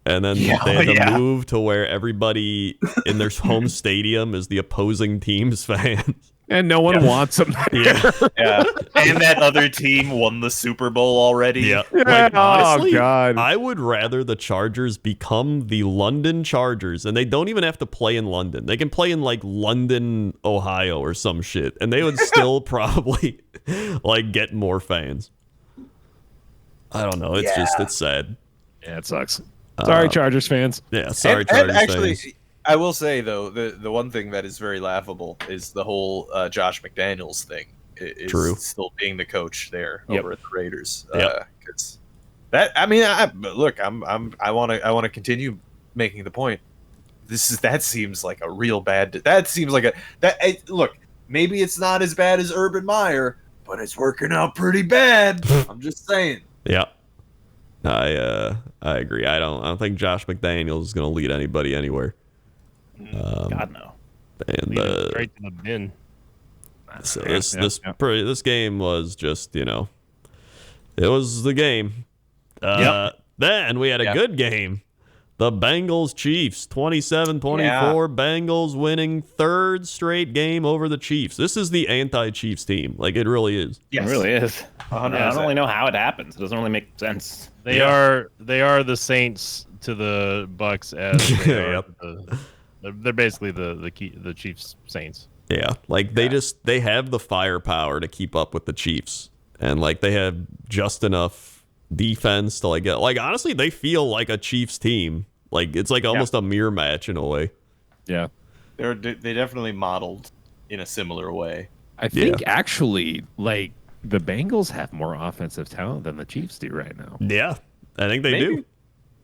and then they had to move to where everybody in their home stadium is the opposing team's fans. And no one wants them. Yeah, Yeah. And that other team won the Super Bowl already. yeah. Yeah. Like, honestly, Oh, God. I would rather the Chargers become the London Chargers, and they don't even have to play in London. They can play in like London, Ohio, or some shit, and they would still probably like get more fans. I don't know. It's just it's sad. Yeah, it sucks. Sorry, Chargers fans. Yeah, sorry, And Chargers actually, fans. I will say though, the one thing that is very laughable is the whole Josh McDaniels thing. Is True. Still being the coach there Yep. over at the Raiders. Yep. 'Cause that I mean, look, I want to continue making the point. That seems like a real bad. That seems like look. Maybe it's not as bad as Urban Meyer, but it's working out pretty bad. I'm just saying. Yeah. I agree. I don't think Josh McDaniels is going to lead anybody anywhere. God no. And Lead 'em straight to the bin. so Yeah, this game was just, it was the game. Then we had a good game. The Bengals Chiefs 27-24. Bengals winning 3rd straight game over the Chiefs. This is the anti-Chiefs team. Like, it really is. It really is. I 100%. don't really know how it happens. It doesn't really make sense. They are the Saints to the Bucks as they are Yep. they're basically the Chiefs Saints. Yeah, like they have the firepower to keep up with the Chiefs, and like they have just enough defense to like get. Like honestly, they feel like a Chiefs team. Like it's like almost a mirror match in a way. Yeah. They definitely modeled in a similar way. I think actually, like, the Bengals have more offensive talent than the Chiefs do right now. Yeah, I think they do.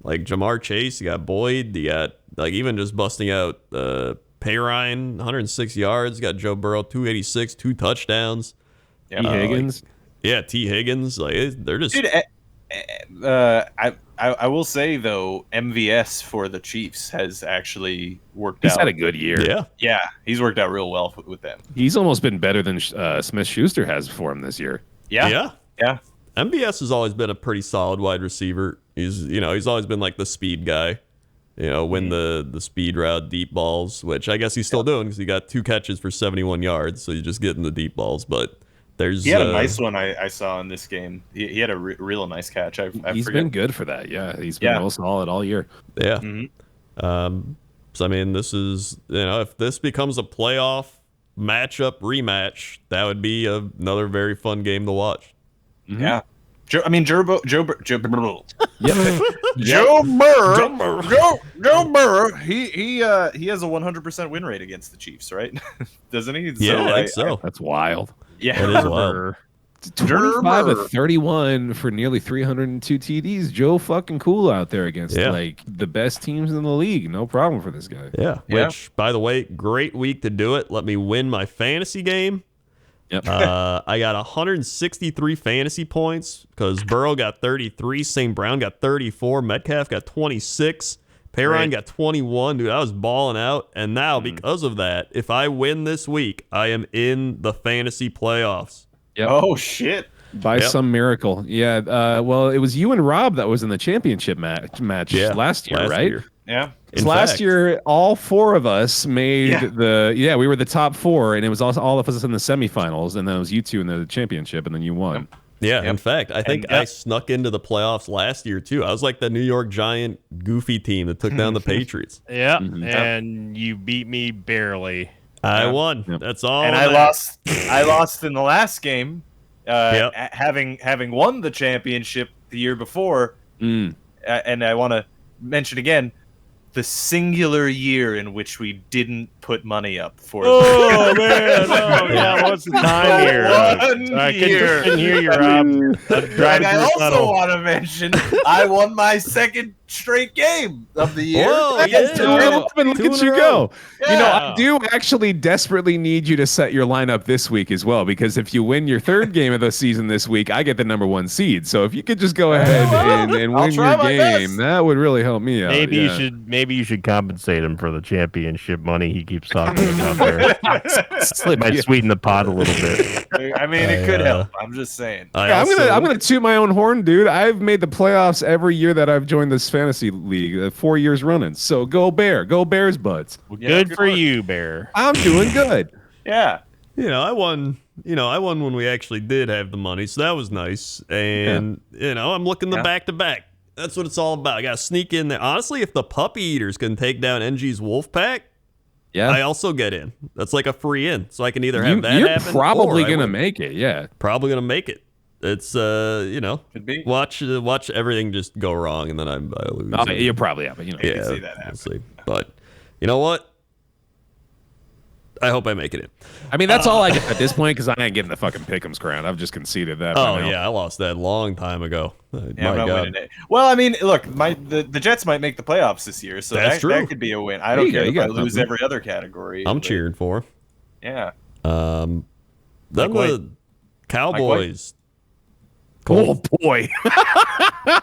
Like Jamar Chase, you got Boyd, you got like even just busting out Payrine, 106 yards. You got Joe Burrow, 286, 2 touchdowns. T. Higgins. T. Higgins. Like they're just. Dude, I will say though, MVS for the Chiefs has actually worked He's out. had a good year. Yeah. Yeah, he's worked out real well with them. He's almost been better than Smith-Schuster has for him this year. Yeah. MVS has always been a pretty solid wide receiver. He's always been like the speed guy. Win the speed route, deep balls, which I guess he's still doing because he got 2 catches for 71 yards. So you're just getting the deep balls. But he had a nice one I saw in this game. He had a real nice catch. He's He's been good for that. Yeah, he's been real solid all year. Yeah. So, I mean, this is, if this becomes a playoff rematch, that would be another very fun game to watch. Mm-hmm. Yeah. Joe Burrow. Joe Burrow. He has a 100% win rate against the Chiefs, right? Doesn't he? Yeah, I think so. That's wild. Yeah, it is wild. 25 of 31 for nearly 302 TDs. Joe fucking cool out there against like the best teams in the league. No problem for this guy. Yeah. Which, by the way, great week to do it. Let me win my fantasy game. Yep. I got 163 fantasy points because Burrow got 33, St. Brown got 34, Metcalf got 26, Perrine got 21. Dude, I was balling out. And now, because of that, if I win this week, I am in the fantasy playoffs. Yep. Oh, shit. By some miracle. Yeah. Well, it was you and Rob that was in the championship match last year, right? Yeah. Last year, all four of us made we were the top four, and it was also all of us in the semifinals, and then it was you two in the championship, and then you won. Yeah, in fact, I think I snuck into the playoffs last year, too. I was like the New York Giant goofy team that took down the Patriots. Yeah, and you beat me barely. I won. Yep. That's all. And I lost in the last game, having won the championship the year before. And I want to mention again the singular year in which we didn't put money up for. Oh man! Oh yeah! What's the time here? I couldn't hear you, Rob. And I also want to mention I won my second straight game of the year. Whoa, look at you go. Yeah. I do actually desperately need you to set your lineup this week as well, because if you win your third game of the season this week, I get the #1 seed. So if you could just go ahead and win your game, that would really help me out. Maybe you should compensate him for the championship money he keeps talking about there. Might sweeten the pot a little bit. I mean, it could help. I'm just saying. I'm gonna toot my own horn, dude. I've made the playoffs every year that I've joined this fantasy league, 4 years running. So go Bears, buds. Well, good for you, Bear. I'm doing good. Yeah. I won when we actually did have the money, so that was nice. And I'm looking the back to back. That's what it's all about. I got to sneak in there. Honestly, if the puppy eaters can take down NG's wolf pack, I also get in. That's like a free in, so I can either have that You're happen. probably gonna make it. Yeah, probably gonna make it. It's could be. Watch everything just go wrong, and then I lose. Oh, you probably have, but you can see that happen. We'll see. But you know what? I hope I make it in. I mean, that's all I get at this point, because I ain't getting the fucking pick'ems crown. I've just conceded that. Oh yeah, I lost that long time ago. Yeah, my God. Well, I mean, look, the Jets might make the playoffs this year, so that could be a win. I don't care if I lose every other category. I'm cheering for. Yeah. Then the Cowboys. Oh boy,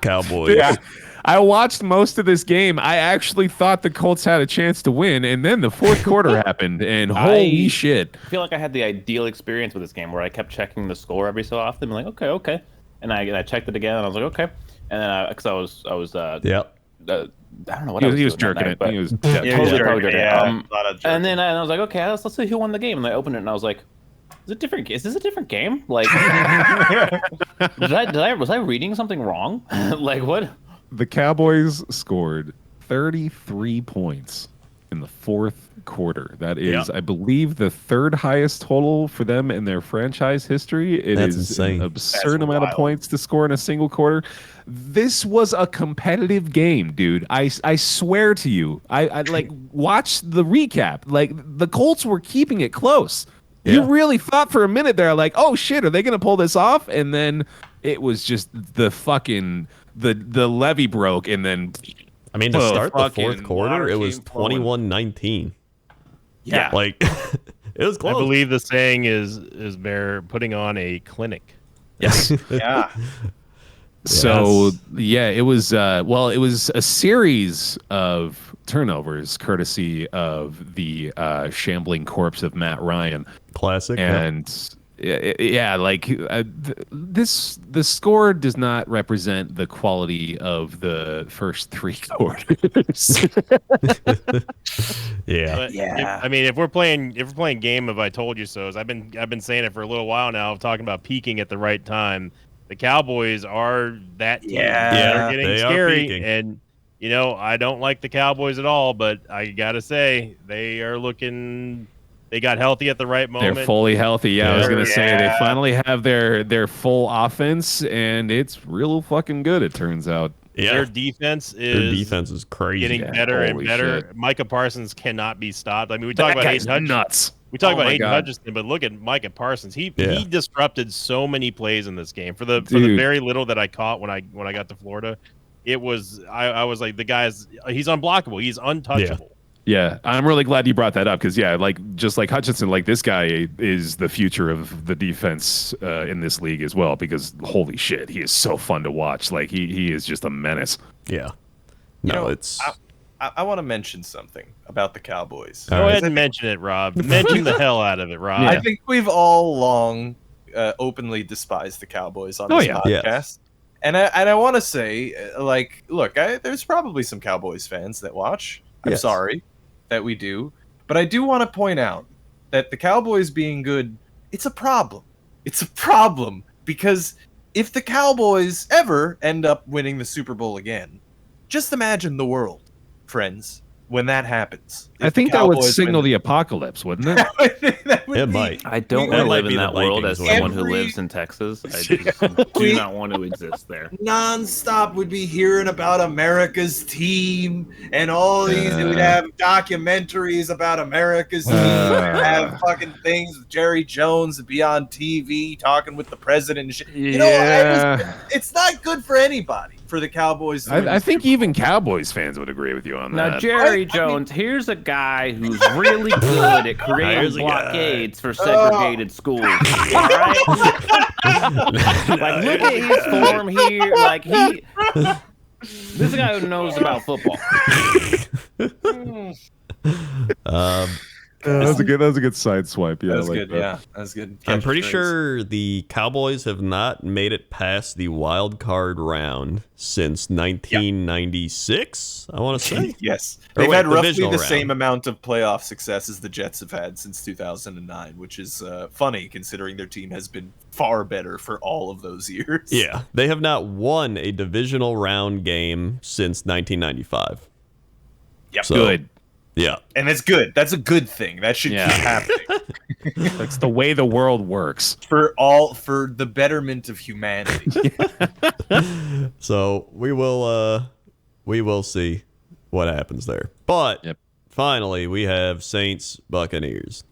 Cowboys. Yeah. I watched most of this game. I actually thought the Colts had a chance to win, and then the fourth quarter happened, and holy shit. I feel like I had the ideal experience with this game where I kept checking the score every so often. I'm like, okay. And I checked it again, and I was like, okay. And then, because I was I don't know what he was jerking it. He was totally jerking it. Yeah, and then I was like, okay, let's see who won the game. And I opened it, and I was like, is this a different game? Like, was I reading something wrong? Like, what? The Cowboys scored 33 points in the fourth quarter. That is, I believe, the third highest total for them in their franchise history. That's insane. An absurd amount of points to score in a single quarter. This was a competitive game, dude. I swear to you. I like watch the recap. Like, the Colts were keeping it close. Yeah. You really thought for a minute there, like, oh shit, are they going to pull this off? And then it was just the fucking the levee broke, and then I mean, to start the fourth quarter, it was 21-19. Yeah, like it was close. I believe the saying is Bear putting on a clinic. Yes. Yeah. So it was it was a series of turnovers courtesy of the shambling corpse of Matt Ryan. Classic. And the score does not represent the quality of the first three quarters. I mean, if we're playing game of I told you so's, I've been saying it for a little while now, talking about peaking at the right time. The Cowboys are that team. Yeah, they're getting scary, and I don't like the Cowboys at all, but I gotta say they are looking. They got healthy at the right moment. They're fully healthy. Yeah, I was gonna say they Yeah. finally have their full offense, and it's real fucking good. It turns out. Yeah, Their defense is crazy. getting Yeah, better and holy better. shit. Micah Parsons cannot be stopped. I mean, we talk about guy's Hayden Hutchinson. nuts. We talk Oh about my Hayden God. Hutchinson, but look at Micah Parsons. He disrupted so many plays in this game. For the Dude. very little that I caught when I got to Florida, it was I was like, he's unblockable. He's untouchable. Yeah, I'm really glad you brought that up because just like Hutchinson, like this guy is the future of the defense in this league as well. Because holy shit, he is so fun to watch. Like he is just a menace. Yeah. You No, know, it's I want to mention something about the Cowboys. Go ahead and mention it, Rob. Mention the hell out of it, Rob. Yeah. I think we've all long openly despised the Cowboys on this podcast. Yes. And I want to say, look, there's probably some Cowboys fans that watch. I'm Yes. sorry that we do. But I do want to point out that the Cowboys being good, it's a problem. It's a problem because if the Cowboys ever end up winning the Super Bowl again, just imagine the world, friends, when that happens. I think that would signal the apocalypse, wouldn't it? It might. I don't That want to might live be in the that world Vikings as one. someone who lives in Texas. I just do not want to exist there. Non-stop would be hearing about America's team and all these. We'd have documentaries about America's team. We'd have fucking things with Jerry Jones and be on TV talking with the president and shit. It's not good for anybody for the Cowboys. to win I the think Super Bowl. even Cowboys fans would agree with you on Now, that. Jerry Jones, here's a guy who's really good at creating Here's a guy. blockades for segregated schools. All right? Like, look at his form here. Like, this is a guy who knows about football. That was a good side swipe. Yeah, That's I like good. that. Yeah, that's good. I'm pretty Catchphrase. sure the Cowboys have not made it past the wild card round since 1996. I want to say. Yes, Or they've wait, had roughly divisional the round. same amount of playoff success as the Jets have had since 2009, which is funny considering their team has been far better for all of those years. Yeah, they have not won a divisional round game since 1995. Yep. So, Good. Yeah. And it's good. That's a good thing. That should Yeah. keep happening That's the way the world works. for the betterment of humanity. So we will see what happens there. But Yep. finally, we have Saints Buccaneers.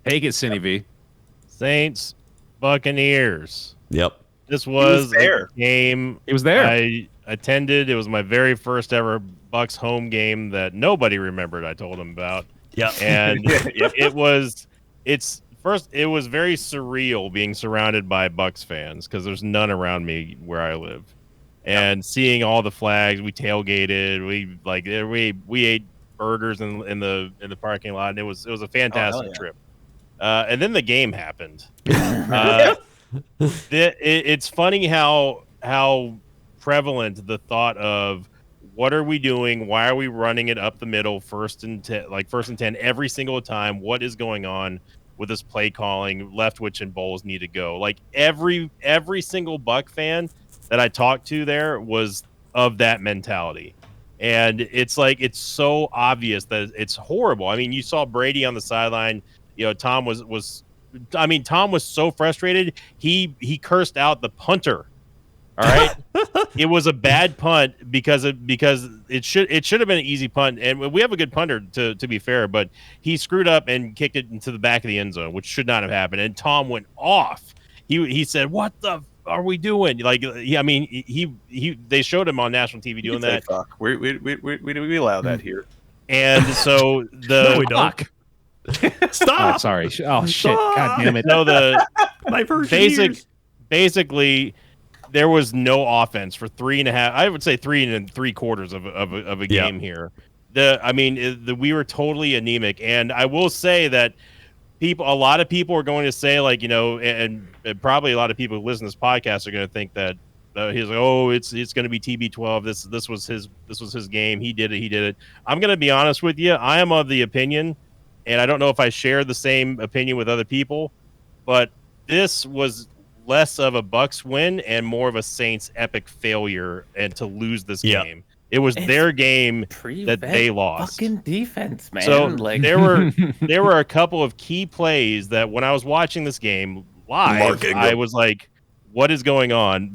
Take it, Cinny V. Saints, Buccaneers. Yep. This was there. a game He was there. I attended. It was my very first ever Bucks home game that nobody remembered. I told them about, Yep. and it was very surreal being surrounded by Bucks fans because there's none around me where I live, and seeing all the flags. We tailgated. We ate burgers in the parking lot, and it was a fantastic trip. And then the game happened. It's funny how prevalent the thought of what are we doing? Why are we running it up the middle, first and 10 every single time? What is going on with this play calling? Leftwich and Bowles need to go. Like every single Buck fan that I talked to there was of that mentality. And it's like it's so obvious that it's horrible. I mean, you saw Brady on the sideline. Tom was so frustrated. He cursed out the punter. All right. It was a bad punt because it should have been an easy punt, and we have a good punter to be fair, but he screwed up and kicked it into the back of the end zone, which should not have happened. And Tom went off. He said, "What the are we doing?" Like, they showed him on national TV doing that. Fuck. We allow that here. And so No, we don't. Stop. Oh, sorry. Oh shit. God damn it. No, My first years. basically there was no offense for 3.5. I would say 3 3/4 of a game here. We were totally anemic, and I will say that a lot of people are going to say, like, and probably a lot of people who listen to this podcast are going to think that he's like, oh, it's going to be TB12. This was his game. He did it. I'm going to be honest with you. I am of the opinion, and I don't know if I share the same opinion with other people, but this was less of a Bucks win and more of a Saints epic failure, and to lose this game. It was It's their game that Prevent they lost. fucking defense, man. So like there were a couple of key plays that when I was watching this game live, I was like, "What is going on?"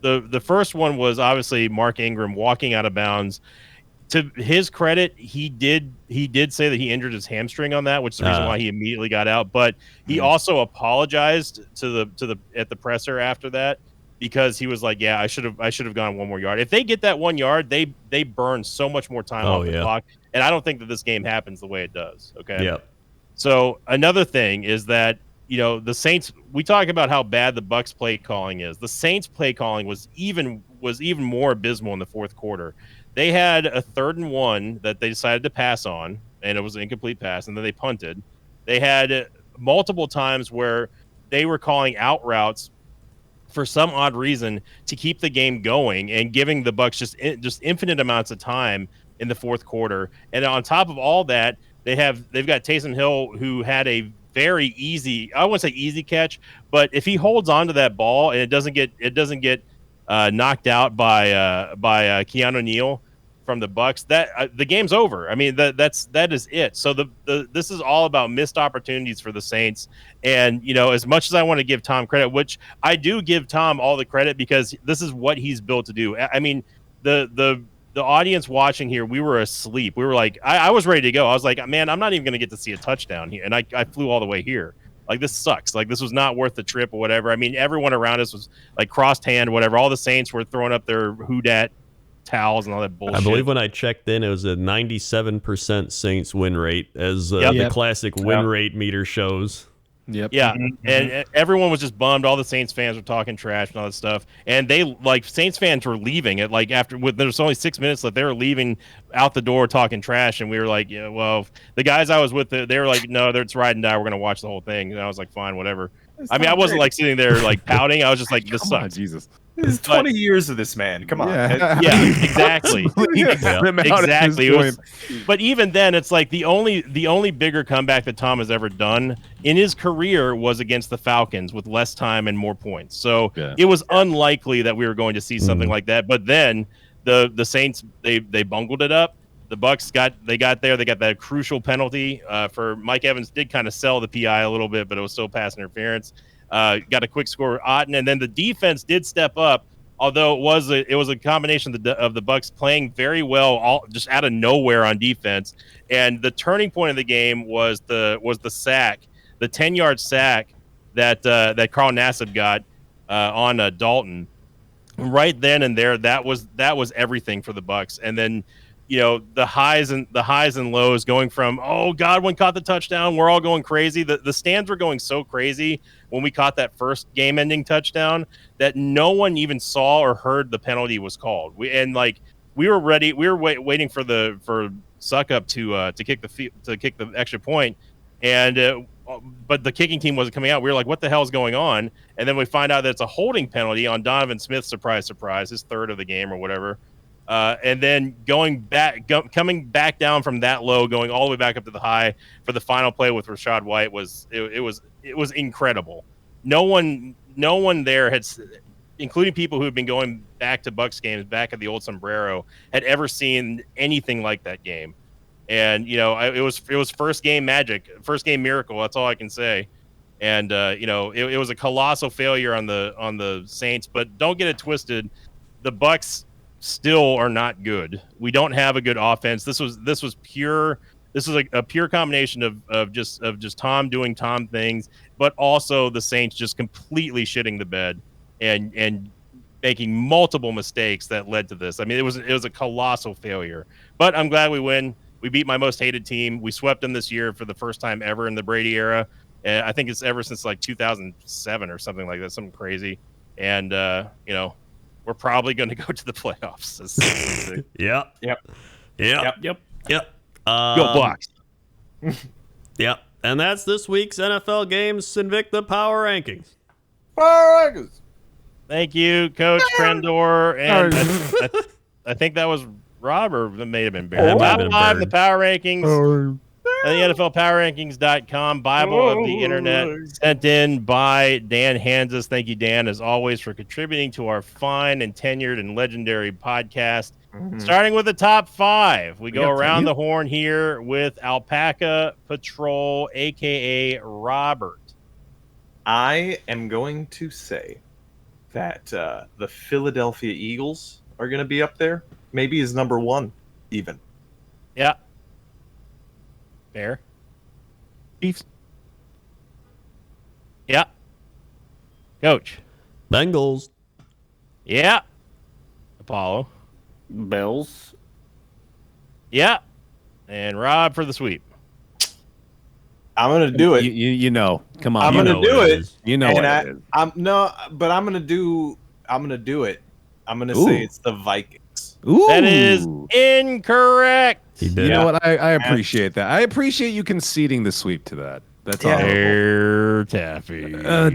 The first one was obviously Mark Ingram walking out of bounds. To his credit, he did say that he injured his hamstring on that, which is the reason why he immediately got out. But he also apologized to the at the presser after that, because he was like, "Yeah, I should have gone 1 more yard. If they get that 1 yard, they burn so much more time off the clock, and I don't think that this game happens the way it does." Okay. Yep. So another thing is that the Saints. We talk about how bad the Bucs play calling is. The Saints play calling was even more abysmal in the fourth quarter. They had a 3rd and 1 that they decided to pass on, and it was an incomplete pass, and then they punted. They had multiple times where they were calling out routes for some odd reason to keep the game going and giving the Bucs just infinite amounts of time in the fourth quarter. And on top of all that, they've got Taysom Hill, who had a very easy, I wouldn't say easy catch, but if he holds on to that ball and it doesn't get knocked out by Keanu Neal from the Bucs, that the game's over. I mean, that is it. So this is all about missed opportunities for the Saints. And as much as I want to give Tom credit, which I do give Tom all the credit, because this is what he's built to do. I mean, the audience watching here, we were asleep. We were like, I was ready to go. I was like, man, I'm not even going to get to see a touchdown here, and I flew all the way here. Like, this sucks. Like, this was not worth the trip or whatever. I mean, everyone around us was like crossed hand, whatever. All the Saints were throwing up their who dat towels and all that bullshit. I believe when I checked in, it was a 97% Saints win rate, as the classic win rate meter shows. Yep. Yeah, and everyone was just bummed. All the Saints fans were talking trash and all that stuff. And they, Saints fans were leaving it. Like, there's only 6 minutes left, they were leaving out the door talking trash. And we were like, yeah, well, the guys I was with, they were like, no, it's ride and die. We're going to watch the whole thing. And I was like, fine, whatever. I mean, I wasn't like sitting there like pouting. I was just like, this Come sucks. on, Jesus. There's 20 years of this man. Come on. Yeah, exactly. Exactly. It was, but even then, it's like the only bigger comeback that Tom has ever done in his career was against the Falcons with less time and more points. So it was unlikely that we were going to see something like that. But then the Saints, they bungled it up. The Bucs got there. They got that crucial penalty for Mike Evans. Did kind of sell the PI a little bit, but it was still pass interference. Got a quick score with Otten, and then the defense did step up. Although it was a combination of the Bucs playing very well, all just out of nowhere on defense. And the turning point of the game was the sack, the 10-yard sack that Carl Nassib got on Dalton. Right then and there, that was everything for the Bucs. And then the highs and lows, going from, oh, Godwin caught the touchdown, we're all going crazy. The stands were going so crazy when we caught that first game-ending touchdown that no one even saw or heard the penalty was called. We were ready. We were waiting for Suckup to kick the extra point, and but the kicking team wasn't coming out. We were like, what the hell is going on? And then we find out that it's a holding penalty on Donovan Smith. Surprise, surprise, his 3rd of the game or whatever. And then coming back down from that low, going all the way back up to the high for the final play with Rachaad White was incredible. No one there had, including people who have been going back to Bucs games back at the old Sombrero, had ever seen anything like that game. And it was first game magic, first game miracle. That's all I can say. And it was a colossal failure on the Saints, but don't get it twisted. The Bucs still are not good. We don't have a good offense. This was pure. This was a pure combination of just Tom doing Tom things, but also the Saints just completely shitting the bed and making multiple mistakes that led to this. I mean, it was a colossal failure. But I'm glad we win. We beat my most hated team. We swept them this year for the first time ever in the Brady era. And I think it's ever since like 2007 or something like that, something crazy. And we're probably going to go to the playoffs. Yep. Go Bucs. Yep. And that's this week's NFL Games Invicta Power Rankings. Thank you, Coach Krendor. And I think that was Rob, or that may have been Barry. The Power Rankings. The NFLPowerRankings.com, Bible of the Internet, sent in by Dan Hansis. Thank you, Dan, as always, for contributing to our fine and tenured and legendary podcast. Starting with the top 5, we go got around plenty. the horn here with Alpaca Patrol, a.k.a. Robert. I am going to say that the Philadelphia Eagles are going to be up there. Maybe as number 1, even. Yeah. Fair. Chiefs. Yeah. Coach. Bengals. Yeah. Apollo. Bills. Yeah. And Rob for the sweep. I'm going to do it. You know. Come on. I'm you going know to do what it. is. You know and what I, it is. I'm going to do it. I'm going to Ooh. say it's the Vikings. Ooh. That is incorrect. He did. You know what? I appreciate that. I appreciate you conceding the sweep to that. That's all. Bear Taffy.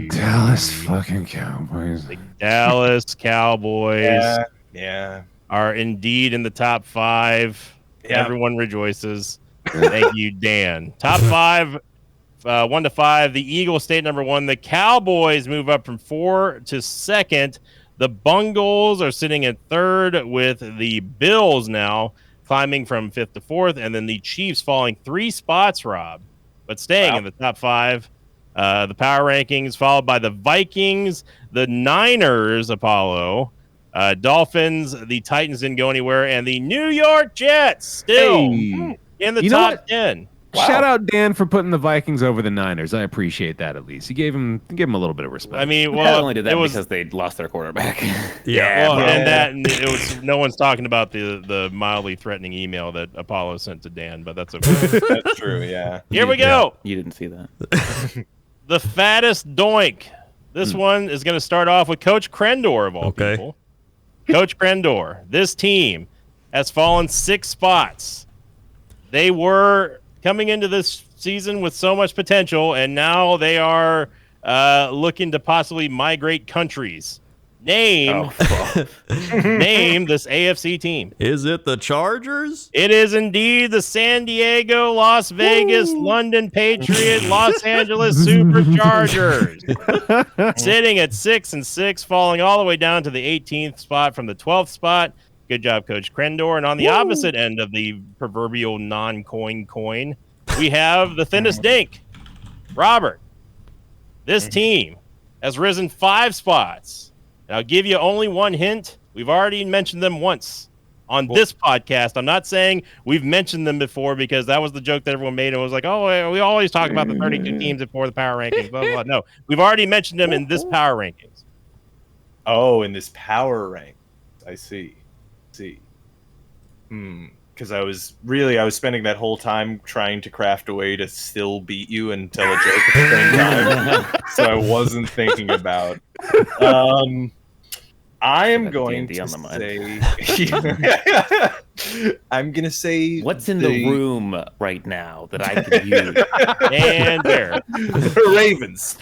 Dallas fucking Cowboys. The Dallas Cowboys Yeah. are indeed in the top 5. Yeah. Everyone rejoices. Thank you, Dan. Top 5, 1 to 5. The Eagles stay at number 1. The Cowboys move up from 4 to 2nd. The Bengals are sitting at 3rd, with the Bills now climbing from 5th to 4th, and then the Chiefs falling 3 spots, Rob, but staying in the top 5. The power rankings followed by the Vikings, the Niners, Apollo, Dolphins, the Titans didn't go anywhere, and the New York Jets still Hey. in the You know top what? 10. Shout out Dan for putting the Vikings over the Niners. I appreciate that at least. He gave him a little bit of respect. I mean, I well, only did that it was because they lost their quarterback. Yeah. well, bro. and it was no one's talking about the mildly threatening email that Apollo sent to Dan, but that's okay. That's true, yeah. Here we go. You didn't see that. The fattest doink. This one is going to start off with Coach Krendor of all people. Coach Krendor, this team has fallen 6 spots. They were coming into this season with so much potential, and now they are looking to possibly migrate countries. Name this AFC team. Is it the Chargers? It is indeed the San Diego, Las Vegas, London Patriots, Los Angeles Superchargers. Sitting at 6-6, falling all the way down to the 18th spot from the 12th spot. Good job, Coach Krendor. And on the opposite end of the proverbial non-coin coin, we have the thinnest dink. Robert, this team has risen 5 spots. And I'll give you only one hint. We've already mentioned them once on this podcast. I'm not saying we've mentioned them before because that was the joke that everyone made. And was like, oh, we always talk about the 32 teams before the power rankings. Blah, blah, blah. No, we've already mentioned them in this power rankings. Oh, in this power rank. I see. Because I was spending that whole time trying to craft a way to still beat you and tell a joke at the same time. So I wasn't thinking about. I am going D&D to on the mind. say. I'm gonna say. What's in the room right now that I can use? And there. The Ravens.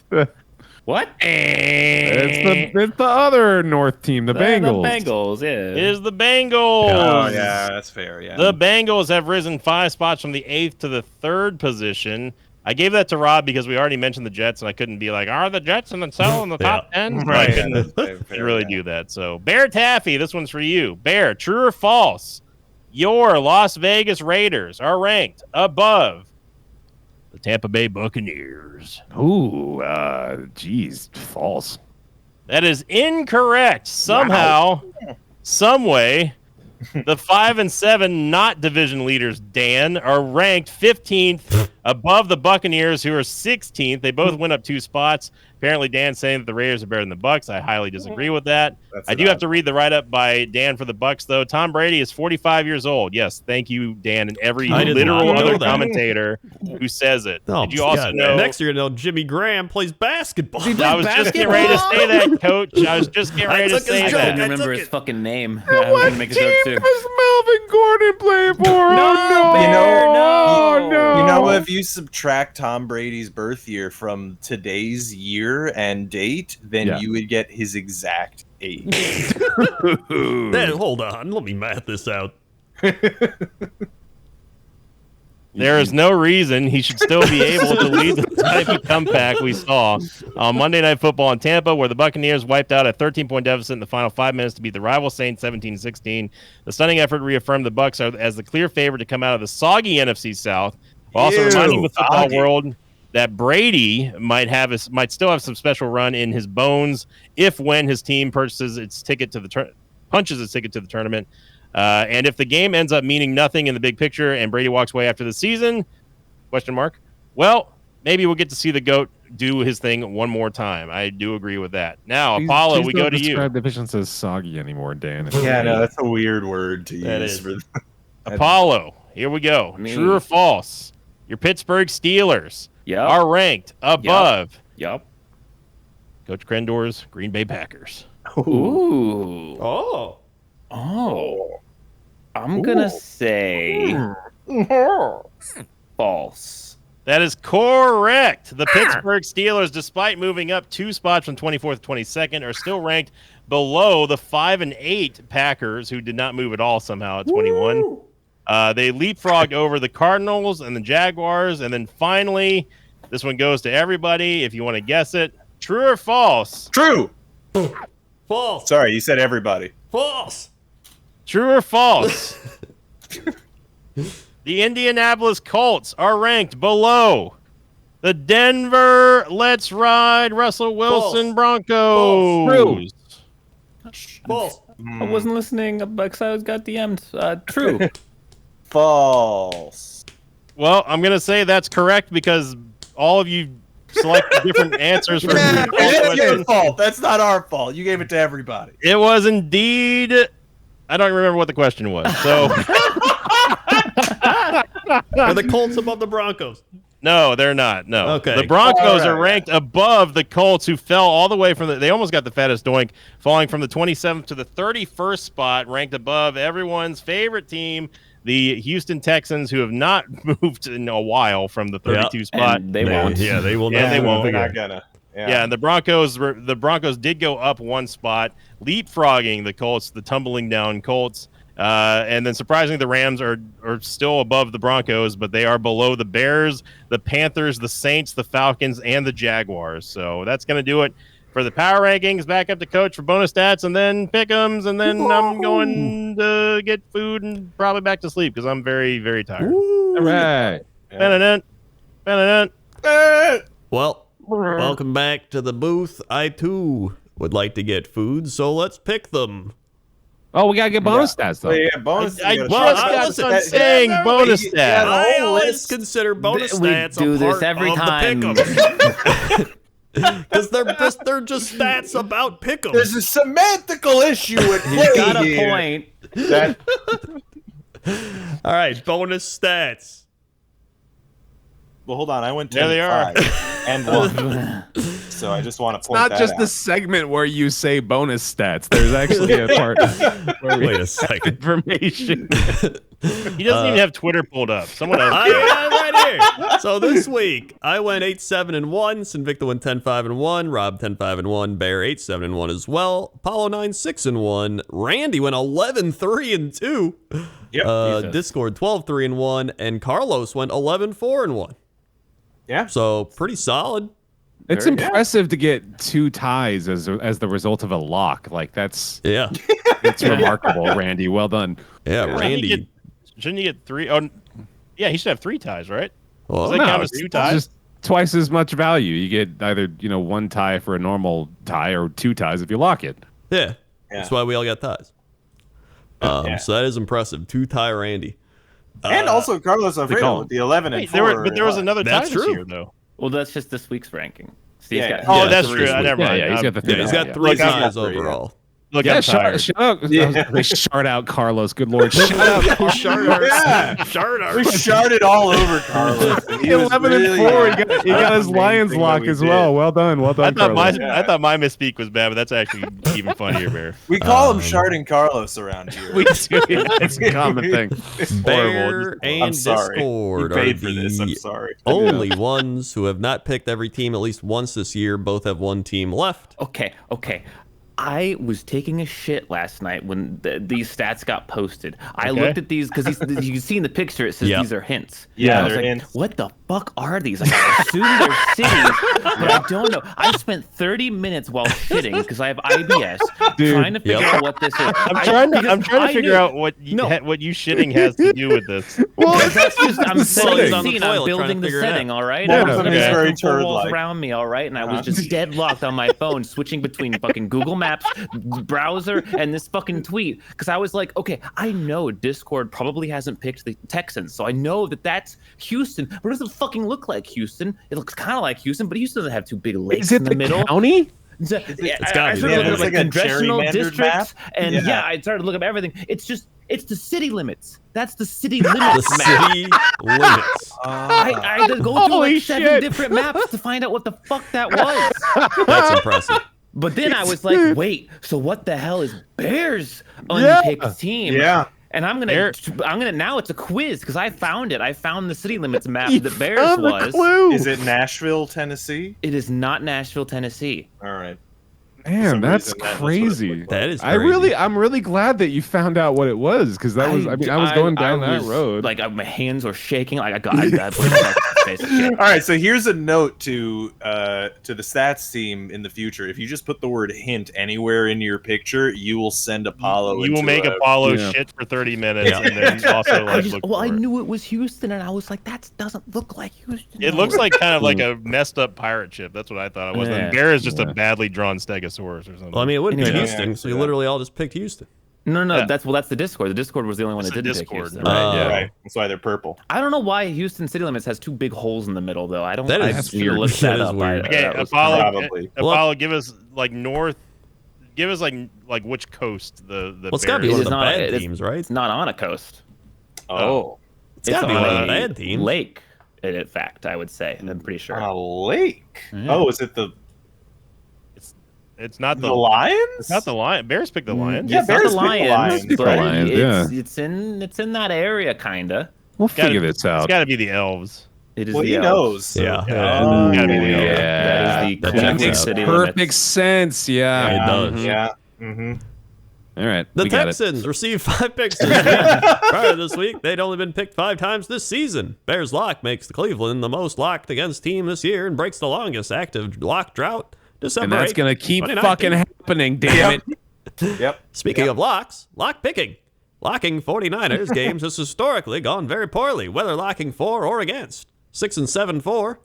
What? It's the other North team, the Bengals. The Bengals, yeah. It is the Bengals. Oh yeah, that's fair. Yeah. The Bengals have risen 5 spots from the 8th to the 3rd position. I gave that to Rob because we already mentioned the Jets, and I couldn't be like, are the Jets in the top 10? So I couldn't really do that. So, Bear Taffy, this one's for you. Bear, true or false? Your Las Vegas Raiders are ranked above the Tampa Bay Buccaneers. Ooh, geez, false. That is incorrect. Somehow, some way, the 5-7 not division leaders, Dan, are ranked 15th above the Buccaneers, who are 16th. They both went up 2 spots. Apparently, Dan's saying that the Raiders are better than the Bucs. I highly disagree with that. I do have to read the write-up by Dan for the Bucs, though. Tom Brady is 45 years old. Yes, thank you, Dan, and every literal other commentator who says it. Oh, did you also know? Next year, Jimmy Graham plays basketball. I was just getting ready to say that, Coach. I was just getting ready to say I that. couldn't remember his fucking name. I was gonna make a joke too. Does Melvin Gordon play for? No. You know, if you subtract Tom Brady's birth year from today's year and date, then you would get his exact age. Hold on, let me math this out. There is no reason he should still be able to lead the type of comeback we saw on Monday Night Football in Tampa, where the Buccaneers wiped out a 13-point deficit in the final 5 minutes to beat the rival Saints 17-16. The stunning effort reaffirmed the Bucs as the clear favorite to come out of the soggy NFC South, while also reminding the football world that Brady might still have some special run in his bones when his team punches its ticket to the tournament. And if the game ends up meaning nothing in the big picture and Brady walks away after the season, ? Well, maybe we'll get to see the GOAT do his thing one more time. I do agree with that. Now, Apollo, we go to you. Describe the pitch as soggy anymore, Dan. Yeah, no, that's a weird word to use. Apollo, here we go. True or false? Your Pittsburgh Steelers are ranked above. Yep. Coach Krendor's Green Bay Packers. Ooh. Oh. I'm going to say false. That is correct. The Pittsburgh Steelers, despite moving up 2 spots from 24th to 22nd, are still ranked below the 5-8 Packers, who did not move at all somehow at 21. They leapfrogged over the Cardinals and the Jaguars. And then finally, this one goes to everybody. If you want to guess it, true or false? True. False. Sorry, you said everybody. False. True or false? The Indianapolis Colts are ranked below the Denver Let's Ride Russell Wilson Broncos. False. I wasn't listening because I got DM'd. True. False. Well, I'm going to say that's correct because all of you selected different answers for That's your fault. That's not our fault. You gave it to everybody. It was indeed. I don't remember what the question was. So Are the Colts above the Broncos? no, they're not. No. Okay. The Broncos All right. are ranked above the Colts, who fell all the way they almost got the fattest doink, falling from the 27th to the 31st spot, ranked above everyone's favorite team, the Houston Texans, who have not moved in a while from the 32 spot. And they won't. Yeah, they will not. Yeah, they won't. They're not gonna. Yeah, and the Broncos did go up 1 spot, leapfrogging the Colts, the tumbling down Colts. And then surprisingly, the Rams are still above the Broncos, but they are below the Bears, the Panthers, the Saints, the Falcons, and the Jaguars. So that's going to do it for the power rankings. Back up to Coach for bonus stats, and then pick'ems, and then I'm going to get food and probably back to sleep because I'm very, very tired. All right. Well, welcome back to the booth. I, too, would like to get food, so let's pick them. Oh, we got to get bonus stats, though. Yeah, bonus. I you just gotta- got done saying bonus stats. I always consider bonus We stats do a this part every of time. the pick'em. Because they're just stats about pick'em. There's a semantical issue at play You got a here. point. That All right, bonus stats. Well, hold on. I went 10 There they are. 5 and 1. So I just want to point Not that just out. the segment where you say bonus stats. There's actually a part where we Wait a second. information. He doesn't even have Twitter pulled up. Someone else. I am right here. So this week, I went 8-7-1. Sinvicta went 10-5-1. Rob 10-5-1. Bear 8-7-1 as well. Apollo 9-6-1. Randy went 11-3-2. Yep. Discord 12-3-1. And Carlos went 11-4-1. Yeah. So pretty solid. It's Very impressive to get 2 ties as the result of a lock. Like that's It's remarkable, Randy. Well done. Yeah, Shouldn't Randy. you get 3? Oh, yeah, he should have 3 ties, right? Well, Does that count as it's 2 ties? just twice as much value. You get either 1 tie for a normal tie or 2 ties if you lock it. yeah. That's why we all got ties. So that is impressive. 2 tie Randy. And also Carlos Alfredo call. with the 11 and Wait, 4. there was another tie That's this true. year, though. Well, that's just this week's ranking. Yeah. Steve's Oh, got that's 3 true. this week. Never mind. Yeah, he's got the 3. Yeah, he's got yeah. 3 Look, I've got ties 3, yeah. overall. Look, Yeah, I'm tired. shout out. They shout out Carlos. Good lord. Shout out. Yeah. We sharded all over Carlos. He was 11 really and 4. He got his amazing Lions thing lock that we as did. well. Well done. Well done. Carlos. I thought my misspeak was bad, but that's actually even funnier, Bear. We call him sharding Carlos around here. We do. It's a common thing. Bear and I'm sorry. Discord You paid are for this. I'm the sorry. only ones who have not picked every team at least once this year. Both have 1 team left. Okay. I was taking a shit last night when these stats got posted. I looked at these because you can see in the picture it says these are hints. Yeah, I was like, hints. what the fuck are these? Like, I assume they're cities, but I don't know. I spent 30 minutes while shitting because I have IBS trying to figure out what this is. I'm trying to figure out what you shitting has to do with this. Well, that's just I'm setting the on the scene. toilet I'm building the trying to figure it setting. All right. Yeah, I was looking okay. at Very some four walls turd-like. around me. All right, and I was just deadlocked on my phone, switching between fucking Google Maps, browser, and this fucking tweet because I was like, okay, I know Discord probably hasn't picked the Texans, so I know that that's Houston, but it doesn't fucking look like Houston. It looks kind of like Houston, but Houston doesn't have two big lakes Is it in the middle. county? So, gotta I be. started Yeah, looking it's up like a congressional gerrymandered districts, map. and Yeah. I started looking up everything. It's the city limits. That's the city limits The map. city limits. I had to go through Holy like 7 shit. different maps to find out what the fuck that was. That's impressive. But then I was like, wait, so what the hell is Bears unpicked team? Yeah. And I'm gonna now it's a quiz because I found it. I found the city limits map You that Bears found the was. clue. Is it Nashville, Tennessee? It is not Nashville, Tennessee. All right. Man, some that's reason that was what it crazy. looked That is I'm really glad that you found out what it was because that was. I was going down that road. Like my hands were shaking. Like I put my face in shit. All right, so here's a note to the stats team in the future. If you just put the word hint anywhere in your picture, you will send Apollo. You will into make a- Apollo shit for 30 minutes and then also like look I for it. knew it was Houston, and I was like, that doesn't look like Houston. It looks like kind of like a messed up pirate ship. That's what I thought it was. Yeah. And Bear is just a badly drawn Stegosaurus or something. Well, I mean, it would be Anyway, Houston, yeah, so you literally all just picked Houston. No, Yeah. that's the Discord. The Discord was the only one that It's the didn't pick Discord, Houston. right, yeah. Right. That's why they're purple. I don't know why Houston city limits has 2 big holes in the middle, though. I don't. That I is need to weird. look That that is up. weird. okay, that was Apollo, Probably. Apollo, give us like north. Give us like which coast the Well, it's got to be Bears- one of It's the not- bad it's- teams, right? It's not on a coast. Oh, It's got to be on one of the a bad teams. Lake, in fact, I would say. I'm pretty sure. on a lake. Yeah. Oh, is it the It's not the Lions? It's not the Lion. Bears picked the Lions. Yeah, It's not Bears the picked the Lions, Lions, but right? Lions, it's in that area, kinda. We'll Gotta- figure this It's out. got to be the elves. It is Well, the he Elves. knows. Yeah. Oh, Gotta be the yeah. elves. That is the That Cleveland checks out. city Perfect limits. sense. Yeah. It does. Mhm. Yeah. Mm-hmm. All right. The we got it. Texans received 5 picks this week. Prior to this week, they'd only been picked 5 times this season. Bears lock makes the Cleveland the most locked against team this year and breaks the longest active lock drought. December And that's 8th, gonna keep 2019. fucking happening. Damn it. Yep. Speaking of locks, lock picking. Locking 49ers games has historically gone very poorly, whether locking for or against. 6-7 for,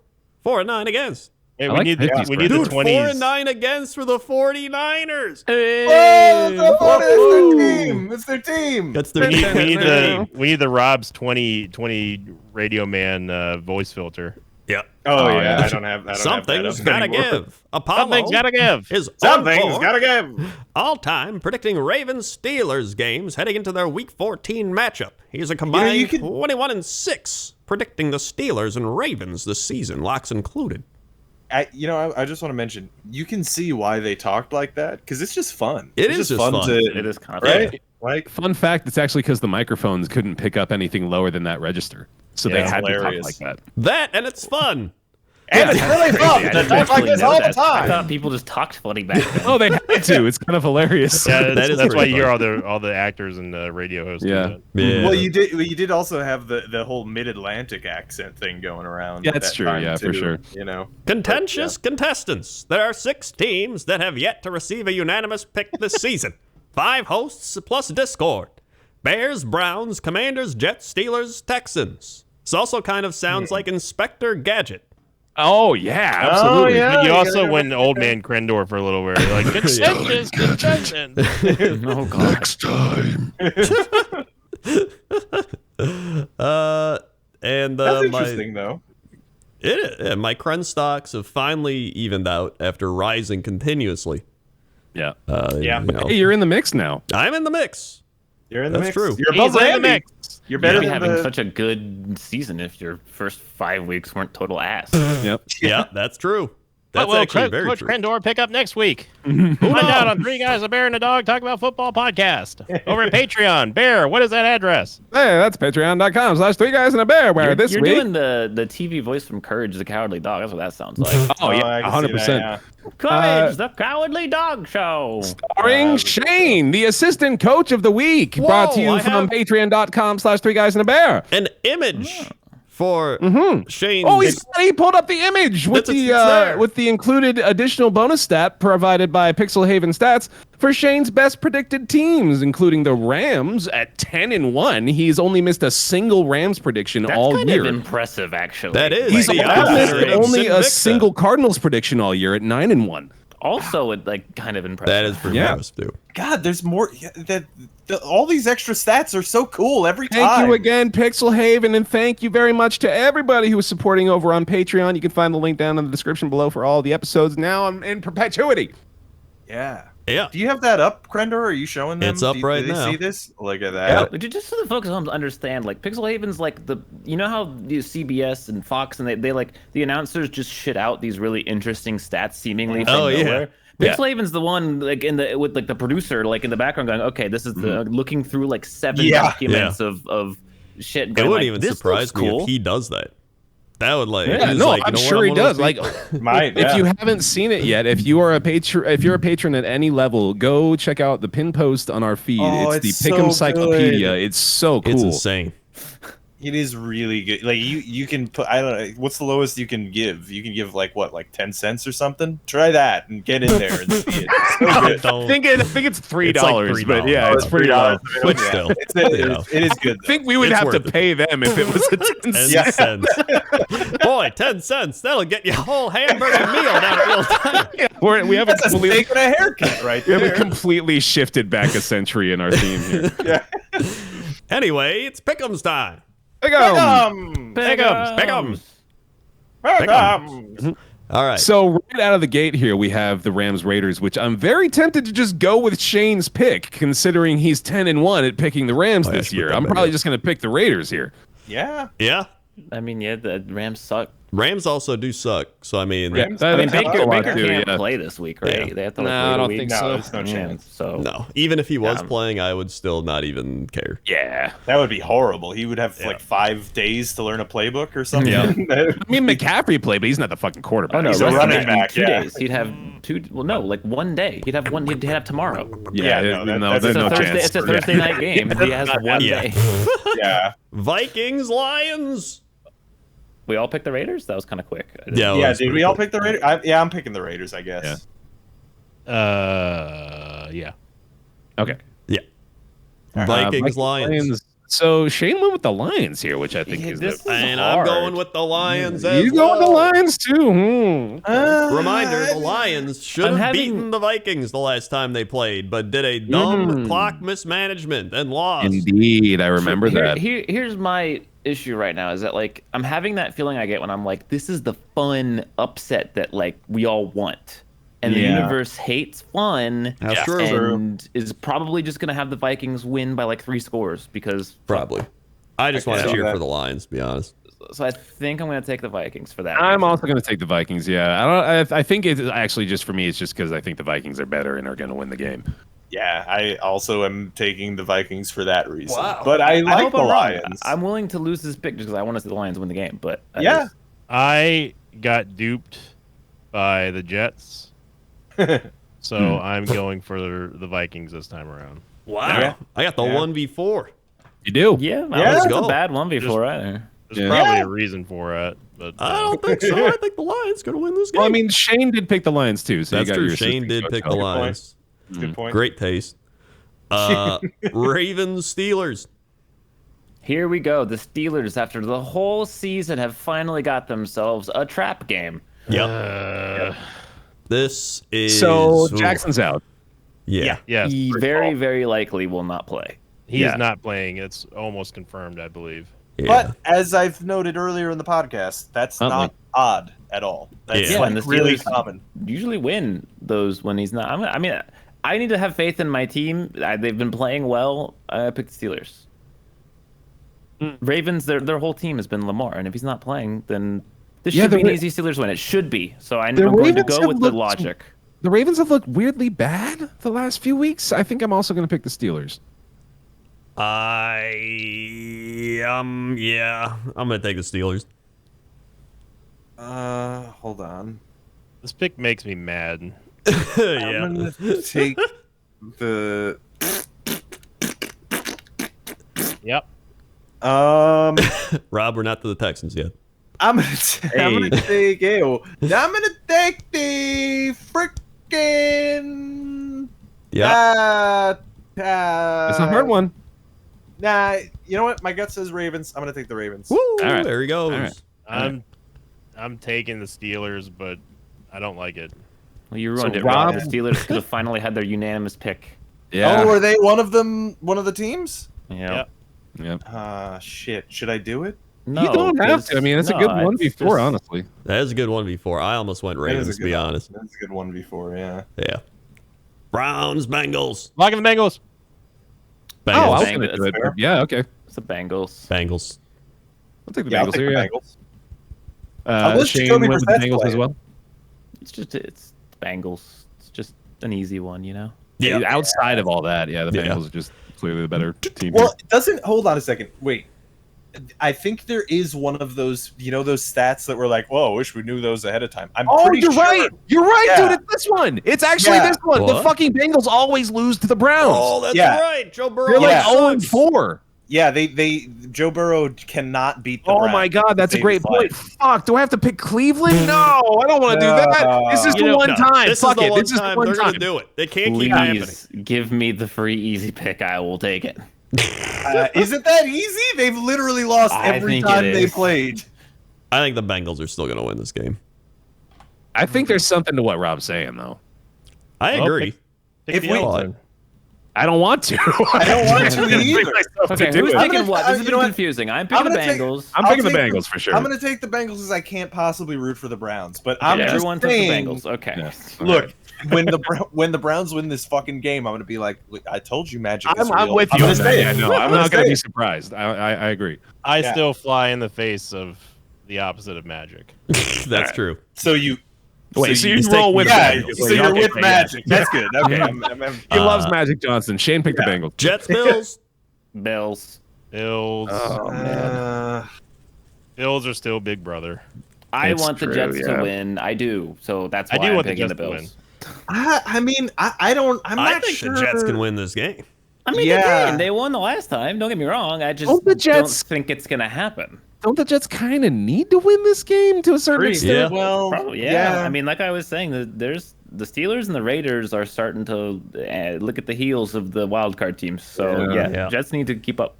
4-9 against. Hey, I we like need that the he's we need the Dude, 20s. 4-9 against for the 49ers. Oh, it's their team. It's their team. That's their We need the Rob's 2020 Radio Man voice filter. Yeah. Oh, Oh, yeah. yeah. I don't have that. Something's gotta give. Apollo Something's gotta give. is Something's on gotta give. all-time predicting Ravens-Steelers games heading into their Week 14 matchup. He's a combined you can- 21-6 predicting the Steelers and Ravens this season, locks included. I just want to mention, you can see why they talked like that because it's just fun. It It's is just fun. to, It is kind of right? Like, Fun fact: it's actually because the microphones couldn't pick up anything lower than that register, so they Yeah, had to talk hilarious. like that. That and it's fun. and it's really fun I to didn't talk like actually this know all the that. I time. thought people just talked funny back then. Oh, they had to. It's kind of hilarious. Yeah, That is that's why pretty you hear fun. all the actors and radio hosts. do Yeah. that. Yeah. Well, you did also have the whole mid-Atlantic accent thing going around. Yeah, at that's that true. time, Yeah, for too, sure. You know, Contentious contestants. There are 6 teams that have yet to receive a unanimous pick this season. 5 hosts plus Discord. Bears, Browns, Commanders, Jets, Steelers, Texans. This also kind of sounds like Inspector Gadget. Oh yeah, absolutely. yeah. But you you also gotta went old man Krendor for a little bit. You're like, contentious, contentious. Oh god. time. And that's my interesting though. my Kren stocks have finally evened out after rising continuously. Yeah. Yeah. you know. Hey, you're in the mix now. I'm in the mix. You're in the That's mix. true. You're He's above in the Randy. mix. You're better You'd be than having the. such a good season if your first 5 weeks weren't total ass. Yep. Yeah, that's true. That's What will actually very Coach true. Crendor pick up next week? Find out on Three Guys, a Bear, and a Dog Talk About Football podcast over at Patreon. Bear, what is that address? Hey, that's patreon.com/3guysandAbear, where this You're week... doing the TV voice from Courage the Cowardly Dog. That's what that sounds like. Oh, yeah, I can see 100%. that, Courage, the Cowardly Dog Show. Starring Shane, the assistant coach of the week, brought to you I from have- patreon.com/3guysandAbear. An image for Shane. Oh, he pulled up the image with It's there. with the included additional bonus stat provided by Pixelhaven Stats for Shane's best predicted teams, including the Rams at 10-1. He's only missed a single Rams prediction That's all kind year. of impressive, actually. That is. He's the also missed opposite of only a Sinvicta. single Cardinals prediction all year at 9-1. Also, like kind of impressive. That is pretty Yeah. impressive, too. God, there's more. All these extra stats are so cool every time. Thank you again, Pixelhaven, and thank you very much to everybody who is supporting over on Patreon. You can find the link down in the description below for all the episodes now in perpetuity. Yeah. Yeah. Do you have that up, Crendor? Are you showing them? It's up right do they now. see this? Look at that. Like, just so the folks at home understand, like Pixelhaven's like you know how the CBS and Fox and they like the announcers just shit out these really interesting stats seemingly from Oh, yeah. nowhere. Yeah. Pixelhaven's the one like with like the producer like in the background going, okay, this is the looking through like 7 Yeah. documents of shit. It Going, wouldn't like, even this surprise looks me cool. if he does that. That would like. Yeah, he's no, like, I'm you know what, sure he one of does. those Like, people- Might, if yeah. you haven't seen it yet, if you're a patron at any level, go check out the pin post on our feed. Oh, it's it's the Pick'em so Cyclopedia. good. It's so cool. it's insane. It is really good. Like you can put. I don't know. What's the lowest you can give? You can give like what, like 10 cents or something. Try that and get in there and see it. It's so good. Don't- I think it's $3, It's like but yeah, $3. it's pretty low. But Yeah. still, It is good. I think we would It's have to worth it. pay them if it was a 10 10 cent. cents. Boy, 10 cents. That'll get you a whole hamburger meal down at Real Time. We haven't That's a completely, steak and a haircut right we haven't there. completely shifted back a century in our theme here. Yeah. Anyway, it's Pick'em's time. Pick'em! Pick'ems. All right. So right out of the gate here, we have the Rams Raiders, which I'm very tempted to just go with Shane's pick, considering he's 10-1 at picking the Rams Oh, yeah, this split year. that I'm back probably up. just going to pick the Raiders here. Yeah. Yeah. I mean, yeah, the Rams suck. Rams also do suck. So, I mean, Rams- I mean, That's Baker, a lot Baker too, can't yeah. play this week, right? Yeah. They have to like No, wait I a don't week. think No, so. there's no chance. So no. Even if he was Yeah. playing, I would still not even care. yeah. That would be horrible. He would have Yeah. like 5 days to learn a playbook or something. Yeah. I mean, McCaffrey played, but he's not the fucking quarterback. Oh no, He's a less than running that. In back, 2 yeah. days. He'd have 2. Well, no, like 1 day. He'd have one. He'd have tomorrow. Yeah, no, there's It's a no Thursday. chance. It's a Thursday night game. He has 1 Yeah. day. Yeah. Vikings, Lions. We all picked the Raiders. That was kind of quick. Yeah. Yeah, did we all pick the Raiders? I'm picking the Raiders, I guess. Yeah. Okay. Yeah. Vikings, Lions. So Shane went with the Lions here, which I think Yeah, is this the. is And hard. I'm going with the Lions as You going with the well. Lions too? Reminder, the Lions should have beaten the Vikings the last time they played, but did a dumb clock mismanagement and lost. Indeed, I remember that. Here's my issue right now is that like I'm having that feeling I get when I'm like, this is the fun upset that like we all want. And the Yeah. universe hates fun That's true. and is probably just gonna have the Vikings win by like 3 scores because Probably. I just want to Okay. cheer Okay. for the Lions, to be honest. so I think I'm gonna take the Vikings for that. I'm also going to take the Vikings. Yeah, I think it's actually just for me. It's just because I think the Vikings are better and are going to win the game. Yeah, I also am taking the Vikings for that reason. Wow. But I I like hope the I'm wrong. Lions. I'm willing to lose this pick just because I want to see the Lions win the game. But I Yeah. just- I got duped by the Jets, so I'm going for the Vikings this time around. Wow. Yeah. I got the Yeah. 1v4. You do? yeah, Yeah, that's let's a go. bad one before either. There's Yeah. probably Yeah. a reason for it, but I don't think so. I think the Lions going to win this game. Well, I mean, Shane did pick the Lions too. So that's you got true. your Shane assistant did coach pick the help. Lions. Good point. Great taste. Ravens, Steelers. Here we go. The Steelers, after the whole season, have finally got themselves a trap game. Yep. This is So Jackson's out. Yeah. yes, He very, very likely will not play. he's yeah. not playing. It's almost confirmed, I believe. Yeah. But as I've noted earlier in the podcast, that's Uh-oh. not odd at all. That's Yeah. like and the really Steelers common. usually win those when he's not. I mean, I need to have faith in my team. They've been playing well. I picked the Steelers. Ravens, their whole team has been Lamar, and if he's not playing, then This Yeah, should the be an Ra- easy Steelers win. It should be. So I'm The going to Ravens go have with the looked- logic. The Ravens have looked weirdly bad the last few weeks. I think I'm also going to pick the Steelers. Yeah, I'm gonna take the Steelers. Hold on. This pick makes me mad. Yeah. I'm gonna take the. Yep. Rob, we're not to the Texans yet. I'm gonna take I'm gonna take the freaking. Yeah. It's a hard one. Nah, you know what? My gut says Ravens. I'm gonna take the Ravens. Woo! right. There he goes. All right. I'm taking the Steelers, but I don't like it. Well, you ruined So it, Rob. Rob- The Steelers could have finally had their unanimous pick. Yeah. Oh, are they one of them? One of the teams? Yeah. Yep. Yep. Shit. Should I do it? No, You don't have to. I mean, it's a good one it's before, just- honestly. That is a good one before. I almost went Ravens, to be honest. That's a good one before. Yeah. Yeah. Browns, Bengals. Locking the Bengals. Oh, I Bengals. was Bengals, going to do it. that's fair. Yeah, okay. It's the Bengals. Bengals. I'll take the Yeah, I'll Bengals take here. the Yeah. Bengals. Shane Jacoby went with the Brissett's Bengals as playing? well. It's Bengals. It's just an easy one, you know. Yeah. Outside of all that, yeah, the Yeah. Bengals are just clearly the better team. Well, it doesn't. Hold on a second. Wait. I think there is one of those, those stats that were like, "Whoa, I wish we knew those ahead of time." I'm Oh, pretty you're sure. right. You're right, Yeah. dude. It's this one. It's actually Yeah. this one. The What? fucking Bengals always lose to the Browns. Oh, that's Yeah. right. Joe Burrow. They're like Yeah. 0-4. Yeah, they Joe Burrow cannot beat the Oh Browns. my god, that's a Save great his point. life. Fuck, do I have to pick Cleveland? No, I don't want to do that. This is the one time. This Fuck is the it. one This is the time one they're time. gonna do it. They can't keep happening. Please give me the free easy pick. I will take it. Is it that easy? They've literally lost I every think time it they is. played. I think the Bengals are still gonna win this game. I think there's something to what Rob's saying, though. I Well, agree. Pick If the we- Elks then. I don't want to. I don't want to either. Okay, do who's it. I'm picking gonna- what? This has you been know what? confusing. I'm I'm picking the gonna take- Bengals. I'm I'll picking the take Bengals for sure. I'm gonna take the Bengals because I can't possibly root for the Browns. But I'm just Everyone took the saying, Bengals. Okay. Yeah. look, when the Browns win this fucking game, I'm gonna be like, I told you, magic is I'm real. with I'm you gonna on that. say Yeah, it. no, I'm gonna not going say to be it. surprised. I agree. I Yeah. still fly in the face of the opposite of magic. That's true. So you. Wait, so you you roll with Yeah, Magic. so you're Okay, with yeah. magic. That's good. Okay, He loves Magic Johnson. Shane picked the Bengals. Jets, Bills. Bills. Bills. Bills are still big brother. I It's want the true, Jets yeah. to win. I do. So that's I why do I'm want the picking the Jets to win. Bills. I mean, I don't. I'm I not think sure. the Jets can win this game. I mean, Yeah. they can. They won the last time. Don't get me wrong. I just Don't the Jets- don't think it's going to happen. Don't the Jets kind of need to win this game to a certain Pretty- extent? Well, Probably, yeah. I mean, like I was saying, there's the Steelers and the Raiders are starting to look at the heels of the wild card teams. So Yeah. Jets need to keep up.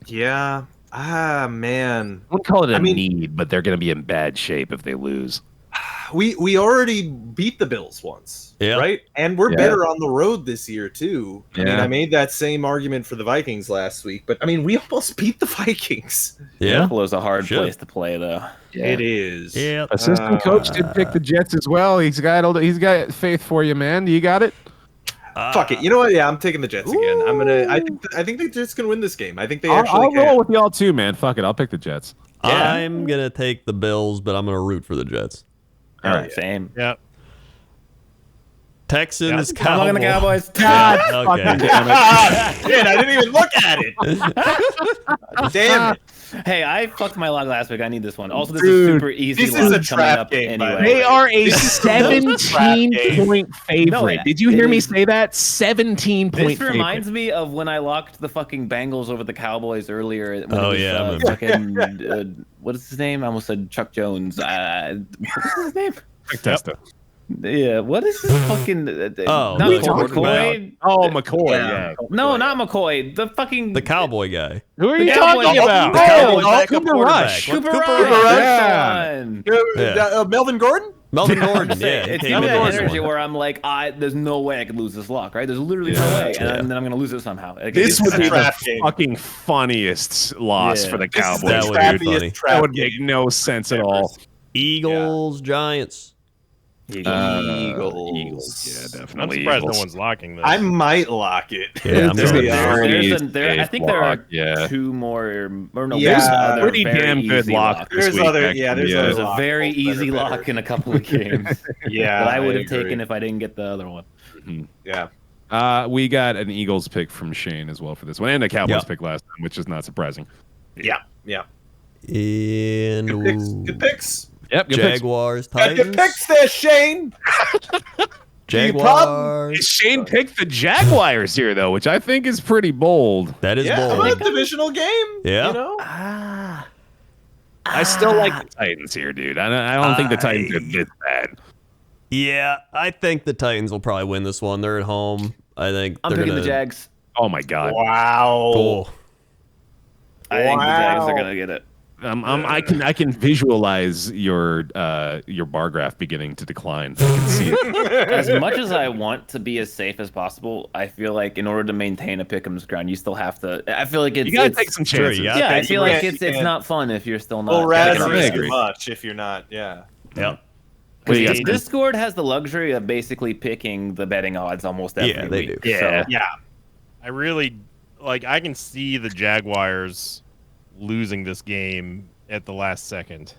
yeah. Man. I wouldn't call it a I mean- need, but they're going to be in bad shape if they lose. We already beat the Bills once, Yeah. right? And we're Yeah. better on the road this year too. I mean, Yeah. I made that same argument for the Vikings last week, but I mean, we almost beat the Vikings. Yeah. Buffalo's a hard Sure. place to play, though. It is. Yeah. Assistant coach did pick the Jets as well. He's got faith for you, man. You got it. Fuck it. You know what? Yeah, I'm taking the Jets again. I think the Jets can win this game. I think they actually I'll can. roll with y'all too, man. Fuck it. I'll pick the Jets. Yeah. I'm gonna take the Bills, but I'm gonna root for the Jets. All right, same. Yeah. Texans, I'm looking at the Cowboys. Yeah, okay. Shit, I didn't even look at it. Damn it. Hey, I fucked my log last week. I need this one. Also, this Dude, is super easy. this is log a coming trap up game, by the anyway. They are a This is trap game. 17-point favorite. No, Did you it hear me is- say that? 17-point This favorite. reminds me of when I locked the fucking Bengals over the Cowboys earlier. When Oh, it was, yeah, I remember. fucking, what is his name? I almost said Chuck Jones. What's his name? Testa. Yeah, what is this fucking? Oh, not we McCoy. talking Oh, McCoy. Yeah. Yeah. No, not McCoy. The fucking The cowboy guy. Who are The you Cowboys. talking about? The Cowboys Oh, backup Cooper quarterback. Rush. Cooper Cooper Rush. Rush. That's the one. Melvin Gordon? Melvin Gordon. Yeah, It's came even in that this energy one. where I'm like, there's no way I could lose this lock, right? There's literally no way, and then I'm gonna lose it somehow. Like, This it's would a be the trap game. fucking funniest loss Yeah. for the This is Cowboys. the That would be trappiest funny. trap That would game. make no sense at all. Eagles, Giants. Eagles. Yeah, I'm definitely. surprised Eagles. no one's locking this. I might lock it. Yeah, I'm There's going a Eagles. very I think there are two more. Or no, Yeah, there's other pretty very damn good easy lock locks. this There's week. other- actually, yeah, there's other There's a lock very polls that are easy better. lock in a couple of games Yeah, that I would have agree. taken if I didn't get the other one. Yeah. We got an Eagles pick from Shane as well for this one, and a Cowboys Yeah. pick last time, which is not surprising. Yeah. Yeah. And Good picks. Good picks. Yep, good picks. Jaguars, Got good Titans. picks there, Shane. Jaguars. Shane picked the Jaguars here, though, which I think is pretty bold. That is Yeah, bold. a divisional game. Yeah. You know? I still like the Titans here, dude. I don't think the Titans are this bad. Yeah, I think the Titans will probably win this one. They're at home. I think I'm they're picking gonna. the Jags. Oh my god. Wow. Cool. I think the Jags are Wow. gonna get it. I can visualize your bar graph beginning to decline. I can see it. As much as I want to be as safe as possible, I feel like in order to maintain a pick'em's ground, you still have to. I feel like it's. You gotta it's- take some Sure, chances. you gotta Yeah, I take feel some like risks. it's not fun if you're still not. Well, rather I risk agree. too much if you're not. Yeah. Yep. What do you guys Because Discord has the luxury of basically picking the betting odds almost every Yeah, they week. do. Yeah. So, Yeah. I really I can see the Jaguars losing this game at the last second.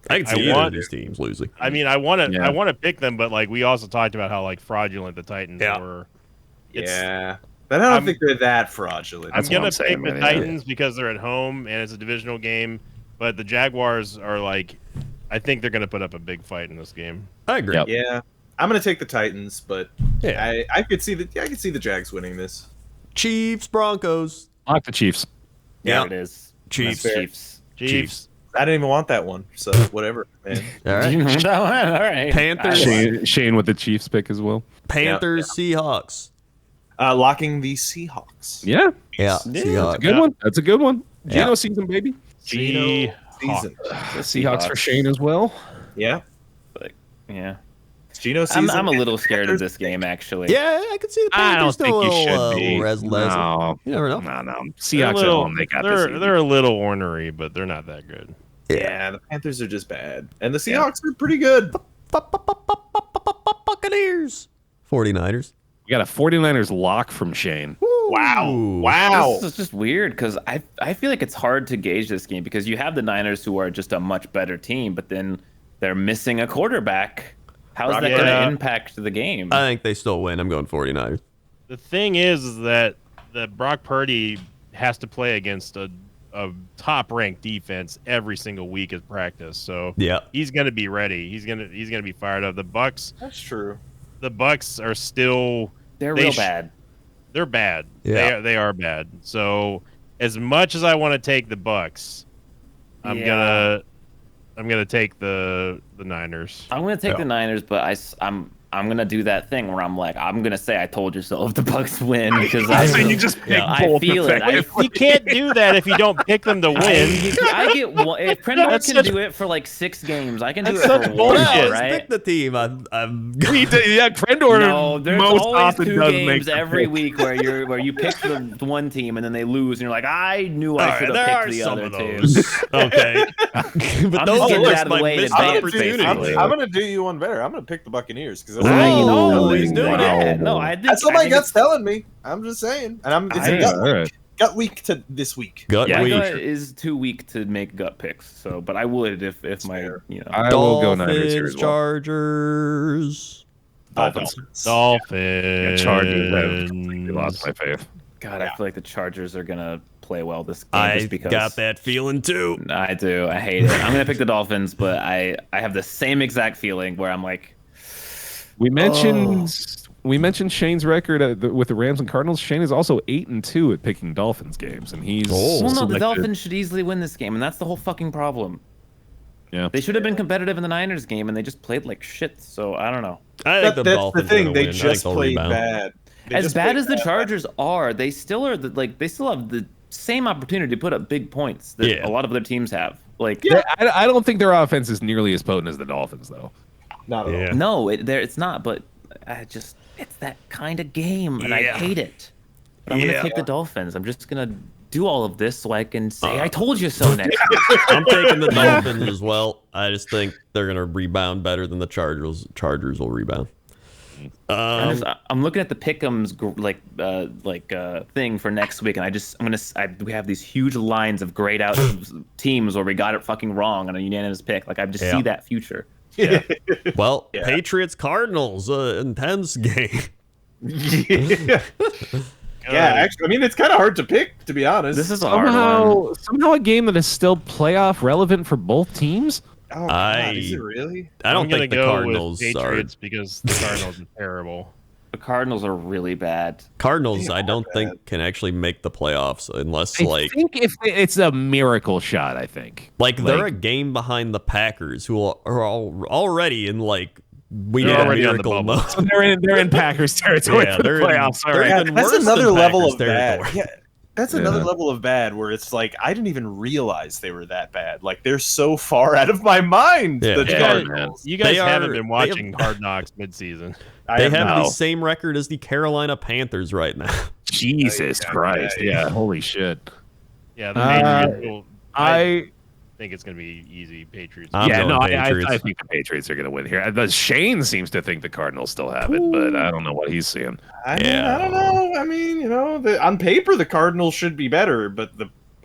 I can see I either want- of these teams losing. I mean, I want to Yeah. I want to pick them, but we also talked about how fraudulent the Titans Yeah. were. It's- Yeah. But I don't I'm- think they're that fraudulent. I'm That's what gonna I'm saying, pick the man, yeah. Titans because they're at home and it's a divisional game, but the Jaguars are I think they're gonna put up a big fight in this game. I agree. Yep. Yeah. I'm gonna take the Titans, but Yeah. I could see the Jags winning this. Chiefs, Broncos. Lock the Chiefs. there Yeah. it is. Chiefs. That's Chiefs. Chiefs. I didn't even want that one, so whatever, man. All right. All right. Panthers. Shane with the Chiefs pick as well. Panthers, Seahawks. Locking the Seahawks. Yeah, Yeah, Yeah, Seahawks. good one. That's a good one. Yeah. Geno season, baby. Geno season. The Seahawks for Shane as well. Yeah. But, yeah. Geno season. I'm a little scared of this game, actually. Yeah, I could see the I Panthers don't think you should be. little razzle dazzle. No, You never know. no. They're Seahawks at home. They got this. easy. they're a little ornery, but they're not that good. Yeah, the Panthers are just bad, and the Seahawks are pretty good. Buccaneers. 49ers. We got a 49ers lock from Shane. Wow. Ooh. Wow. This is just weird because I feel like it's hard to gauge this game because you have the Niners who are just a much better team, but then they're missing a quarterback. How's that going Yeah. to impact the game? I think they still win. I'm going 49ers. The thing is that Brock Purdy has to play against a top-ranked defense every single week at practice. So Yeah. he's going to be ready. He's going to be fired up. The Bucks are still they're they real sh- bad. they're bad. Yeah. They are bad. So as much as I want to take the Bucks, I'm Yeah. gonna take the Niners. I'm going to take the Niners, but I'm going to do that thing where I'm going to say I told you so if the Bucks win because I just I feel it. You can't do that if you don't pick them to win. I get one. If Prendor That's can such- do it for 6 games, I can do it That's for such one, bullshit. right? Pick the team. I'm Yeah, Prendor No, there's most always often 2 does games make the every pick. week where you pick the one team and then they lose and you're like, I knew All I right, should there have are picked the some other of two. those. Okay. But I'm those just getting are it out of the like way in missed advance, opportunities. basically. I'm gonna do you one better. I'm gonna pick the Buccaneers because that's, Oh, No, he's doing it. No, I think that's what I my think gut's telling me. I'm just saying, and it's a I- gut week to this week. Gut my week. gut is too weak to make gut picks. So, but I would if my fair. I will go Niners here Dolphins, as well. Chargers. Dolphins. Dolphins. Yeah, Chargers have completely lost my faith. God, I feel like the Chargers are gonna play well this game I just because got that feeling too. I do. I hate it. I'm gonna pick the Dolphins, but I have the same exact feeling where I'm like, We mentioned Shane's record with the Rams and Cardinals. Shane is also 8-2 at picking Dolphins games, and he's Oh. well, no, the selected- Dolphins should easily win this game, and that's the whole fucking problem. Yeah, They should have been competitive in the Niners game, and they just played like shit. So I don't know. I think the That's the Dolphins thing. are They gonna win. I think just they'll played rebound. bad. They As just bad played as the bad. Chargers are, they still are. They still have the same opportunity to put up big points that Yeah. a lot of other teams have. Like, I don't think their offense is nearly as potent as the Dolphins, though. Not at all. Yeah. no, it's not. But it's that kind of game, and I Yeah. hate it. But I'm gonna Yeah. take the Dolphins. I'm just gonna do all of this so I can say I told you so next week. I'm taking the Dolphins as well. I just think they're going to rebound better than the Chargers. Chargers will rebound. I'm looking at the pick'ems thing for next week, and we have these huge lines of grayed out teams where we got it fucking wrong on a unanimous pick. Like I just see that future. Yeah. Well, Patriots Cardinals, intense game. Yeah. Actually, I mean, it's kind of hard to pick, to be honest. This is a hard one. Somehow a game that is still playoff relevant for both teams. Oh, God, is it really? I don't think the Cardinals with Patriots because the Cardinals are terrible. The Cardinals are really bad. Cardinals, I don't think can actually make the playoffs unless I think if it's a miracle shot. I think they're a game behind the Packers, who are already in we need a already on the miracle bubble. mode. so they're in Packers territory for the playoffs. All right. Even That's worse another than level Packers of bad. territory. Yeah, that's another level of bad where it's like I didn't even realize they were that bad. Like they're so far out of my mind. Yeah. The Yeah, Cardinals. You guys They haven't are- been watching Hard Knocks midseason. I They have have not. the same record as the Carolina Panthers right now. Jesus Christ! Yeah, holy shit. Yeah, the Patriots will, I think it's going to be easy. Patriots. I'm yeah, going no, Patriots. I think the Patriots are going to win here. Shane seems to think the Cardinals still have it, but I don't know what he's seeing. I don't know. I mean, on paper the Cardinals should be better, but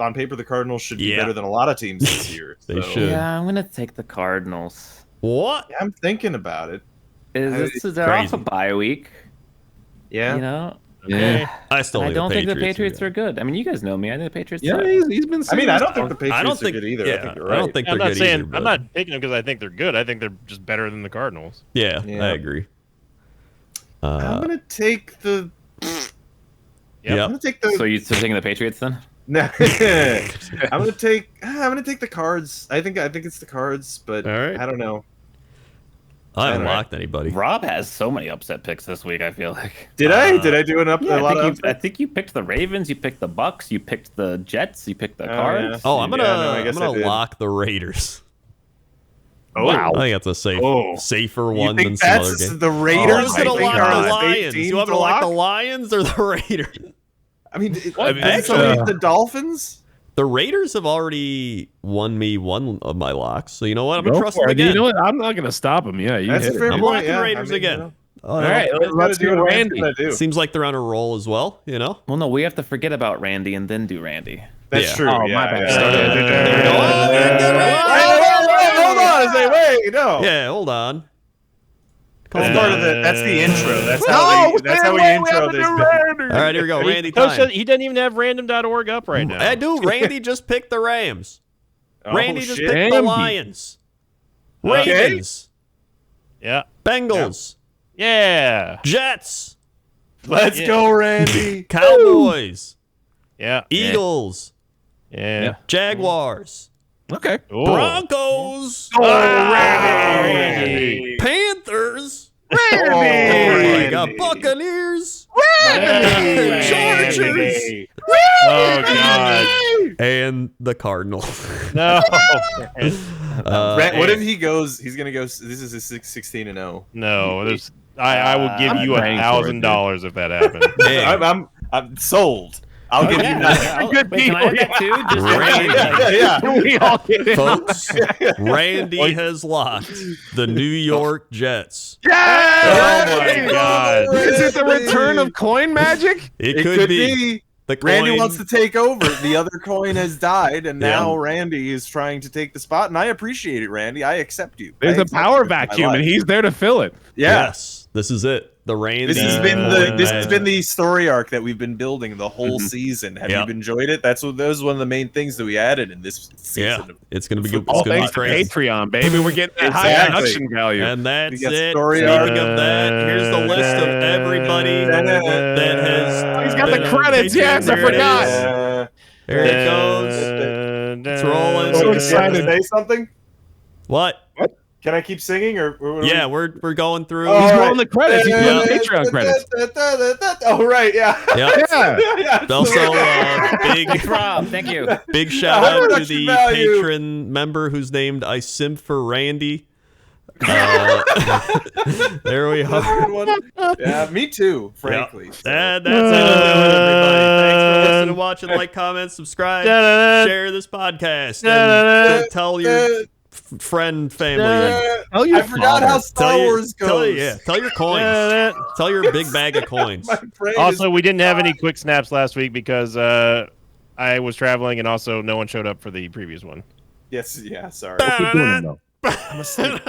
on paper the Cardinals should be better than a lot of teams this year. They so. should. Yeah, I'm gonna take the Cardinals. What? Yeah, I'm thinking about it. They're off a bye week. Yeah. You know. Yeah. I still I think don't think the Patriots Patriots are good. I mean, you guys know me. I think the Patriots. Yeah, suck. he's been. I mean, I don't think the Patriots I don't think are good either. Yeah, I think you're right. I don't think I'm they're not good saying either. I'm but- not picking them because I think they're good. I think they're just better than the Cardinals. Yeah, Yeah. I agree. I'm gonna take the. Yep. I'm gonna take the. So you're taking the Patriots then? No, I'm gonna take the Cards. I think it's the Cards, but All right. I don't know. I haven't Alright. locked anybody. Rob has so many upset picks this week. I feel like. Did I do a lot of? I think you picked the Ravens. You picked the Bucks. You picked the Jets. You picked the Cards. yeah. Oh, I'm gonna Yeah, no, I guess I did. lock the Raiders. Oh, I think that's a safer You one than think some other that's game. the Raiders? Who's gonna I think lock are the a Lions? team You want me to to lock the lock? Lions or the Raiders? I mean, Actually- the Dolphins. The Raiders have already won me one of my locks, so you know what? I'm gonna Go trust for them it. again. You know what? I'm not going to stop him. Yeah, you That's hit a it. fair I'm point. locking Yeah, Raiders I mean, again. All right, let's do Randy. Seems like they're on a roll as well. You know. Well, no, we have to forget about Randy and then do Randy. That's Yeah. true. Oh, yeah, my bad. Hold on. I say, wait, no. Yeah, hold on. That's part of that's the intro. That's No, how we intro this. All right, here we go. Randy Coach time. said he doesn't even have random.org up right now. I do. Randy just picked the Rams. Oh, Randy just shit. picked the Damn. Lions. Okay. Ravens. Yeah. Bengals. Yeah. Jets. Let's go, Randy. Cowboys. Yeah. Eagles. Yeah. Jaguars. Okay. Ooh. Broncos. Randy. Panthers. Randy. You got Buccaneers. Randy. Chargers. Oh God. And the Cardinals. No. What if he goes? He's gonna go. This is his 16-0. No. There's. I will give I'm you praying for it, $1,000 if that happens. Hey, I'm sold. I'll give you nothing. Wait, can I have that too? Just Randy. Yeah. We all get it. folks, Randy has locked the New York Jets. Oh my God. Is it the return of coin magic? It, It could be. The Randy coin- wants to take over. The other coin has died, and Yeah. now Randy is trying to take the spot. And I appreciate it, Randy. I accept you. There's I a accept power you in my vacuum, life. and he's there to fill it. Yeah. Yes, this is it. The Randy. This has been coin the story arc that we've been building the whole season. Have Yep. you enjoyed it? That was one of the main things that we added in this Yeah, season. it's gonna be good. All It's gonna be Thanks to crazy. Patreon, baby. We're getting that high Exactly. production value. And that's We got it. story Speaking arc. of that, here's the list of everybody that has. He's got the been on credits. Patreon. Yes, I There it forgot. is. There it goes. It's rolling. So Can I excited. say something? What? Can I keep singing or Yeah, we're going through. Oh, He's all rolling the credits. He's doing the Patreon credits. Oh right, yeah. Yep. Yeah. Also, big Thanks, Rob. Thank you. big shout out to Production the value. patron member who's named I Simp for Randy. There we are. Good one. Yeah, me too, frankly. Yep. So. And that's it, everybody. Thanks for listening, watching, like, comment, subscribe, share this podcast, and tell your friend, family. Tell your I forgot how Star Wars goes. Tell your coins. Tell your big bag of coins. My brain Also, is we didn't have any fried. quick snaps last week because I was traveling, and also no one showed up for the previous one. Yes, yeah, sorry. Keep doing them, though. I'm asleep.